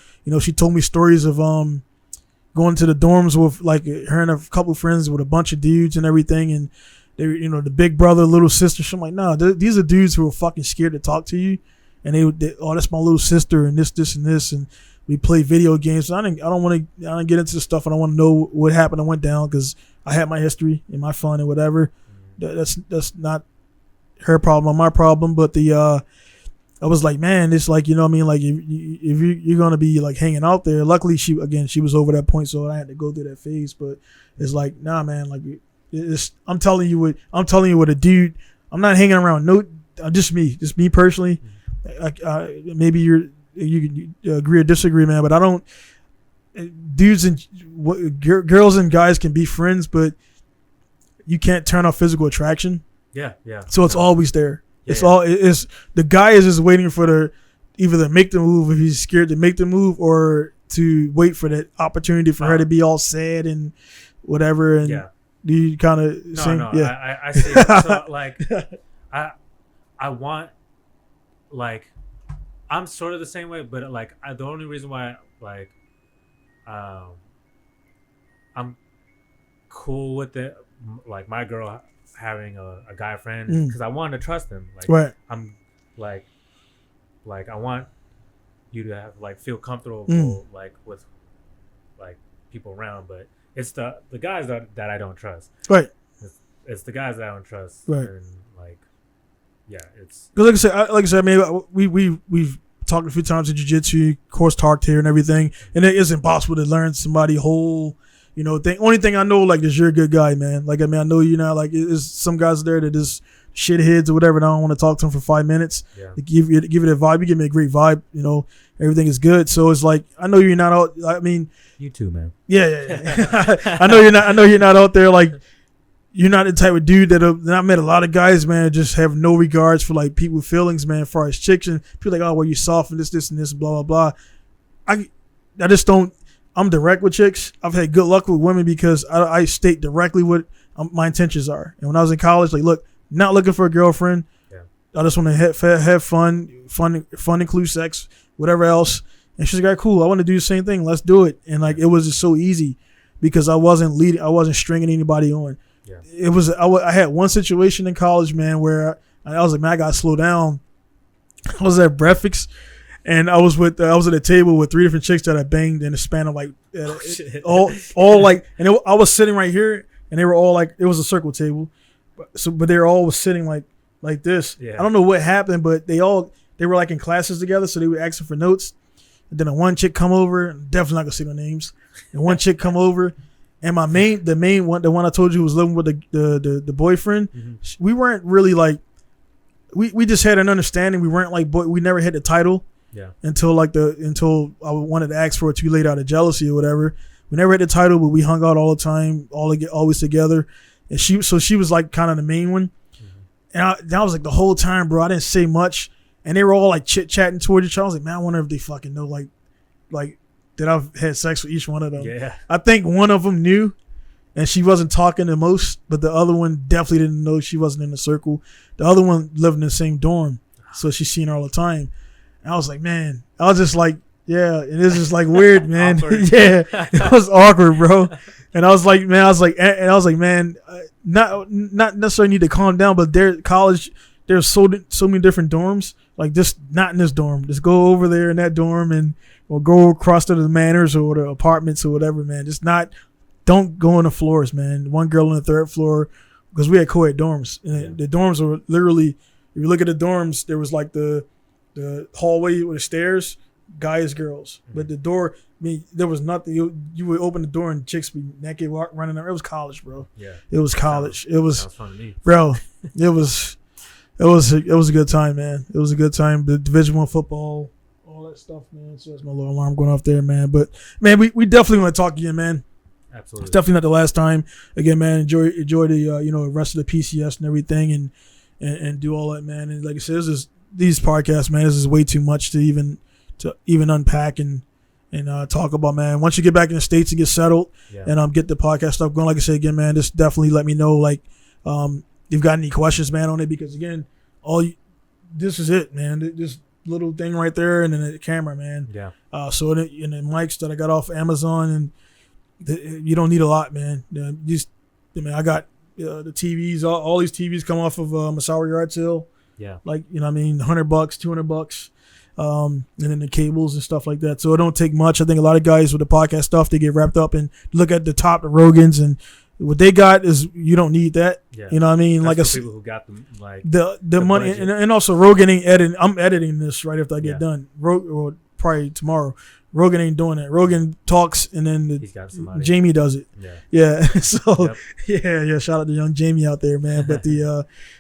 She told me stories of going to the dorms with like her and a couple of friends with a bunch of dudes and everything, and they the big brother, little sister. So I'm like, no, these are dudes who are fucking scared to talk to you, and they oh, that's my little sister and this and this, and we play video games. So I don't get into the stuff. I don't want to know what happened and went down because I had my history and my fun and whatever. That's not her problem or my problem, but I was like, man, it's like, like if you're going to be like hanging out there, luckily she was over that point. So I had to go through that phase, but it's like, nah, man, like I'm telling you what a dude, I'm not hanging around. No, just me personally. Maybe you agree or disagree, man, but I don't, dudes and girls and guys can be friends, but you can't turn off physical attraction. Yeah. So it's always there. Yeah, it's all it's the guy is just waiting for either to make the move if he's scared to make the move, or to wait for that opportunity for her to be all sad and whatever. And you kind of I see it. So like I want, like, I'm sort of the same way, but like the only reason why like I'm cool with it, like my girl having a guy friend, because I want to trust him. Like I'm like I want you to have like feel comfortable like with like people around, but it's the guys that I don't trust. Right. It's the guys that I don't trust. Right. And like, yeah, it's because like I said, I mean, we've talked a few times in jiu-jitsu, course talked here and everything, and it is impossible to learn somebody whole. You know, only thing I know, like, is you're a good guy, man. Like, I mean, I know you're not, like, there's some guys there that just shitheads or whatever, and I don't want to talk to them for 5 minutes. Yeah. Give it a vibe. You give me a great vibe. You know, everything is good. So it's like, I know you're not out. I mean, you too, man. Yeah. I know you're not out there, like, you're not the type of dude that I met a lot of guys, man, just have no regards for like people's feelings, man, as far as chicks, and people like, oh, well, you soft and this and this, blah, blah, blah. I just don't. I'm direct with chicks. I've had good luck with women because I state directly what my intentions are. And when I was in college, like, look, not looking for a girlfriend. Yeah. I just want to have fun. Fun includes sex, whatever else. And she's like, cool, I want to do the same thing. Let's do it. And like, it was just so easy because I wasn't stringing anybody on. Yeah. It was. I had one situation in college, man, where I was like, man, I gotta slow down. I was at breakfast. And I was at a table with 3 different chicks that I banged in a span of like all like, and I was sitting right here, and they were all like, it was a circle table, but they were all sitting like this. Yeah. I don't know what happened, but they were like in classes together, so they were asking for notes. And then one chick come over, definitely not gonna say no names. And one chick come over, and the main one, the one I told you was living with the boyfriend. We weren't really like, we just had an understanding. We weren't like, we never had the title. Yeah. Until I wanted to ask for it too late out of jealousy or whatever. We never had the title, but we hung out all the time, always together. And she was like kind of the main one. And that was like the whole time, bro. I didn't say much, and they were all like chit chatting towards each other. I was like, man, I wonder if they fucking know like that I've had sex with each one of them. Yeah. I think one of them knew, and she wasn't talking the most, but the other one definitely didn't know. She wasn't in the circle. The other one lived in the same dorm, so she's seen her all the time. And I was like, man, I was just like, yeah, and it's just like weird, man. Yeah, it was awkward, bro. And I was like, man, not necessarily need to calm down, but there's so many different dorms. Like, just not in this dorm. Just go over there in that dorm, or go across to the manors or the apartments or whatever, man. Don't go on the floors, man. One girl on the 3rd floor, because we had co-ed dorms, and the dorms were literally, if you look at the dorms, there was like the hallway with the stairs, guys, girls. But the door, I mean, there was nothing. You would open the door and chicks be naked running there. It was college, bro. Yeah, it was college. It was fun to me, bro. It was a good time, man. It was a good time. The Division I football, all that stuff, man. So that's my little alarm going off there, man. But man, we definitely want to talk again, man. Absolutely, it's definitely not the last time. Again, man, enjoy the rest of the PCS and everything, and do all that, man. And like I said, these podcasts, man, this is way too much to even unpack and talk about, man. Once you get back in the States and get settled, and get the podcast stuff going, like I said again, man, just definitely let me know, like, you've got any questions, man, on it, because again, this is it, man. This little thing right there, and then the camera, man. Yeah. So and the mics that I got off Amazon, and you don't need a lot, man. I got the TVs. All these TVs come off of Masawi Yard Sale. Yeah. Like, you know what I mean, $100, $200. And then the cables and stuff like that. So it don't take much. I think a lot of guys with the podcast stuff, they get wrapped up and look at the top, the Rogans, and what they got is, you don't need that. Yeah. You know what I mean? That's like people who got them, like the money, and also Rogan ain't editing. I'm editing this right after I get done. Or probably tomorrow. Rogan ain't doing that. Rogan talks, and then Jamie does it. Yeah. So yeah. Shout out to young Jamie out there, man. But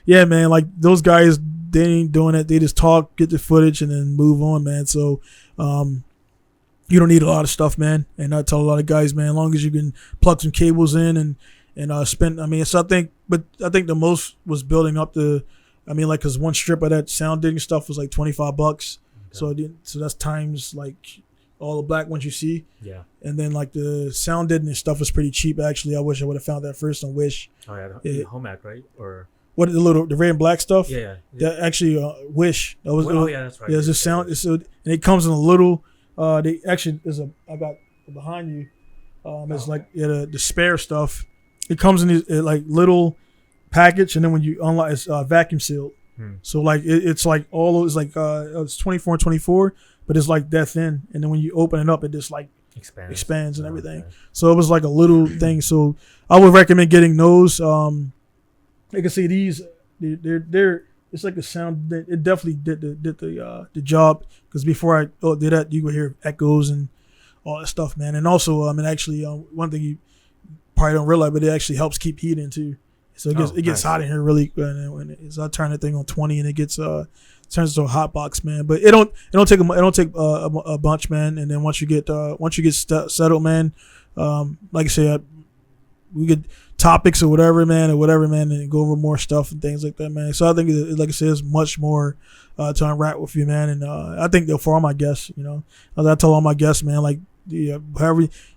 man, like those guys, they ain't doing it. They just talk, get the footage, and then move on, man. So you don't need a lot of stuff, man. And I tell a lot of guys, man, as long as you can plug some cables in and and spent. I mean, so I think the most was building up to. I mean, like, cause one strip of that sound digging stuff was like $25. Okay. So that's times like all the black ones you see. Yeah. And then like the sound digging stuff was pretty cheap. Actually, I wish I would have found that first on Wish. Oh yeah, home ec, right? Or what the red and black stuff? Yeah. That actually Wish. That was. Oh yeah, that's right. Yeah, it's a sound. And it comes in a little. They actually I got behind you. It's like the spare stuff. It comes in these like little package, and then when you unlock, it's vacuum sealed. So like it's like all those like it's 24 and 24, but it's like that thin, and then when you open it up, it just like expands and everything. Okay. So it was like a little thing. So I would recommend getting those. You can see these. They're it's like a sound. It definitely did the job, because before I did that, you would hear echoes and all that stuff, man. And also, actually, one thing you probably don't realize, but it actually helps keep heat in too. So it gets hot in here really quick. So I turn that thing on 20, and it gets turns into a hot box, man. But it don't take a bunch, man. And then once you get settled, man, like I said, we get topics or whatever, man, and go over more stuff and things like that, man. So I think, like I said, there's much more to unwrap with you, man. And I think that for all my guests, as I told all my guests, man, like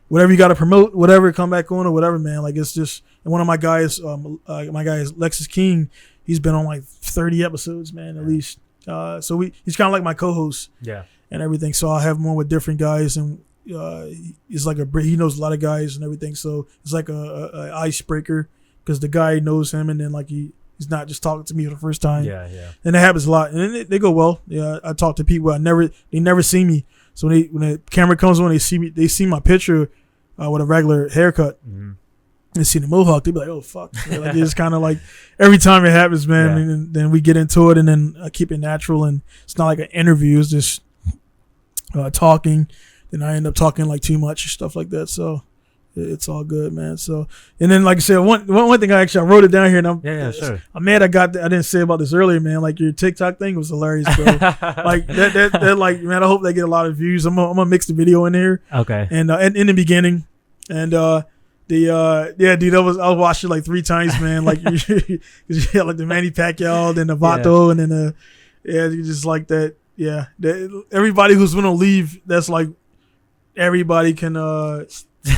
whatever you got to promote, whatever, come back on or whatever, man. Like, it's just, and one of my guys, is Lexus King. He's been on like 30 episodes, man, at least. So he's kind of like my co-host, and everything. So I'll have him on with different guys, and he's like he knows a lot of guys and everything. So it's like a icebreaker, because the guy knows him, and then like he's not just talking to me for the first time. Yeah. And it happens a lot, and they go well. Yeah, I talk to people they never see me. So when the camera comes on, they see my picture with a regular haircut. Mm-hmm. And see the mohawk, they be like, "Oh fuck!" Like, it's kind of like every time it happens, man. Yeah. And then we get into it, and then I keep it natural, and it's not like an interview. It's just talking. Then I end up talking like too much and stuff like that. So it's all good, man. So, and then like I said, one thing I wrote it down here, and sure. I'm mad I didn't say about this earlier, man. Like, your TikTok thing was hilarious, bro. Like that like, man, I hope they get a lot of views. I'm gonna mix the video in here. Okay. And in the beginning, and dude, I was watching like 3 times, man. Like, you had like the Manny Pacquiao, then the Vato, and then you just like that. Yeah, everybody who's gonna leave, that's like everybody can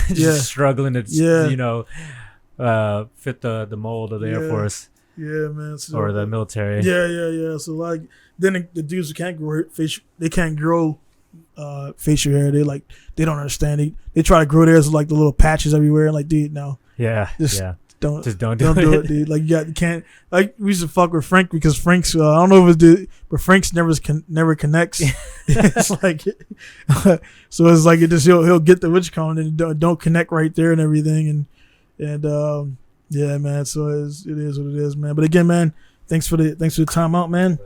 just struggling to fit the mold of the Air Force. Yeah, man. So, or the military. Yeah. So like, then the dudes who can't grow facial hair, they don't understand. They try to grow theirs with like the little patches everywhere. Like, dude, no. Yeah. Don't do it, dude. Like, you can't. Like, we used to fuck with Frank, because Frank's I don't know if it's but Frank's never connects. It's like, so it's like, it just he'll get the witch cone and don't connect right there and everything, and yeah, man. So it is what it is, man. But again, man, thanks for the time out, man.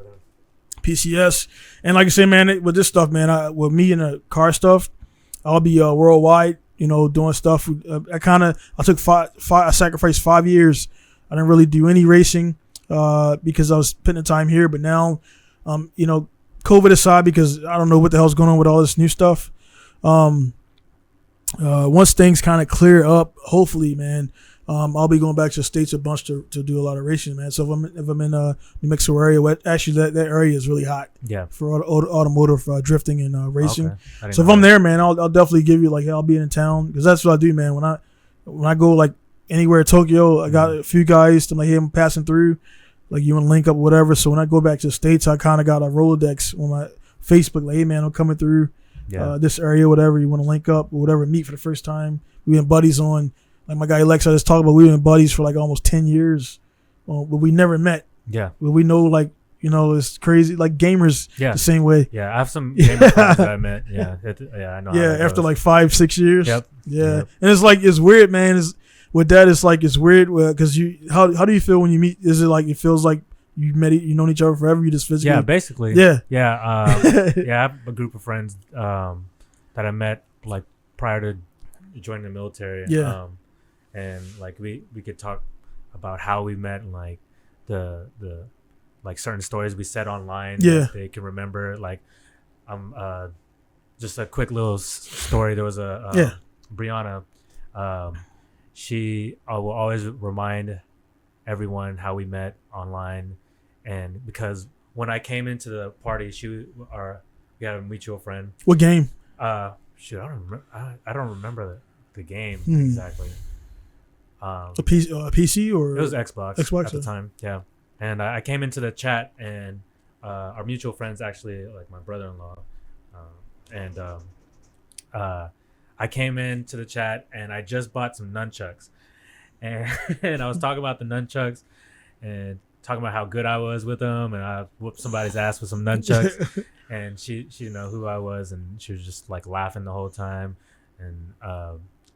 PCS. And like I said, man, with this stuff, man, with me and the car stuff, I'll be worldwide, doing stuff. I sacrificed 5 years. I didn't really do any racing because I was putting the time here. But now, COVID aside, because I don't know what the hell's going on with all this new stuff. Once things kind of clear up, hopefully, man, I'll be going back to the States a bunch to do a lot of racing, man. So if I'm in New Mexico area, actually that area is really hot. Yeah. For automotive drifting and racing. Okay. So if I'm there, man, I'll definitely give you, like, I'll be in town, because that's what I do, man. When I go like anywhere in Tokyo, I got a few guys. I'm like, hey, I'm passing through. Like, you want to link up, whatever. So when I go back to the States, I kind of got a Rolodex on my Facebook. Like, hey, man, I'm coming through this area, whatever. You want to link up or whatever, meet for the first time. We've been buddies on. Like my guy Lex, I just talked about, we've been buddies for like almost 10 years, but we never met. Yeah. But we know, like, it's crazy. Like, gamers, the same way. Yeah, I have some gamer friends that I met. Yeah, I know. Yeah, after like 5-6 years. Yep. Yeah, yep. And it's like, it's weird, man. It's weird because how do you feel when you meet? Is it like, it feels like you known each other forever? You just physically. Yeah, basically. Yeah. I have a group of friends that I met like prior to joining the military. Yeah. And like we could talk about how we met, and like the like certain stories we said online that they can remember. Like just a quick little story. There was a Brianna, she will always remind everyone how we met online, and because when I came into the party, we had a mutual friend. What game? I don't remember the game exactly. A PC or it was Xbox at the time. Yeah, and I came into the chat, and our mutual friends actually like my brother-in-law, and I came into the chat and I just bought some nunchucks, and I was talking about the nunchucks and talking about how good I was with them, and I whooped somebody's ass with some nunchucks, and she didn't know who I was, and she was just like laughing the whole time, and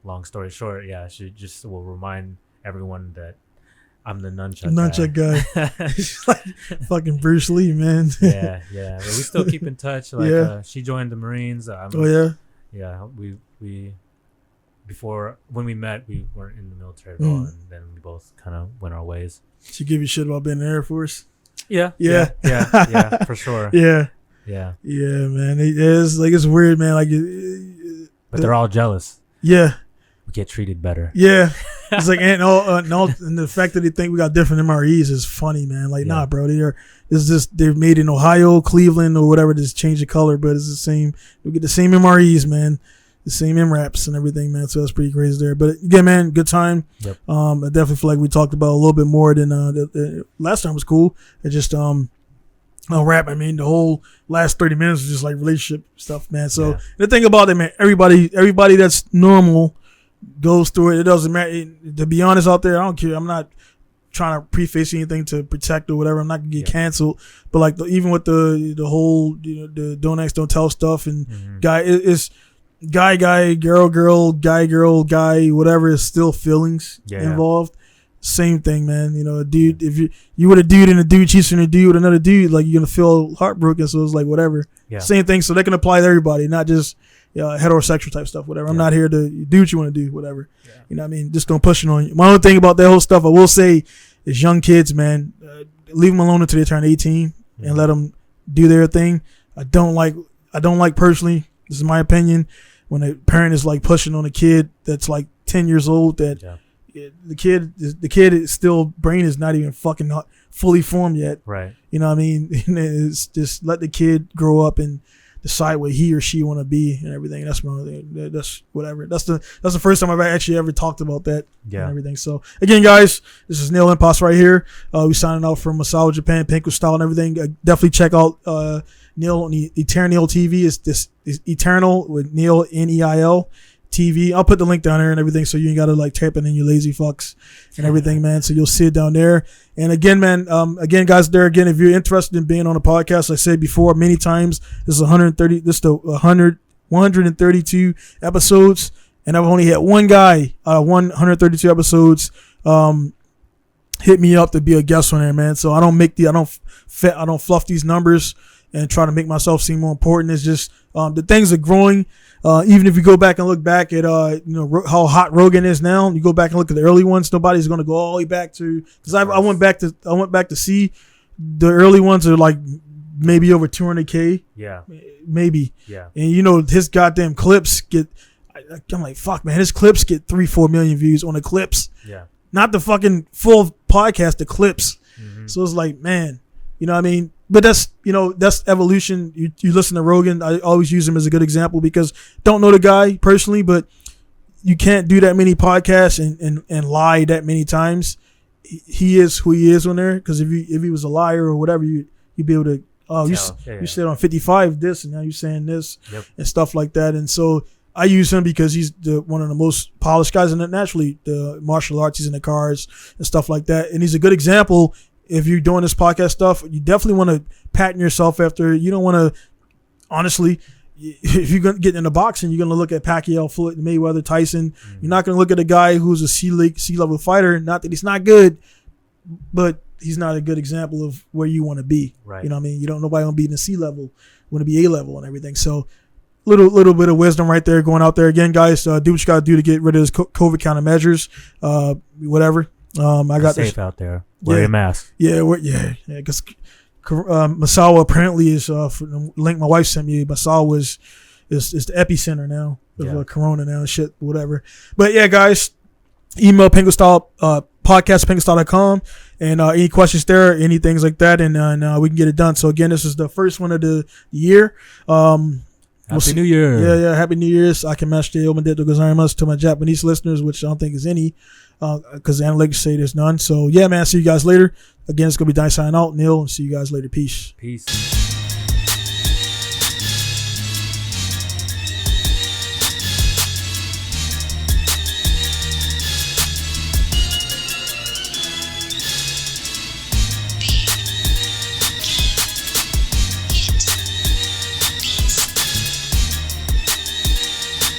long story short, yeah, she just will remind everyone that I'm the nunchuck guy. She's like fucking Bruce Lee, man. yeah, but we still keep in touch. Like she joined the Marines. Yeah, we before when we met, we weren't in the military at all, and then we both kind of went our ways. She give you shit about being in the Air Force? Yeah, for sure. Yeah, man. It's weird, man. Like, but they're all jealous. Yeah, we get treated better. Yeah, it's like and the fact that they think we got different MREs is funny, man. Like, nah, bro. They're made in Ohio, Cleveland, or whatever. Just change the color, but it's the same. We get the same MREs, man. The same MRAPs and everything, man. So that's pretty crazy there. But again, man, good time. Yep. I definitely feel like we talked about a little bit more than the last time was cool. It just rap. I mean, the whole last 30 minutes was just like relationship stuff, man. So the thing about it, man, everybody that's normal goes through it. It doesn't matter. To be honest, out there, I don't care. I'm not trying to preface anything to protect or whatever. I'm not gonna get canceled. But like even with the whole the don't ask, don't tell stuff and it's guy, girl, guy, whatever, is still feelings involved. Same thing, man. A dude, if you with a dude and a dude cheats on a dude with another dude, like you're gonna feel heartbroken. So it's like whatever. Yeah. Same thing. So they can apply to everybody, not just heterosexual type stuff, whatever. I'm not here to do what you want to do, whatever. Yeah. You know what I mean? Just don't push it on you. My only thing about that whole stuff I will say is young kids, man, leave them alone until they turn 18 and let them do their thing. I don't like personally, this is my opinion, when a parent is like pushing on a kid that's like 10 years old, that the kid is still, brain is not even fucking not fully formed yet. Right. You know what I mean? It's just let the kid grow up and decide what he or she want to be and everything. That's whatever. That's the first time I've actually ever talked about that and everything. So again, guys, this is Neil Impas right here. We signing out from Masao, Japan, Pinku style and everything. Definitely check out Neil on Eternal TV. Is Eternal with Neil Neil TV. I'll put the link down there and everything, so you ain't gotta like type it in, you lazy fucks and everything, man. So you'll see it down there. And again, man, guys, if you're interested in being on a podcast, I said before many times, this is 130. This is the 132 episodes, and I've only had one guy, 132 episodes, hit me up to be a guest on there, man. So I don't fluff these numbers and try to make myself seem more important. It's just the things are growing. Even if you go back and look back at how hot Rogan is now, you go back and look at the early ones. Nobody's going to go all the way back to, because I went back to see the early ones are like maybe over 200K. Yeah, maybe. Yeah, and his goddamn clips get. I'm like, fuck, man, his clips get 3-4 million views on the clips. Yeah, not the fucking full podcast, the clips. Mm-hmm. So it's like, man, you know what I mean? But that's evolution. You listen to Rogan. I always use him as a good example because don't know the guy personally, but you can't do that many podcasts and lie that many times. He is who he is on there, because if he was a liar or whatever, you'd be able to, you said on 55 this and now you're saying this and stuff like that. And so I use him because he's one of the most polished guys, and naturally the martial arts, he's in the cars and stuff like that. And he's a good example. If you're doing this podcast stuff, you definitely want to patent yourself after. You don't want to, honestly, if you're going to get into boxing, you're going to look at Pacquiao, Floyd, Mayweather, Tyson. Mm-hmm. You're not going to look at a guy who's a C-level fighter. Not that he's not good, but he's not a good example of where you want to be. Right. You know what I mean? Nobody want to be in the C-level, want to be A-level and everything. So little bit of wisdom right there going out there. Again, guys, do what you got to do to get rid of this COVID countermeasures, whatever. I got safe out there. Wear your mask. Yeah, because Massawa apparently is the link my wife sent me. Massawa is the epicenter now of Corona now and shit, whatever. But yeah, guys, email Pinkustyle podcast pinkustyle.com, and any questions there, any things like that, and we can get it done. So again, this is the first one of the year. Happy New Year. Yeah, Happy New Year's. Akimashite omedetou gozaimasu to my Japanese listeners, which I don't think is any, because the analytics say there's none. So yeah, man, see you guys later. Again, it's gonna be Dai signing out, Neil, and see you guys later. Peace.